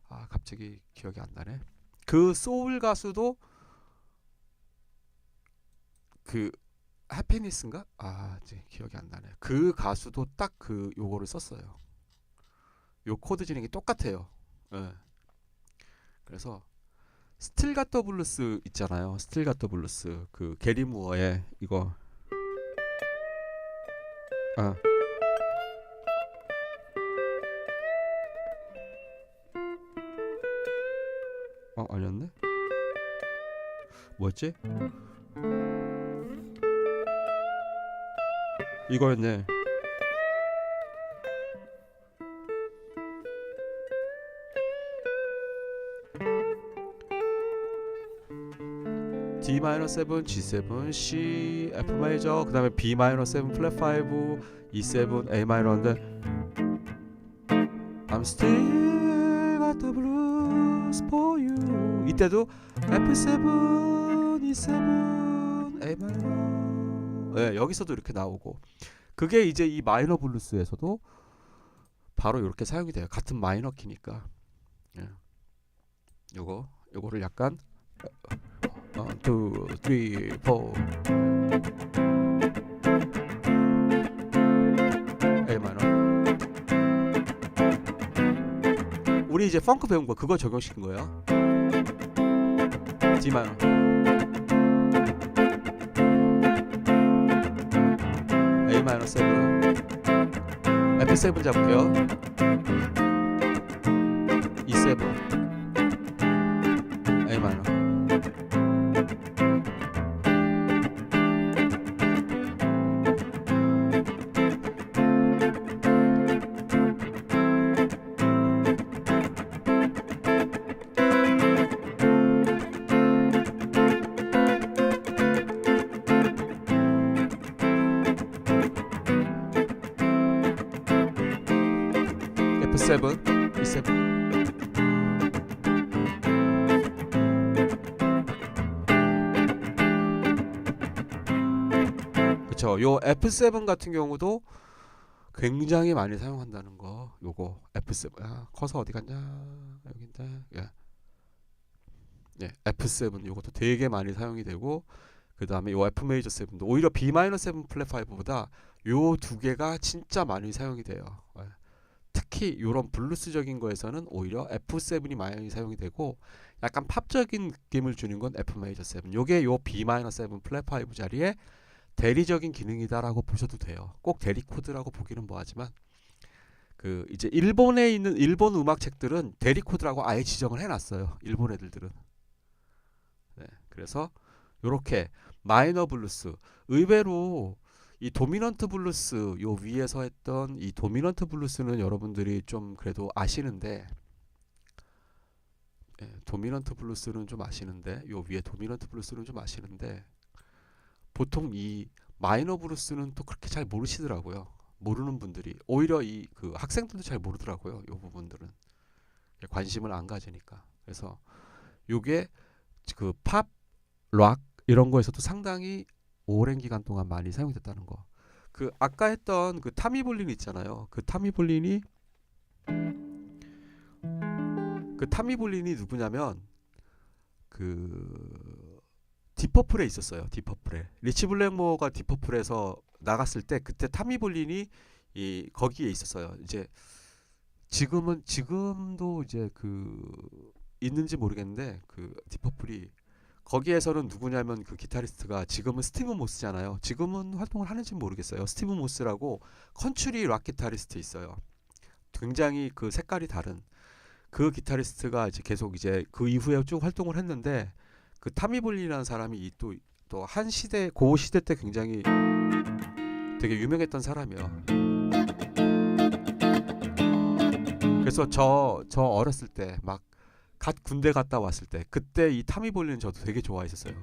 Speaker 1: 아, 갑자기 기억이 안 나네. 그 소울 가수도 해피니스인가? 아, 이제 기억이 안 나네. 그 가수도 딱 그 요거를 썼어요. 요 코드 진행이 똑같아요. 예. 그래서 스틸 갓 더 블루스 있잖아요. 스틸 갓 더 블루스 그 게리 무어의 이거. 아, 알렸네. 뭐였지? 이거였네. D 마이너 7, G7, C, F 마이저, 그다음에 B 마이너 7, 플랫 5, E7, A 마이너인데 I'm still got the blues for you. 이때도 F7, E7, A 마이너. 네, 여기서도 이렇게 나오고 그게 이제 이 마이너 블루스에서도 바로 이렇게 사용이 돼요. 같은 마이너 키니까. 예. 요거를 약간 1, 2, 3, 4 A 마이너. 우리 이제 펑크 배운 거 그거 적용시킨 거예요. D 마이너, A 마이너 7, F7 잡을게요. E7, A 마이너. F7, E7. 그쵸. 요 F7 같은 경우도 굉장히 많이 사용한다는 거. 요거 F7. 커서 어디 갔냐? 여기인데. 예. 예, F7 요것도 되게 많이 사용이 되고 그다음에 요 F 메이저 7도 오히려 B 마이너 7 플랫 5보다 요 두 개가 진짜 많이 사용이 돼요. 예. 특히 요런 블루스적인 거에서는 오히려 F7이 많이 사용이 되고 약간 팝적인 느낌을 주는 건 F 메이저 7. 요게 요 B 마이너 7 플랫 5 자리에 대리적인 기능이다라고 보셔도 돼요. 꼭 대리 코드라고 보기는 뭐하지만 그 이제 일본에 있는 일본 음악 책들은 대리 코드라고 아예 지정을 해놨어요. 일본 애들은. 네, 그래서 요렇게 마이너 블루스 의외로 이 도미넌트 블루스 요 위에서 했던 이 도미넌트 블루스는 여러분들이 좀 그래도 아시는데 도미넌트 블루스는 좀 아시는데 요 위에 도미넌트 블루스는 좀 아시는데 보통 이 마이너 블루스는 또 그렇게 잘 모르시더라고요. 모르는 분들이 오히려 이 그 학생들도 잘 모르더라고요. 요 부분들은 관심을 안 가지니까. 그래서 요게 그 팝, 락 이런 거에서도 상당히 오랜 기간 동안 많이 사용이 됐다는 거. 그 아까 했던 그 타미 볼린 있잖아요. 그 타미 볼린이 누구냐면 그 디퍼플에 있었어요. 디퍼플에 리치 블랙모어가 디퍼플에서 나갔을 때 그때 타미 볼린이 이 거기에 있었어요. 이제 지금도 이제 그 있는지 모르겠는데 그 디퍼플이 거기에서는 누구냐면 그 기타리스트가 지금은 스티브 모스잖아요. 지금은 활동을 하는지 모르겠어요. 스티브 모스라고 컨츄리 락 기타리스트 있어요. 굉장히 그 색깔이 다른 그 기타리스트가 이제 계속 이제 그 이후에 쭉 활동을 했는데 그 타미 볼린이라는 사람이 또 한 시대 그 시대 때 굉장히 되게 유명했던 사람이에요. 그래서 저 어렸을 때 막 갓 군대 갔다 왔을 때 그때 이 타미 볼린 저도 되게 좋아했었어요.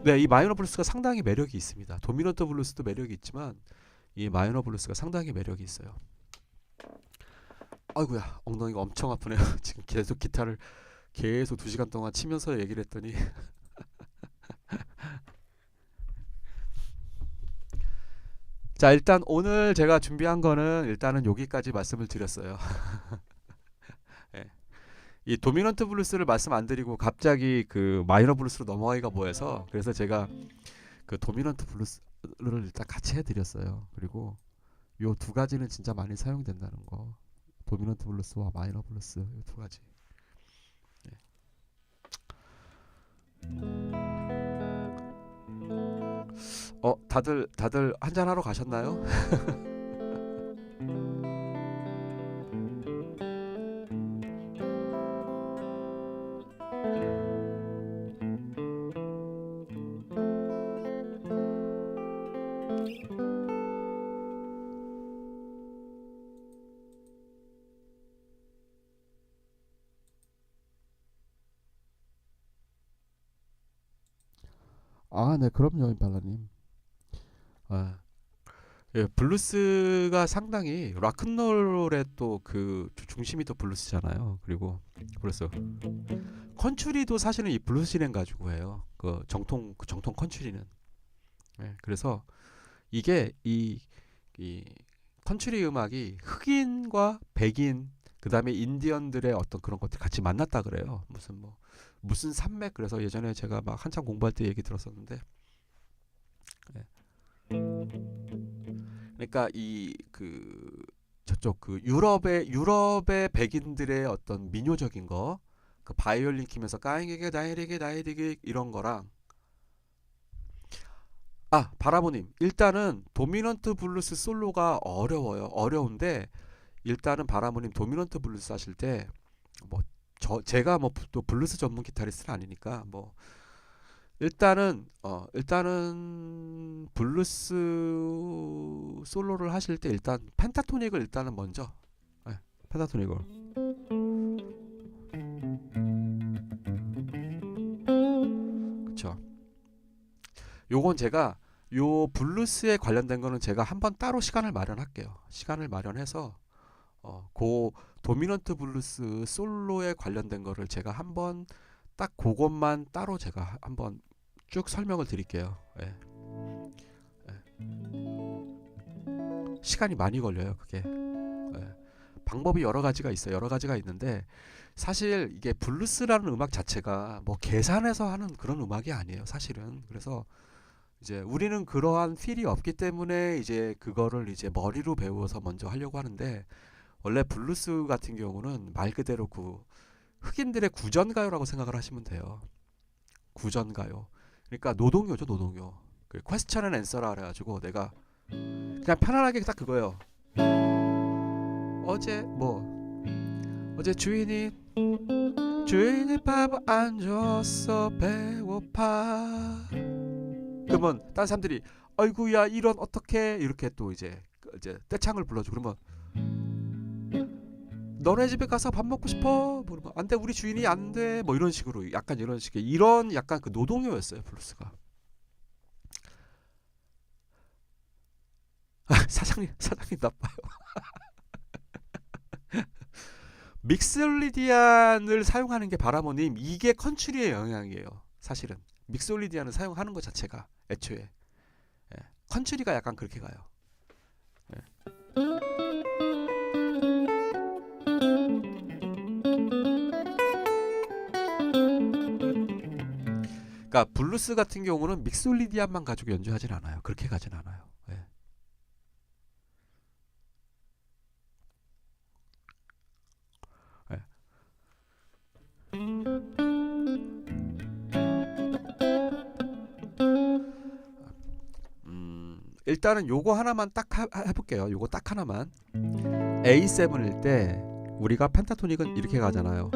Speaker 1: 네, 이 마이너 블루스가 상당히 매력이 있습니다. 도미넌트 블루스도 매력이 있지만 이 마이너 블루스가 상당히 매력이 있어요. 아이고야, 엉덩이가 엄청 아프네요. 지금 계속 기타를 계속 2시간 동안 치면서 얘기를 했더니 자, 일단 오늘 제가 준비한 거는 일단은 여기까지 말씀을 드렸어요. 예. 이 도미넌트 블루스를 말씀 안 드리고 갑자기 그 마이너 블루스로 넘어가기가 뭐해서, 그래서 제가 그 도미넌트 블루스를 일단 같이 해드렸어요. 그리고 요 두 가지는 진짜 많이 사용된다는 거, 도미넌트 블루스와 마이너 블루스, 요 두 가지. 예. 다들 한잔 하러 가셨나요? 아, 네, 그럼요, 임팔라님. 아, 예, 블루스가 상당히 락큰롤의 또 그 중심이 또 블루스잖아요. 그리고 블루스 컨츄리도 사실은 이 블루스 진행 가지고 해요. 그 정통 컨츄리는. 예, 그래서 이게 이 컨츄리 음악이 흑인과 백인, 그다음에 인디언들의 어떤 그런 것들 같이 만났다 그래요. 무슨 산맥, 그래서 예전에 제가 막 한참 공부할 때 얘기 들었었는데, 예. 그러니까 이 그 저쪽 그 유럽의 백인들의 어떤 민요적인 거, 그 바이올린 키면서 까잉에게 나에게 나에게 이런 거랑, 아, 바라보님, 일단은 도미넌트 블루스 솔로가 어려워요. 어려운데 일단은 바라보님 도미넌트 블루스 하실 때, 뭐 제가 뭐 또 블루스 전문 기타리스트는 아니니까, 뭐 일단은 블루스 솔로를 하실 때 일단 펜타토닉을 일단은 먼저, 예, 펜타토닉을, 그쵸. 요건 제가 요 블루스에 관련된 거는 제가 한번 따로 시간을 마련할게요. 시간을 마련해서 그 도미넌트 블루스 솔로에 관련된 거를 제가 한번 딱 그것만 따로 제가 한번 쭉 설명을 드릴게요. 예. 예. 시간이 많이 걸려요, 그게. 예. 방법이 여러 가지가 있어요. 여러 가지가 있는데 사실 이게 블루스라는 음악 자체가 뭐 계산해서 하는 그런 음악이 아니에요, 사실은. 그래서 이제 우리는 그러한 필이 없기 때문에 이제 그거를 이제 머리로 배워서 먼저 하려고 하는데, 원래 블루스 같은 경우는 말 그대로 그 흑인들의 구전가요라고 생각을 하시면 돼요. 구전가요. 그러니까 노동요죠, 노동요. 그 퀘스천 앤 앤서라 그래가지고 내가 그냥 편안하게 딱 그거예요. 어제 주인이 밥 안 줬어 배고파. 그러면 다른 사람들이 아이고야 이런 어떻게, 이렇게 또 이제 떼창을 불러줘. 그러면 너네 집에 가서 밥 먹고 싶어? 뭐 안돼, 우리 주인이 안돼, 뭐 이런 식으로, 약간 이런 식의, 이런 약간 그 노동요였어요, 블루스가. 사장님 나빠요. 믹스올리디안을 사용하는 게 바라모님, 이게 컨츄리의 영향이에요. 사실은 믹스올리디안을 사용하는 것 자체가 애초에, 예, 컨츄리가 약간 그렇게 가요. 예. 그러니까 블루스 같은 경우는 믹스올리디안만 가지고 연주하진 않아요. 그렇게 가진 않아요. 예. 예. 일단은 요거 하나만 딱 해볼게요. 요거 딱 하나만. A7일 때 우리가 펜타토닉은 이렇게 가잖아요.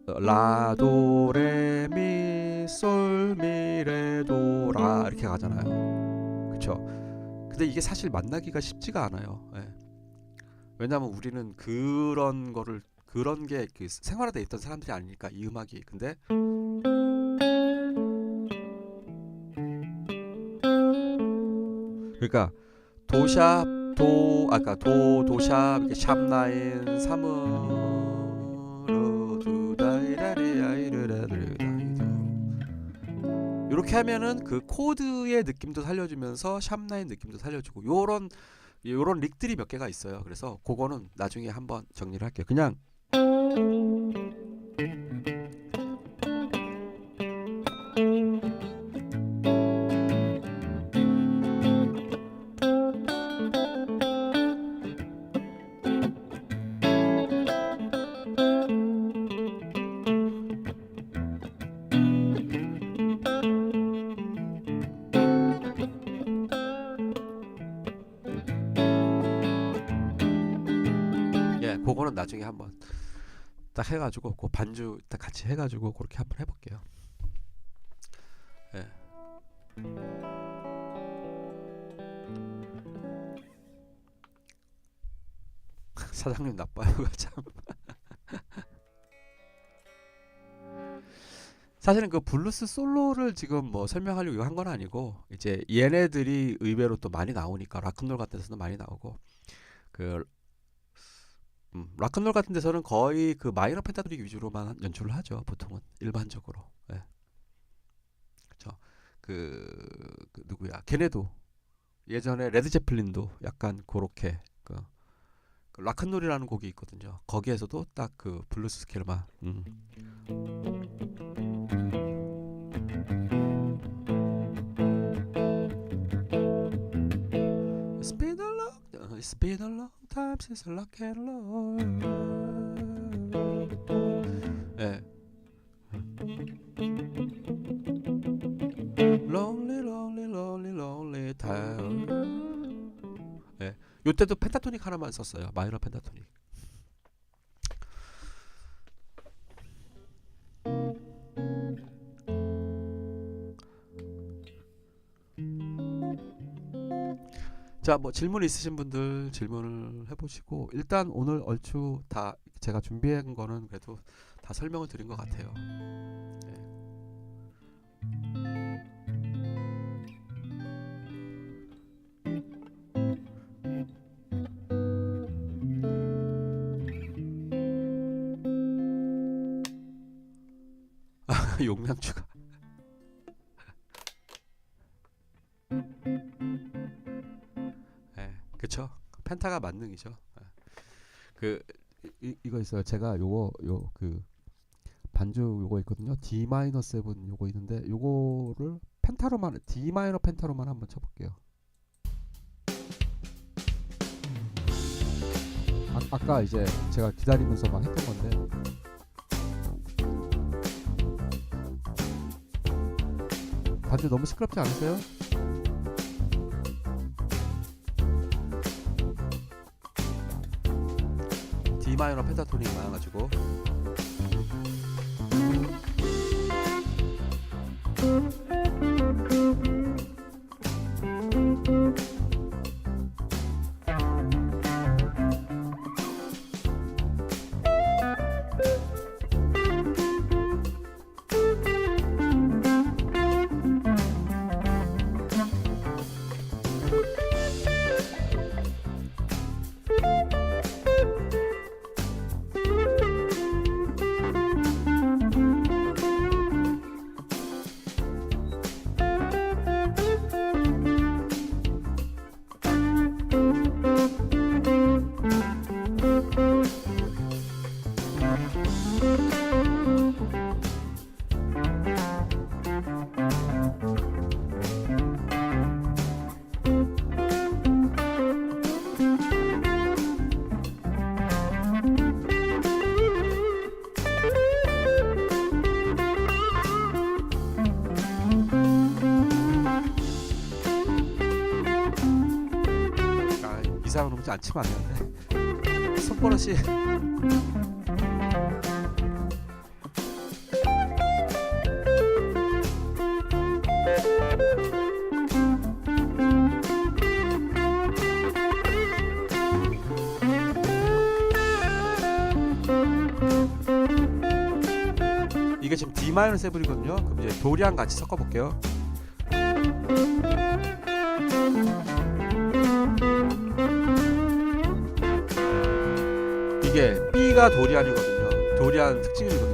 Speaker 1: 라도레미솔미레도라 이렇게 가잖아요. 그쵸? 근데 이게 사실 만나기가 쉽지가 않아요. 예. 왜냐면 우리는 그런 게 그 생활화돼 있던 사람들이 아니니까, 이 음악이. 근데 그러니까 도샵 아까 도샵 이렇게 샵9 3으로 두다이라리아이르라르다이도, 이렇게 하면은 그 코드의 느낌도 살려주면서 샵라인 느낌도 살려주고 요런 릭들이 몇 개가 있어요. 그래서 그거는 나중에 한번 정리를 할게요. 그냥 그거는 나중에 한번 딱 해가지고 그 반주 딱 같이 해가지고 그렇게 한번 해볼게요. 예. 사장님 나빠요. 참. 사실은 그 블루스 솔로를 지금 뭐 설명하려고 한 건 아니고 이제 얘네들이 의외로 또 많이 나오니까 락큰롤 같은 데서도 많이 나오고 그 락큰롤 같은 데서는 거의 그 마이너 펜타토닉 위주로만 연출을 하죠. 보통은 일반적으로. 예. 그렇죠. 그 누구야? 걔네도 예전에 레드 제플린도 약간 그렇게 그 락큰롤이라는 곡이 있거든요. 거기에서도 딱 그 블루스 스케일만. It's been a long time since I rock and roll. 예. Lonely, lonely, lonely, lonely time. 예. 요때도 펜타토닉 하나만 썼어요. 마이너 펜타토닉. 자, 뭐 질문 있으신 분들 질문을 해보시고 일단 오늘 얼추 다 제가 준비한 거는 그래도 다 설명을 드린 것 같아요. 네. 용량 추가. 그쵸? 펜타가 만능이죠. 이거 있어요. 제가 요거 그 반주 요거 있거든요. D 마이너 7 요거 있는데 요거를 펜타로만 D 마이너 펜타로만 한번 쳐볼게요. 아까 이제 제가 기다리면서 막 했던 건데. 반주 너무 시끄럽지 않으세요? D 마이너 펜타토닉 많아가지고 이상은 너무 안 치면 안 되는데 손버릇이 이게 지금 D 마이너 7이거든요. 그럼 이제 도리랑 같이 섞어볼게요. 이게 B가 도리안이거든요. 도리안 특징이거든요.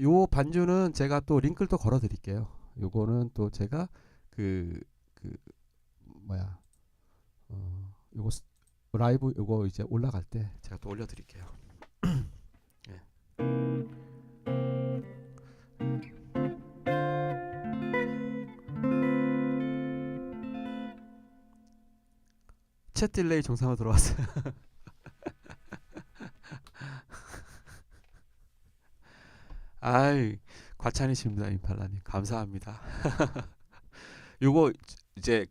Speaker 1: 요 반주는 제가 또 링크를 또 걸어 드릴게요. 요거는 또 제가 그 뭐야 요거 라이브 요거 이제 올라갈 때 제가 또 올려 드릴게요. 예. 챗 딜레이 정상으로 들어왔어요. 아이, 과찬이십니다, 임팔라님. 감사합니다. 요거 이제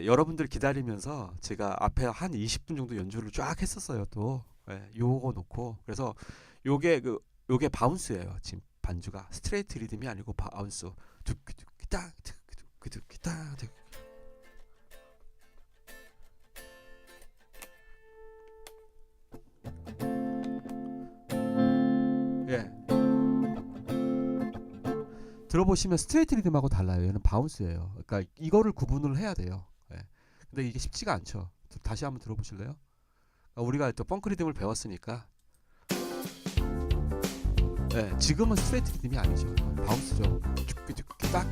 Speaker 1: 여러분들 기다리면서 제가 앞에 한 20분 정도 연주를 쫙 했었어요. 또 예, 요거 놓고 그래서 요게 바운스예요. 지금 반주가 스트레이트 리듬이 아니고 바운스. 툭툭딱 툭툭딱 툭. 예. 들어보시면 스트레이트 리듬하고 달라요. 얘는 바운스예요. 그러니까 이거를 구분을 해야 돼요. 예. 근데 이게 쉽지가 않죠. 다시 한번 들어보실래요? 우리가 또 펑크 리듬을 배웠으니까. 예, 지금은 스트레이트 리듬이 아니죠. 바운스죠. 딱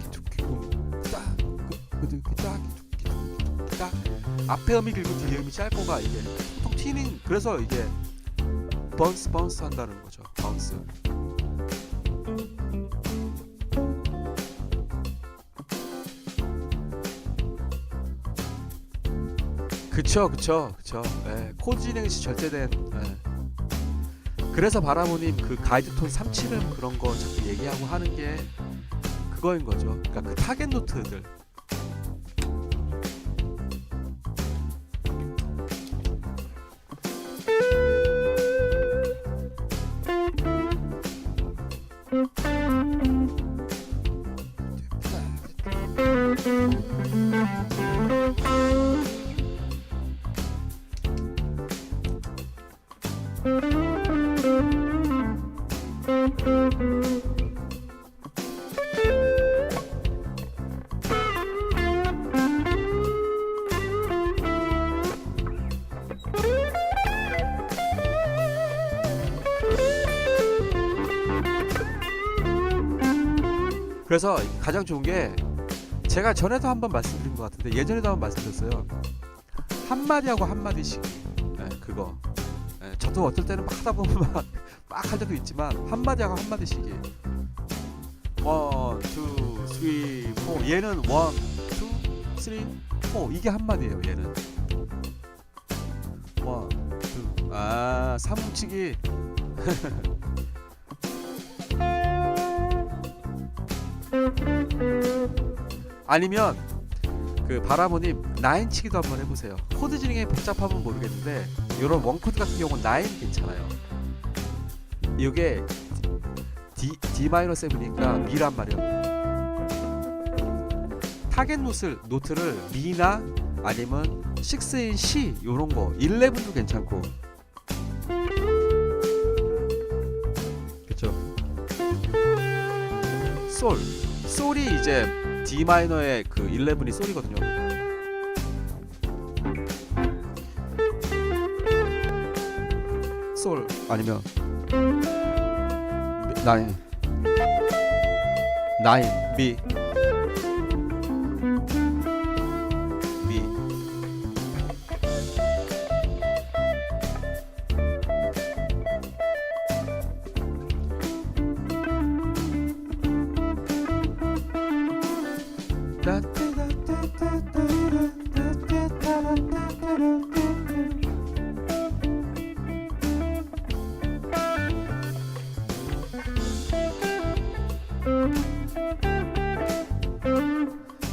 Speaker 1: 앞에 음이 길고 뒤에 음이 짧고가 이게 보통 튀는 그래서 이게 바운스 한다는 거죠. 바운스. 그쵸. 예, 코드 진행이 절제된. 예. 그래서 바라보님 그 가이드 톤 37음 그런 거 자꾸 얘기하고 하는 게 그거인 거죠. 그러니까 그 타겟 노트들. 그래서 가장 좋은 게 제가 전에도 한번 말씀드린 것 같은데 예전에도 한번 말씀드렸어요. 한마디하고 한마디씩. 예, 그거. 예, 저도 어떨 때는 막 하다 보면 막 할 때도 있지만 한마디하고 한마디씩이 1, 2, 3, 4 얘는 1, 2, 3, 4 이게 한마디예요. 얘는 1, 2 삼음치기. 아니면 그 바라보님 9치기도 한번 해보세요. 코드 진행이 복잡하면 모르겠는데 이런 원코드 같은 경우는 9 괜찮아요. 이게 D-7이니까 미란 말이에요. 타겟 노트를 미나 아니면 6인 C 요런거 11도 괜찮고 그쵸. 솔이 이제 D 마이너의 그 11이 솔이거든요. 솔 아니면 9 미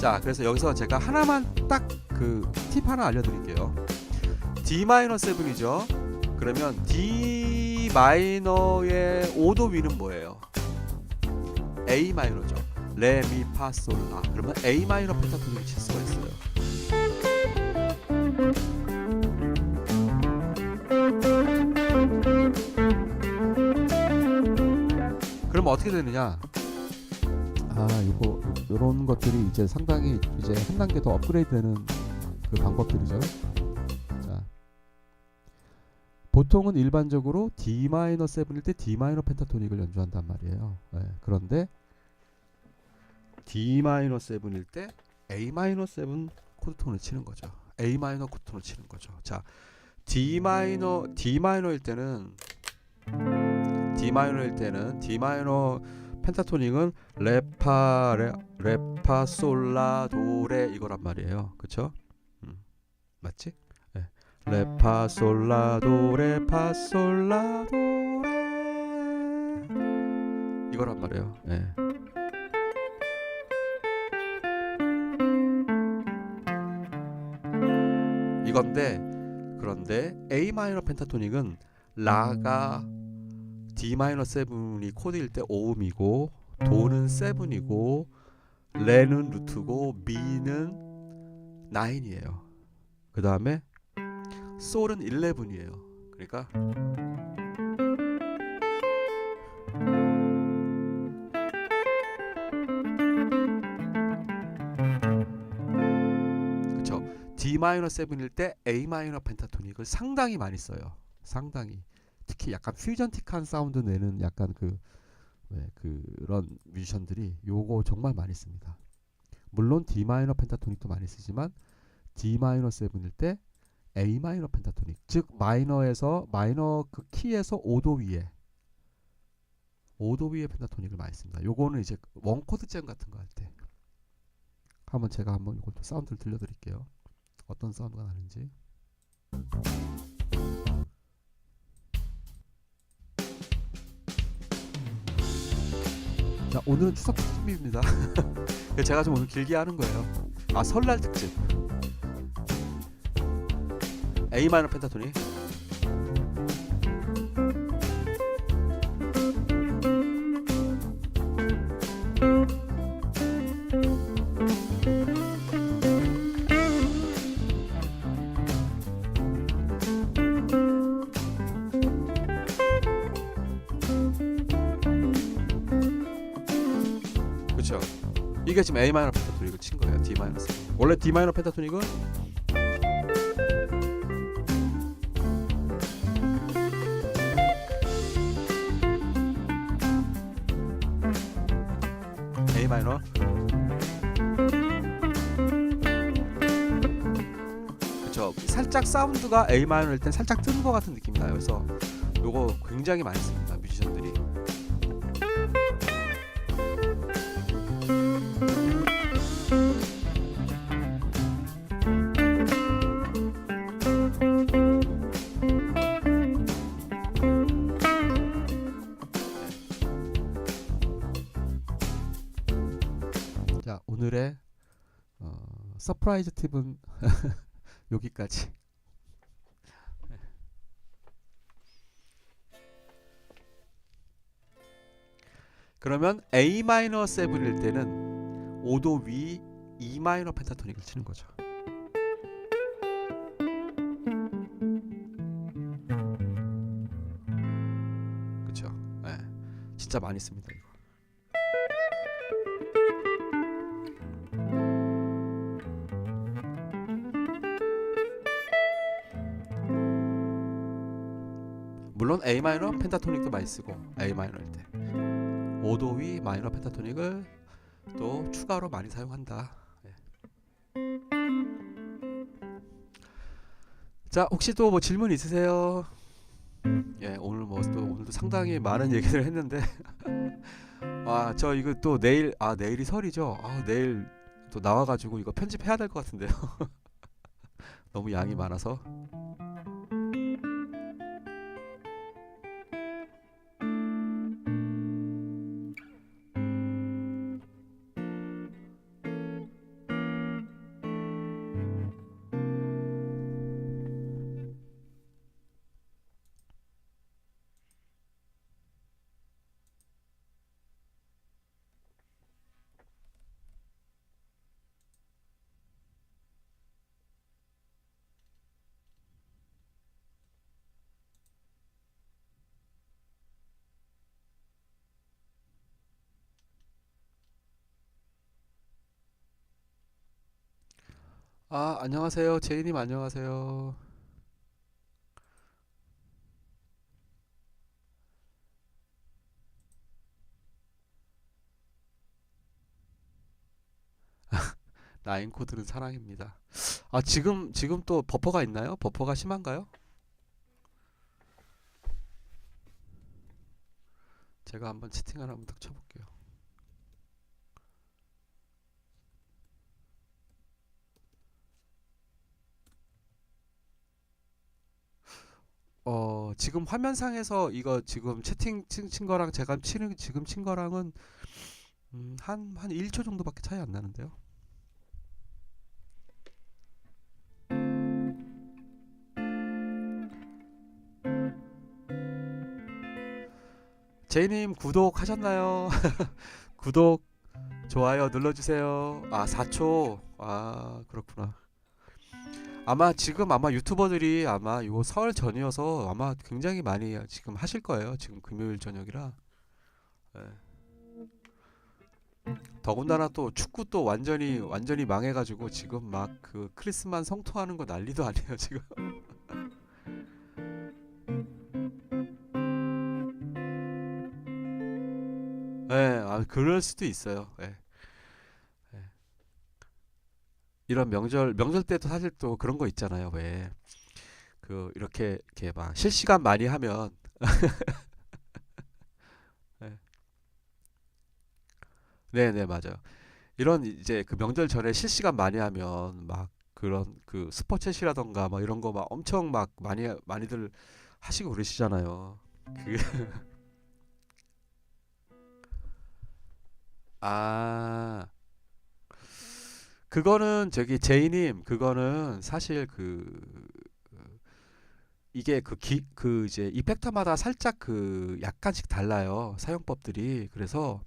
Speaker 1: 자, 그래서 여기서 제가 하나만 딱 그 팁 하나 알려드릴게요. D-7이죠. 그러면 D 마이너의 5도 위는 뭐예요? A 마이너죠. 레, 미, 파, 솔, 라. 그러면 A 마이너 펜타토닉을 칠 수가 있어요. 그러면 어떻게 되느냐? 요런 것들이 이제 상당히 이제 한 단계 더 업그레이드 되는 그 방법들이죠. 자, 보통은 일반적으로 D-7일 때 D 마이너 펜타토닉을 연주한단 말이에요. 그런데 D-7일 때 A-7 코드톤을 치는 거죠. A-마이너 코드톤을 치는 거죠. 자, D-마이너일 때는 D-마이너 펜타토닉은 레파 솔라 도레 이거란 말이에요. 그쵸? 맞지? 레파 솔라 도레 파 솔라 도레 이거란 말이에요. 이건데 그런데 A 마이너 펜타토닉은 라가 D 마이너 7이 코드일 때 5음이고 도는 7이고 레는 루트고 미는 9이에요. 그 다음에 솔은 11이에요. 그러니까 그쵸. D-7일 때 A-마이너 펜타토닉을 상당히 많이 써요. 상당히. 특히 약간 퓨전틱한 사운드 내는 약간 그런 뮤지션들이 요거 정말 많이 씁니다. 물론 D-마이너 펜타토닉도 많이 쓰지만 D-7일 때 A-마이너 펜타토닉, 즉 마이너 그 키에서 5도 위에 펜타토닉을 많이 씁니다. 요거는 이제 원코드 잼 같은 거 할 때 제가 한번 이것도 사운드를 들려드릴게요. 어떤 사운드가 나는지. 자, 오늘은 추석 특집입니다. 제가 좀 오늘 길게 하는 거예요. 설날 특집. A 마이너 펜타토닉. 그렇죠. 이게 지금 A 마이너 펜타토닉을 친 거예요. D 마이너. 원래 D 마이너 펜타토닉은 A 마이너. 그렇죠. 살짝 사운드가 A 마이너일 땐 살짝 뜬 것 같은 느낌이 나요. 그래서 요거 굉장히 많이 씁니다. 뮤지션들이. 자, 오늘의 서프라이즈 팁은 여기까지. 그러면 A-7일 때는 5도 위 E 마이너 펜타토닉을 치는 거죠. 그쵸? 진짜 많이 씁니다 이거. 물론 A 마이너 펜타토닉도 많이 쓰고 A 마이너일 때 5도 위 마이너 펜타토닉을 또 추가로 많이 사용한다. 자, 혹시 또 뭐 질문 있으세요? 오늘도 상당히 많은 얘기를 했는데 저 이거 또 내일이 설이죠. 내일 또 나와가지고 이거 편집해야 될 것 같은데요. 너무 양이 많아서. 안녕하세요. 제이님 안녕하세요. 나인 코드는 사랑입니다. 아, 지금 또 버퍼가 있나요? 버퍼가 심한가요? 제가 한번 채팅을 한번 딱 쳐볼게요. 지금 화면상에서 이거 지금 채팅 친 거랑 제가 지금 친 거랑은 한 1초 정도밖에 차이 안 나는데요. 제이님 구독하셨나요? 구독, 좋아요 눌러주세요. 아, 4초. 아, 그렇구나. 아마 유튜버들이 아마 이거 설 전이어서 아마 굉장히 많이 지금 하실 거예요. 지금 금요일 저녁이라. 예. 더군다나 또 축구 또 완전히 망해가지고 지금 막 그 크리스만 성토하는 거 난리도 아니에요 지금. 예, 아 그럴 수도 있어요. 예. 예. 이런 명절 때도 사실 또 그런 거 있잖아요. 왜 그 이렇게 막 실시간 많이 하면 예. 네네 맞아요. 이런 이제 그 명절 전에 실시간 많이 하면 막 그런 그 슈퍼챗이라던가 막 이런 거 막 엄청 막 많이들 하시고 그러시잖아요. 그 아, 그거는 저기 제이님 그거는 사실 이게 그 이제 이펙터마다 살짝 그 약간씩 달라요. 사용법들이. 그래서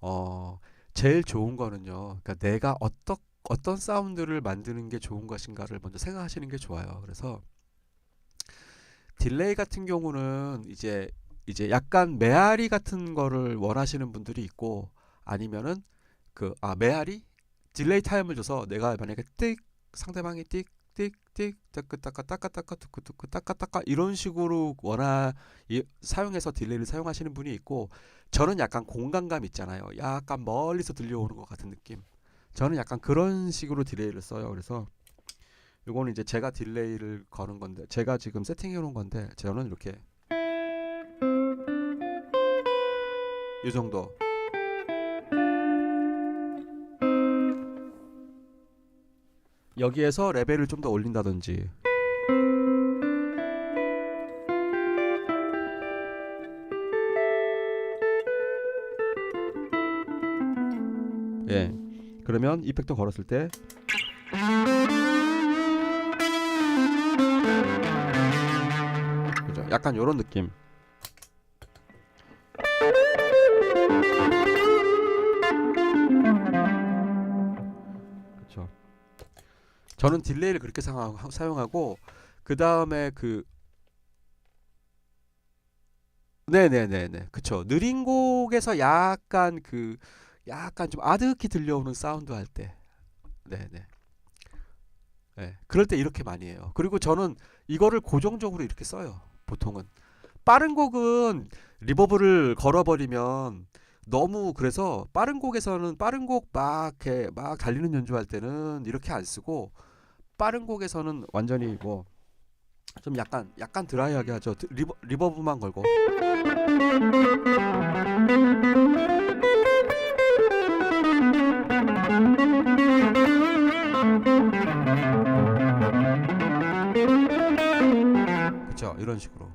Speaker 1: 어 제일 좋은 거는요. 그러니까 내가 어떤 사운드를 만드는 게 좋은 것인가를 먼저 생각하시는 게 좋아요. 그래서 딜레이 같은 경우는 이제 약간 메아리 같은 거를 원하시는 분들이 있고 아니면은 메아리 딜레이 타임을 줘서 내가 만약에 띡 상대방이 띡띡띡 따끄따까 따까따까 두쿠두쿠 따까따까 이런 식으로 사용해서 딜레이를 사용하시는 분이 있고 저는 약간 공간감 있잖아요. 약간 멀리서 들려오는 것 같은 느낌. 저는 약간 그런 식으로 딜레이를 써요. 그래서 요거는 이제 제가 딜레이를 거는 건데 제가 지금 세팅해 놓은 건데 저는 이렇게 이 정도. 여기에서 레벨을 좀 더 올린다든지. 예. 그러면 이펙터 걸었을 때 그죠? 약간 요런 느낌. 그렇죠. 저는 딜레이를 그렇게 사용하고 그 다음에 네네네네 그쵸 느린 곡에서 약간 좀 아득히 들려오는 사운드 할 때 네네 네. 그럴 때 이렇게 많이 해요. 그리고 저는 이거를 고정적으로 이렇게 써요. 보통은 빠른 곡은 리버브를 걸어버리면 너무 그래서 빠른 곡에서는 빠른 곡 막 이렇게 막 달리는 연주할 때는 이렇게 안 쓰고 빠른 곡에서는 완전히 뭐 좀 약간 드라이하게 하죠. 리버브만 걸고. 그쵸 이런 식으로.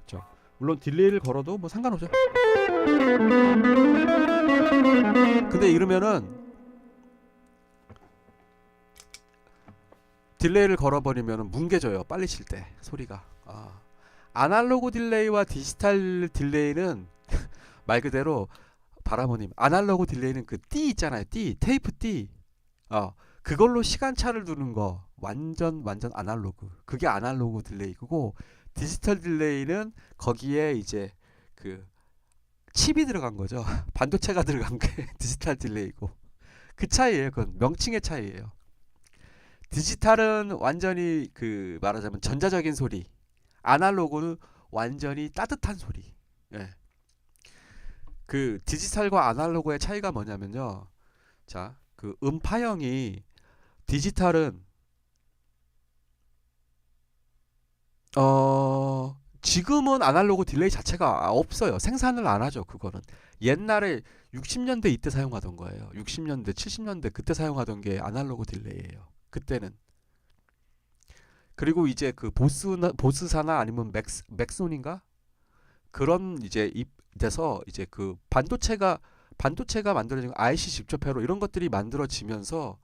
Speaker 1: 그쵸. 물론 딜레이를 걸어도 뭐 상관없죠. 근데 이러면은 딜레이를 걸어버리면 뭉개져요. 빨리 칠 때 소리가. 아날로그 딜레이와 디지털 딜레이는 말 그대로 바라모님 아날로그 딜레이는 그 띠 있잖아요. 띠 테이프 띠. 그걸로 시간차를 두는 거 완전 아날로그. 그게 아날로그 딜레이고 디지털 딜레이는 거기에 이제 그 칩이 들어간 거죠. 반도체가 들어간 게 디지털 딜레이고 그 차이예요. 그건 명칭의 차이예요. 디지털은 완전히 그 말하자면 전자적인 소리, 아날로그는 완전히 따뜻한 소리. 예. 그 디지털과 아날로그의 차이가 뭐냐면요. 자, 그 음파형이 디지털은 지금은 아날로그 딜레이 자체가 없어요. 생산을 안 하죠. 그거는 옛날에 60년대 이때 사용하던 거예요. 60년대, 70년대 그때 사용하던 게 아날로그 딜레이예요. 그때는. 그리고 이제 그 보스사나 아니면 맥손인가 그런 이제 입돼서 이제 그 반도체가 만들어진 IC 직접 회로 이런 것들이 만들어지면서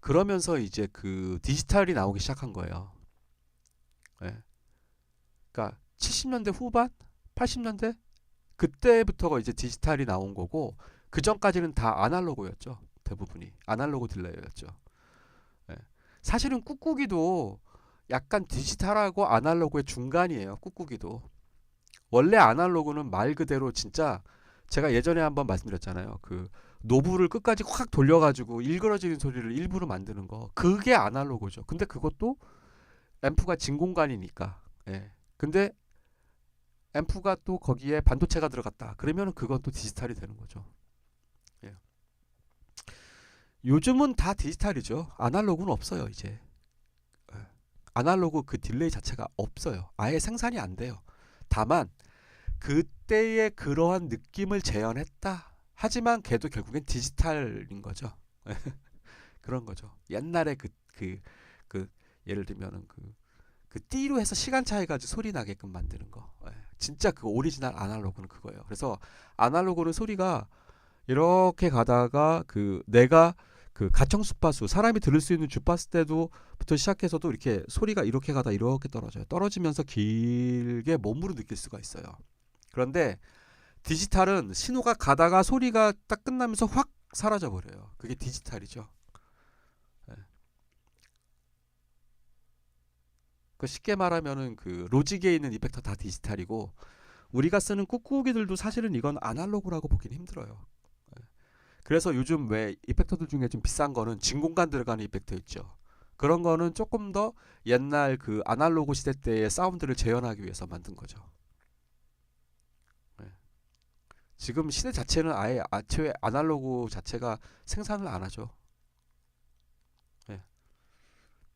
Speaker 1: 그러면서 이제 그 디지털이 나오기 시작한 거예요. 예. 그러니까 70년대 후반, 80년대 그때부터가 이제 디지털이 나온 거고 그 전까지는 다 아날로그였죠. 대부분이 아날로그 딜레이였죠. 예. 사실은 꾹꾹이도 약간 디지털하고 아날로그의 중간이에요. 꾹꾹이도 원래 아날로그는 말 그대로 진짜 제가 예전에 한번 말씀드렸잖아요. 그 노브를 끝까지 확 돌려가지고 일그러지는 소리를 일부러 만드는 거 그게 아날로그죠. 근데 그것도 앰프가 진공관이니까. 예. 근데 앰프가 또 거기에 반도체가 들어갔다. 그러면 그건 또 디지털이 되는 거죠. 예. 요즘은 다 디지털이죠. 아날로그는 없어요, 이제. 예. 아날로그 그 딜레이 자체가 없어요. 아예 생산이 안 돼요. 다만 그때의 그러한 느낌을 재현했다. 하지만 걔도 결국엔 디지털인 거죠. 그런 거죠. 옛날에 그 예를 들면은 그 띠로 해서 시간 차이 가지고 소리 나게끔 만드는 거. 예. 진짜 그 오리지널 아날로그는 그거예요. 그래서 아날로그는 소리가 이렇게 가다가 그 내가 그 가청 주파수 사람이 들을 수 있는 주파수 때도부터 시작해서도 이렇게 소리가 이렇게 가다 이렇게 떨어져요. 떨어지면서 길게 몸으로 느낄 수가 있어요. 그런데 디지털은 신호가 가다가 소리가 딱 끝나면서 확 사라져 버려요. 그게 디지털이죠. 예. 그 쉽게 말하면은 그 로직에 있는 이펙터 다 디지털이고 우리가 쓰는 꾹꾹이들도 사실은 이건 아날로그라고 보기는 힘들어요. 예. 그래서 요즘 왜 이펙터들 중에 좀 비싼 거는 진공관 들어가는 이펙터 있죠. 그런 거는 조금 더 옛날 그 아날로그 시대 때의 사운드를 재현하기 위해서 만든 거죠. 예. 지금 시대 자체는 아예 애초에 아날로그 자체가 생산을 안 하죠. 예.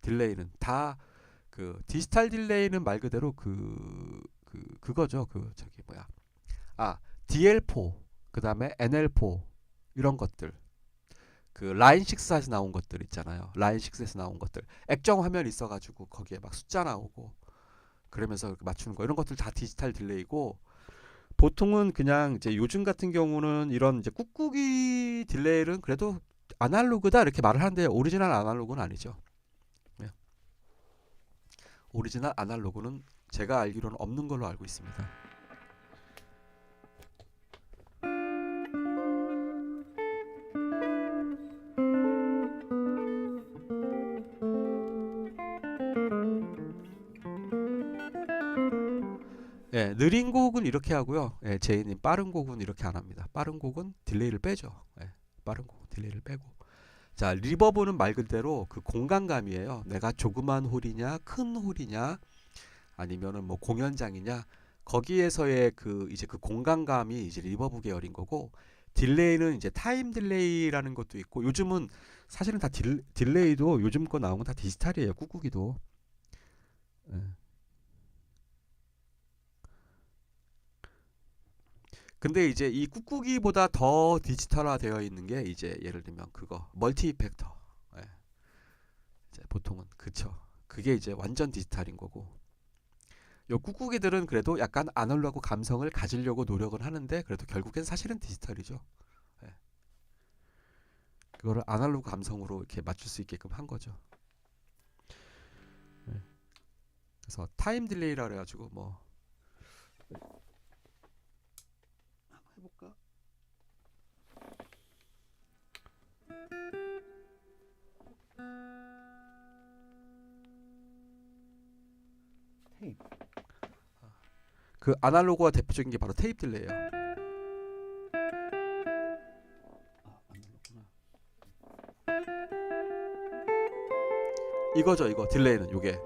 Speaker 1: 딜레이는 다 그 디지털 딜레이는 말 그대로 그거죠. 그 저기 뭐야? 아, DL4 그다음에 NL4 이런 것들. 그 라인 6에서 나온 것들 있잖아요. 라인 6에서 나온 것들. 액정 화면 있어 가지고 거기에 막 숫자 나오고 그러면서 맞추는 거 이런 것들 다 디지털 딜레이고 보통은 그냥 이제 요즘 같은 경우는 이런 이제 꾹꾹이 딜레이는 그래도 아날로그다 이렇게 말을 하는데 오리지널 아날로그는 아니죠. 예. 오리지널 아날로그는 제가 알기로는 없는 걸로 알고 있습니다. 예, 느린 곡은 이렇게 하고요. 예, 제이님 빠른 곡은 이렇게 안 합니다. 빠른 곡은 딜레이를 빼죠. 예, 빠른 곡은 딜레이를 빼고. 자, 리버브는 말 그대로 그 공간감이에요. 내가 조그만 홀이냐, 큰 홀이냐, 아니면은 뭐 공연장이냐, 거기에서의 그 이제 그 공간감이 이제 리버브 계열인 거고, 딜레이는 이제 타임 딜레이라는 것도 있고, 요즘은 사실은 다 딜레이도 요즘 거 나온 건 다 디지털이에요. 꾹꾹이도. 예. 근데 이제 이 꾹꾹이보다 더 디지털화 되어 있는 게 이제 예를 들면 그거 멀티 이펙터. 예. 이제 보통은 그쵸. 그게 이제 완전 디지털인 거고. 요 꾹꾹이들은 그래도 약간 아날로그 감성을 가지려고 노력은 하는데 그래도 결국엔 사실은 디지털이죠. 예. 그거를 아날로그 감성으로 이렇게 맞출 수 있게끔 한 거죠. 예. 그래서 타임 딜레이라 그래가지고 뭐 한번 해볼까? 테이프. 그 아날로그와 대표적인 게 바로 테이프 딜레이예요. 아날로그구나. 이거죠, 이거 딜레이는 요게.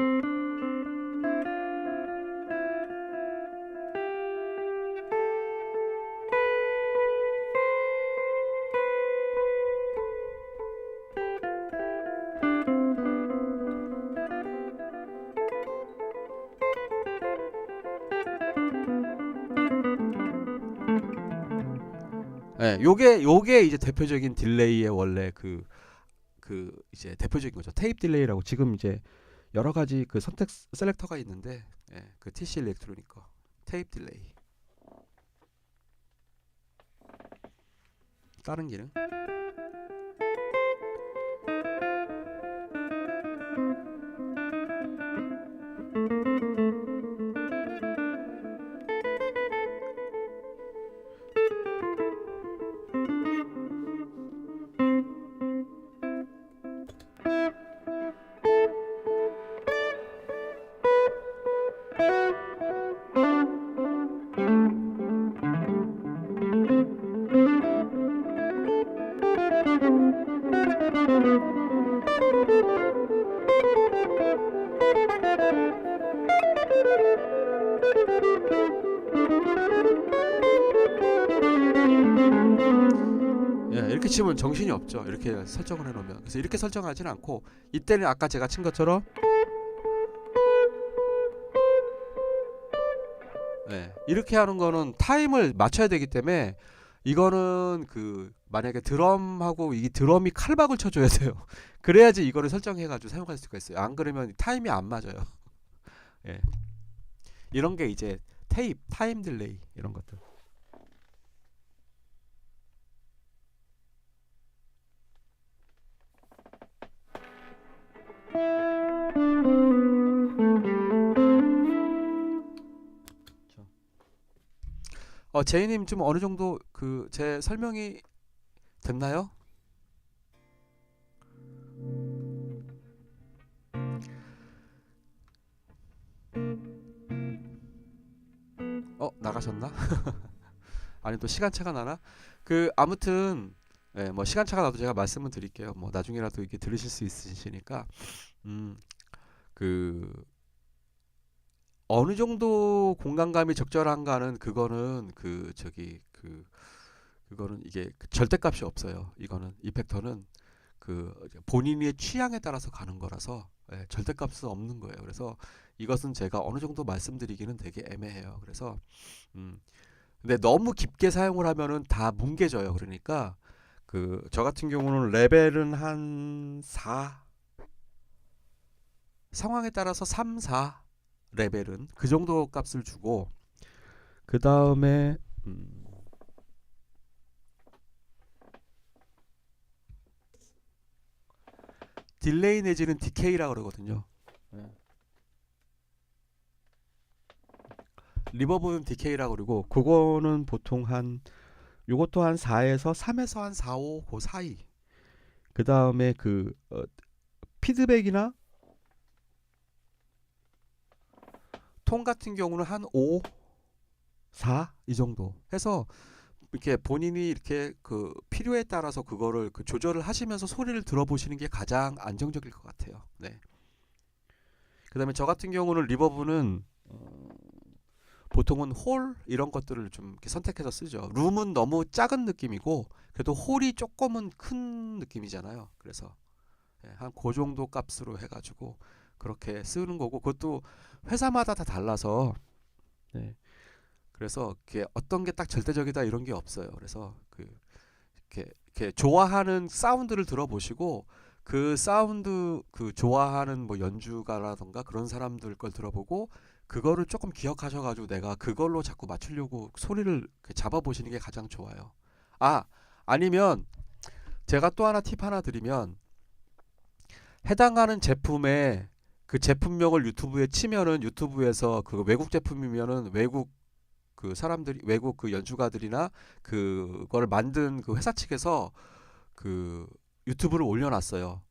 Speaker 1: 예, 요게 이제 대표적인 딜레이의 원래 이제 대표적인 거죠. 테이프 딜레이라고 지금 이제 여러 가지 그 선택 셀렉터가 있는데, 예, 그 TC 일렉트로닉 거 테이프 딜레이. 다른 기능. 예, 이렇게 치면 정신이 없죠. 이렇게 설정을 해놓으면. 그래서 이렇게 설정하지는 않고, 이때는 아까 제가 친 것처럼, 예, 이렇게 하는 거는 타임을 맞춰야 되기 때문에, 이거는 그 만약에 드럼하고 이 드럼이 칼박을 쳐줘야 돼요. 그래야지 이거를 설정해가지고 사용할 수가 있어요. 안 그러면 타임이 안 맞아요. 예, 이런 게 이제 타임 딜레이 이런 것들. 제이님 좀 어느 정도 그 제 설명이 됐나요? 나가셨나? 아니 또 시간차가 나나? 그 아무튼 예, 뭐 시간차가 나도 제가 말씀을 드릴게요. 뭐 나중에라도 이렇게 들으실 수 있으시니까 그 어느 정도 공간감이 적절한가는 그거는 그거는 이게 절대값이 없어요. 이거는 이펙터는 그 본인의 취향에 따라서 가는 거라서 예, 절대값은 없는 거예요. 그래서 이것은 제가 어느 정도 말씀드리기는 되게 애매해요. 그래서 근데 너무 깊게 사용을 하면은 다 뭉개져요. 그러니까 그 저 같은 경우는 레벨은 한 4, 상황에 따라서 3, 4 레벨은 그 정도 값을 주고, 그 다음에 딜레이 내지는 디케이라 그러거든요. 예. 리버브는 디케이라 그러고, 그거는 보통 한 요것도 한 4에서 3에서 한 4, 5 그 사이. 그 다음에 피드백이나 톤 같은 경우는 한 5, 4 이 정도 해서 이렇게 본인이 이렇게 그 필요에 따라서 그거를 그 조절을 하시면서 소리를 들어보시는 게 가장 안정적일 것 같아요. 네. 그다음에 저 같은 경우는 리버브는 보통은 홀 이런 것들을 좀 이렇게 선택해서 쓰죠. 룸은 너무 작은 느낌이고 그래도 홀이 조금은 큰 느낌이잖아요. 그래서 한 그 정도 값으로 해가지고 그렇게 쓰는 거고, 그것도 회사마다 다 달라서 네. 그래서 이게 어떤 게 딱 절대적이다 이런 게 없어요. 그래서 이렇게 좋아하는 사운드를 들어보시고, 그 사운드 그 좋아하는 뭐 연주가라던가 그런 사람들 걸 들어보고 그거를 조금 기억하셔가지고 내가 그걸로 자꾸 맞추려고 소리를 이렇게 잡아보시는 게 가장 좋아요. 아니면 제가 또 하나 팁 하나 드리면, 해당하는 제품의 그 제품명을 유튜브에 치면은 유튜브에서 그 외국 제품이면은 외국 그 사람들이 외국 그 연주가들이나 그걸 만든 그 회사 측에서 그 유튜브를 올려놨어요.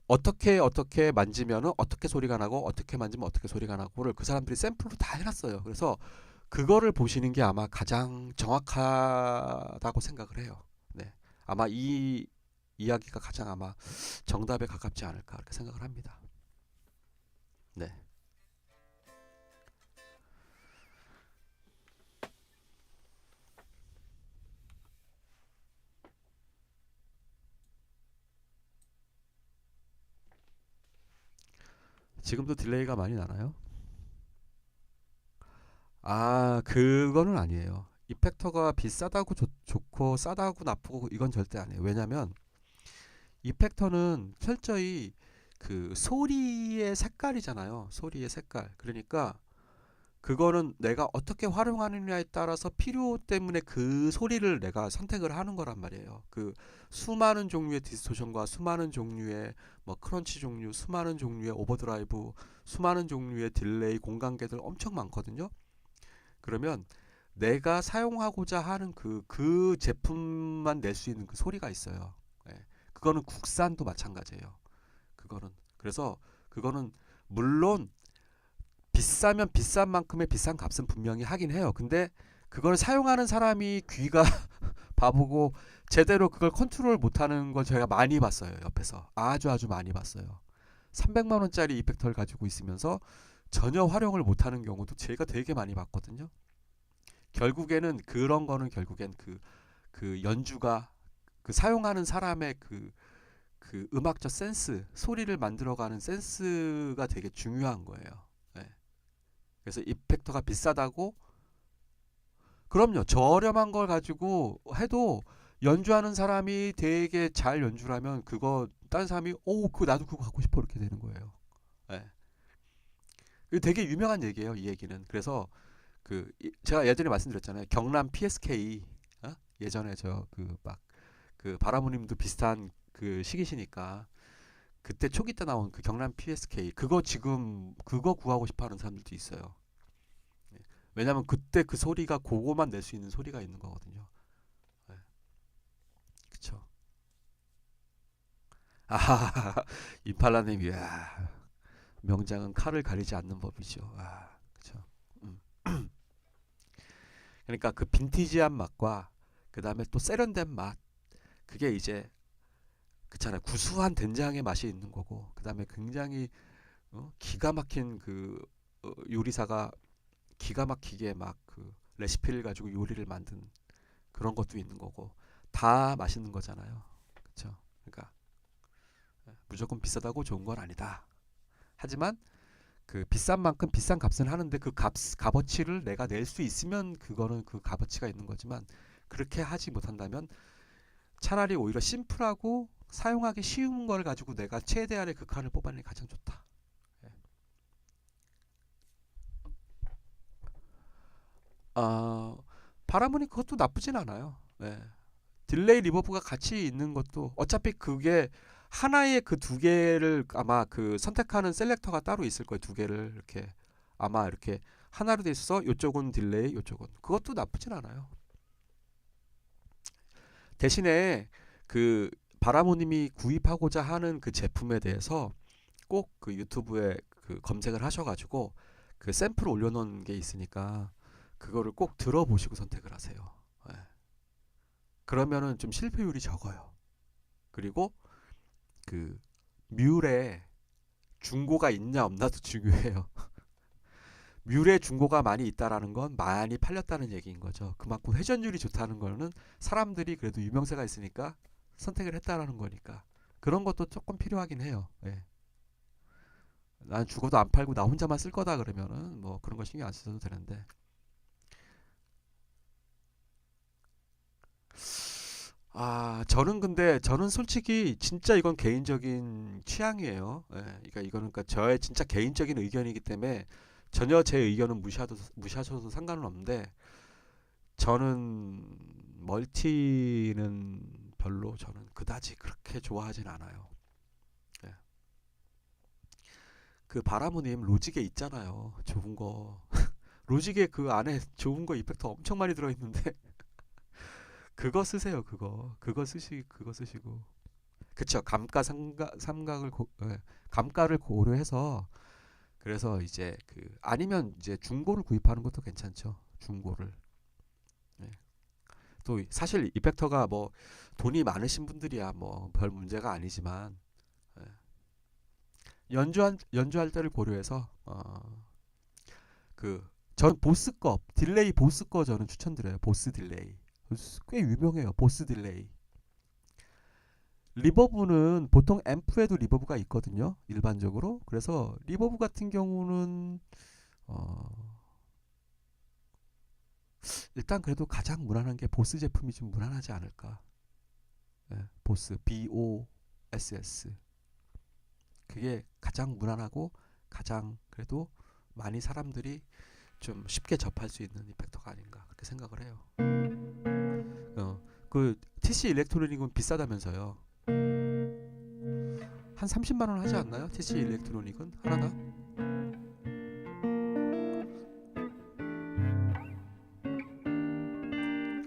Speaker 1: 어떻게 만지면은 어떻게 소리가 나고 어떻게 만지면 어떻게 소리가 나고를 그 사람들이 샘플로 다 해놨어요. 그래서 그거를 보시는 게 아마 가장 정확하다고 생각을 해요. 네, 아마 이 이야기가 가장 아마 정답에 가깝지 않을까 그렇게 생각을 합니다. 네. 지금도 딜레이가 많이 나나요? 그거는 아니에요. 이펙터가 비싸다고 좋고 싸다고 나쁘고 이건 절대 아니에요. 왜냐면 이펙터는 철저히 그 소리의 색깔이잖아요. 소리의 색깔. 그러니까 그거는 내가 어떻게 활용하느냐에 따라서 필요 때문에 그 소리를 내가 선택을 하는 거란 말이에요. 그 수많은 종류의 디스토션과 수많은 종류의 뭐 크런치 종류, 수많은 종류의 오버드라이브, 수많은 종류의 딜레이, 공간계들 엄청 많거든요. 그러면 내가 사용하고자 하는 그 제품만 낼 수 있는 그 소리가 있어요. 예. 그거는 국산도 마찬가지예요. 그거는 그래서 그거는 물론 비싸면 비싼 만큼의 비싼 값은 분명히 하긴 해요. 근데 그걸 사용하는 사람이 귀가 바보고 제대로 그걸 컨트롤 못하는 걸 제가 많이 봤어요. 옆에서 아주 많이 봤어요. 300만 원짜리 이펙터를 가지고 있으면서 전혀 활용을 못하는 경우도 제가 되게 많이 봤거든요. 결국에는 그런 거는 결국엔 그 연주가 그 사용하는 사람의 그 음악적 센스, 소리를 만들어가는 센스가 되게 중요한 거예요. 네. 그래서 이펙터가 비싸다고 그럼요. 저렴한 걸 가지고 해도 연주하는 사람이 되게 잘 연주를 하면 그거 다른 사람이 오, 그거 나도 그거 갖고 싶어 이렇게 되는 거예요. 네. 이거 되게 유명한 얘기예요, 이 얘기는. 그래서 제가 예전에 말씀드렸잖아요. 경남 PSK 예전에 저 그 막 그 바라무님도 비슷한 그 시기시니까 그때 초기 때 나온 그 경남 PSK 그거 지금 그거 구하고 싶어하는 사람들도 있어요. 예. 왜냐면 그때 그 소리가 그거만 낼 수 있는 소리가 있는 거거든요. 예. 그쵸. 아, 임팔라님, 이야, 명장은 칼을 가리지 않는 법이죠. 아, 그쵸. 음. 그러니까 그 빈티지한 맛과 그 다음에 또 세련된 맛, 그게 이제 그렇잖아요. 구수한 된장의 맛이 있는 거고, 그 다음에 굉장히 기가 막힌 요리사가 기가 막히게 막 그 레시피를 가지고 요리를 만든 그런 것도 있는 거고, 다 맛있는 거잖아요. 그렇죠? 그러니까 무조건 비싸다고 좋은 건 아니다. 하지만 그 비싼 만큼 비싼 값은 하는데 그 값어치를 내가 낼 수 있으면 그거는 그 값어치가 있는 거지만 그렇게 하지 못한다면 차라리 오히려 심플하고 사용하기 쉬운 걸 가지고 내가 최대한의 극한을 뽑아내는 게 가장 좋다. 예. 바라보니 그것도 나쁘진 않아요. 예. 딜레이 리버브가 같이 있는 것도 어차피 그게 하나의 그 두 개를 아마 그 선택하는 셀렉터가 따로 있을 거예요. 두 개를 이렇게 아마 이렇게 하나로 돼 있어서 이쪽은 딜레이, 이쪽은 그것도 나쁘진 않아요. 대신에 그 바라모님이 구입하고자 하는 그 제품에 대해서 꼭 그 유튜브에 그 검색을 하셔가지고 그 샘플 올려놓은 게 있으니까 그거를 꼭 들어보시고 선택을 하세요. 예. 그러면은 좀 실패율이 적어요. 그리고 그 뮬에 중고가 있냐 없나도 중요해요. 뮬에 중고가 많이 있다라는 건 많이 팔렸다는 얘기인 거죠. 그만큼 회전율이 좋다는 거는 사람들이 그래도 유명세가 있으니까 선택을 했다라는 거니까 그런 것도 조금 필요하긴 해요. 예. 난 죽어도 안 팔고 나 혼자만 쓸 거다 그러면은 뭐 그런 거 신경 안 써도 되는데 저는 근데 저는 솔직히 진짜 이건 개인적인 취향이에요. 예, 그러니까 이거는 그러니까 저의 진짜 개인적인 의견이기 때문에 전혀 제 의견은 무시하셔도 상관은 없는데 저는 멀티는 별로 저는 그다지 그렇게 좋아하진 않아요. 예. 그 바라무님 로직에 있잖아요. 좋은 거. 로직에 그 안에 좋은 거 이펙터 엄청 많이 들어있는데 그거 쓰세요. 그거 쓰시고. 그쵸. 삼각을 예, 감가를 고려해서 그래서 이제 아니면 이제 중고를 구입하는 것도 괜찮죠. 중고를. 예. 또 사실 이펙터가 뭐 돈이 많으신 분들이야 뭐 별 문제가 아니지만 예. 연주할 때를 고려해서 전 보스 거 딜레이 보스 거 저는 추천드려요. 보스 딜레이. 꽤 유명해요. 보스 딜레이. 리버브는 보통 앰프에도 리버브가 있거든요. 일반적으로. 그래서 리버브 같은 경우는 어, 일단 그래도 가장 무난한 게 보스 제품이 좀 무난하지 않을까. 예, 보스 BOSS 그게 가장 무난하고 가장 그래도 많이 사람들이 좀 쉽게 접할 수 있는 이펙터가 아닌가 그렇게 생각을 해요. 그 TC 일렉트로닉은 비싸다면서요. 한 30만 원 하지 않나요? TC 일렉트로닉은 하나당?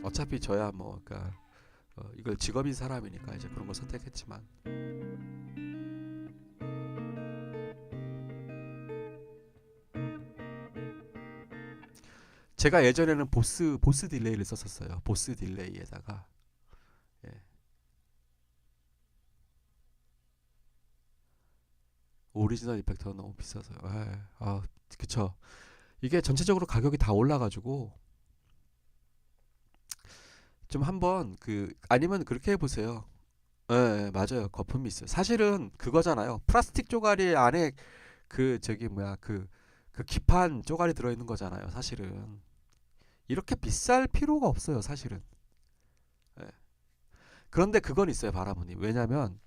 Speaker 1: 어차피 저야 뭐 그러니까 이걸 직업인 사람이니까 이제 그런 걸 선택했지만 제가 예전에는 보스 딜레이를 썼었어요. 보스 딜레이에다가 예, 오리지널 이펙터가 너무 비싸서요. 예, 아, 그쵸. 이게 전체적으로 가격이 다 올라가지고 좀 한번 그 아니면 그렇게 해보세요. 예, 예, 맞아요. 거품이 있어요. 사실은 그거잖아요. 플라스틱 쪼가리 안에 그 저기 뭐야 그 기판 쪼가리 들어있는 거잖아요. 사실은 이렇게 비쌀 필요가 없어요. 사실은. 예. 그런데 그건 있어요, 바라보니. 왜냐면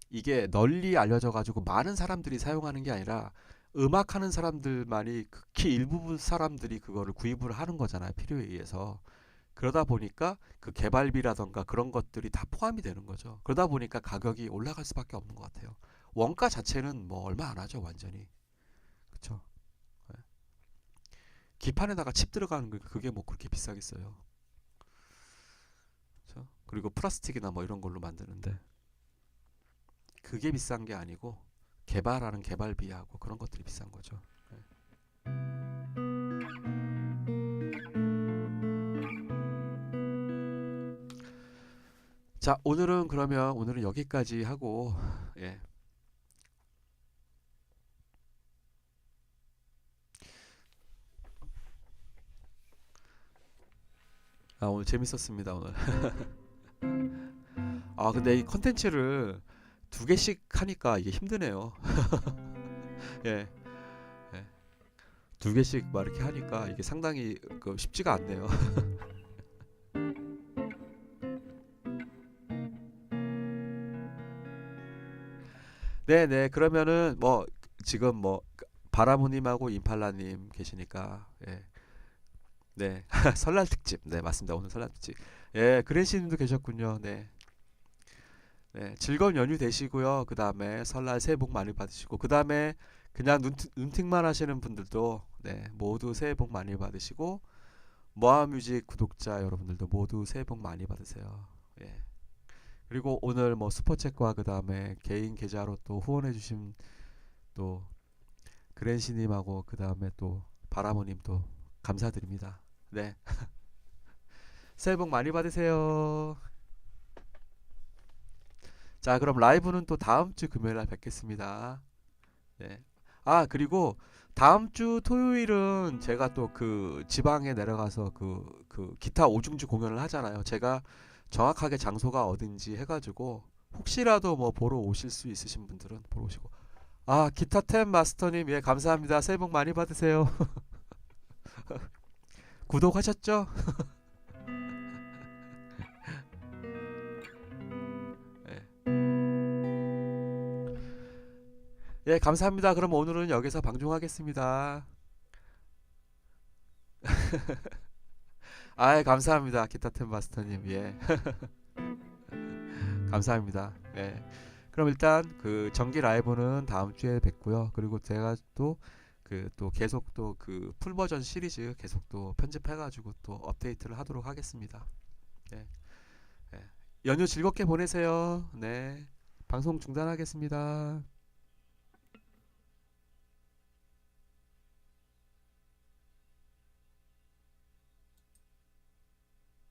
Speaker 1: 이게 널리 알려져 가지고 많은 사람들이 사용하는 게 아니라 음악하는 사람들만이 극히 일부 사람들이 그거를 구입을 하는 거잖아요. 필요에 의해서. 그러다 보니까 그 개발비라던가 그런 것들이 다 포함이 되는 거죠. 그러다 보니까 가격이 올라갈 수밖에 없는 것 같아요. 원가 자체는 뭐 얼마 안 하죠, 완전히. 그쵸? 예. 기판에다가 칩 들어가는 거 그게 뭐 그렇게 비싸겠어요. 그쵸? 그리고 플라스틱이나 뭐 이런 걸로 만드는데 그게 비싼 게 아니고 개발하는 개발비하고 그런 것들이 비싼 거죠. 예. 자, 오늘은 여기까지 하고 예. 아, 오늘 재밌었습니다, 오늘. 아, 근데 이 컨텐츠를 두 개씩 하니까 이게 힘드네요. 예. 예. 두 개씩 막 이렇게 하니까 이게 상당히 쉽지가 않네요. 네, 네. 그러면은 뭐 지금 뭐 바라무님하고 임팔라님 계시니까 예. 네. 설날 특집. 네, 맞습니다. 오늘 설날 특집. 예, 그레시님도 계셨군요. 네. 네, 즐거운 연휴 되시고요. 그 다음에 설날 새해 복 많이 받으시고, 그 다음에 그냥 눈팅만 하시는 분들도 네, 모두 새해 복 많이 받으시고, 모아뮤직 구독자 여러분들도 모두 새해 복 많이 받으세요. 예. 그리고 오늘 뭐 슈퍼챗과 그 다음에 개인 계좌로 또 후원해주신 또 그랜시님하고 그 다음에 또 바라모님도 감사드립니다. 네. 새해 복 많이 받으세요. 자, 그럼 라이브는 또 다음 주 금요일 날 뵙겠습니다. 네. 아, 그리고 다음 주 토요일은 제가 또 그 지방에 내려가서 그 기타 오중주 공연을 하잖아요. 제가 정확하게 장소가 어딘지 해가지고 혹시라도 뭐 보러 오실 수 있으신 분들은 보러 오시고. 아, 기타템 마스터님, 예, 감사합니다. 새해 복 많이 받으세요. 구독하셨죠? 예. 예, 감사합니다. 그럼 오늘은 여기서 방종하겠습니다. 아, 감사합니다. 기타템 마스터님. 예. 감사합니다. 예. 그럼 일단 그 정기 라이브는 다음 주에 뵙고요. 그리고 제가 또 또 계속 또 그 풀 버전 시리즈 계속 또 편집해 가지고 또 업데이트를 하도록 하겠습니다. 예. 예. 연휴 즐겁게 보내세요. 네. 방송 중단하겠습니다.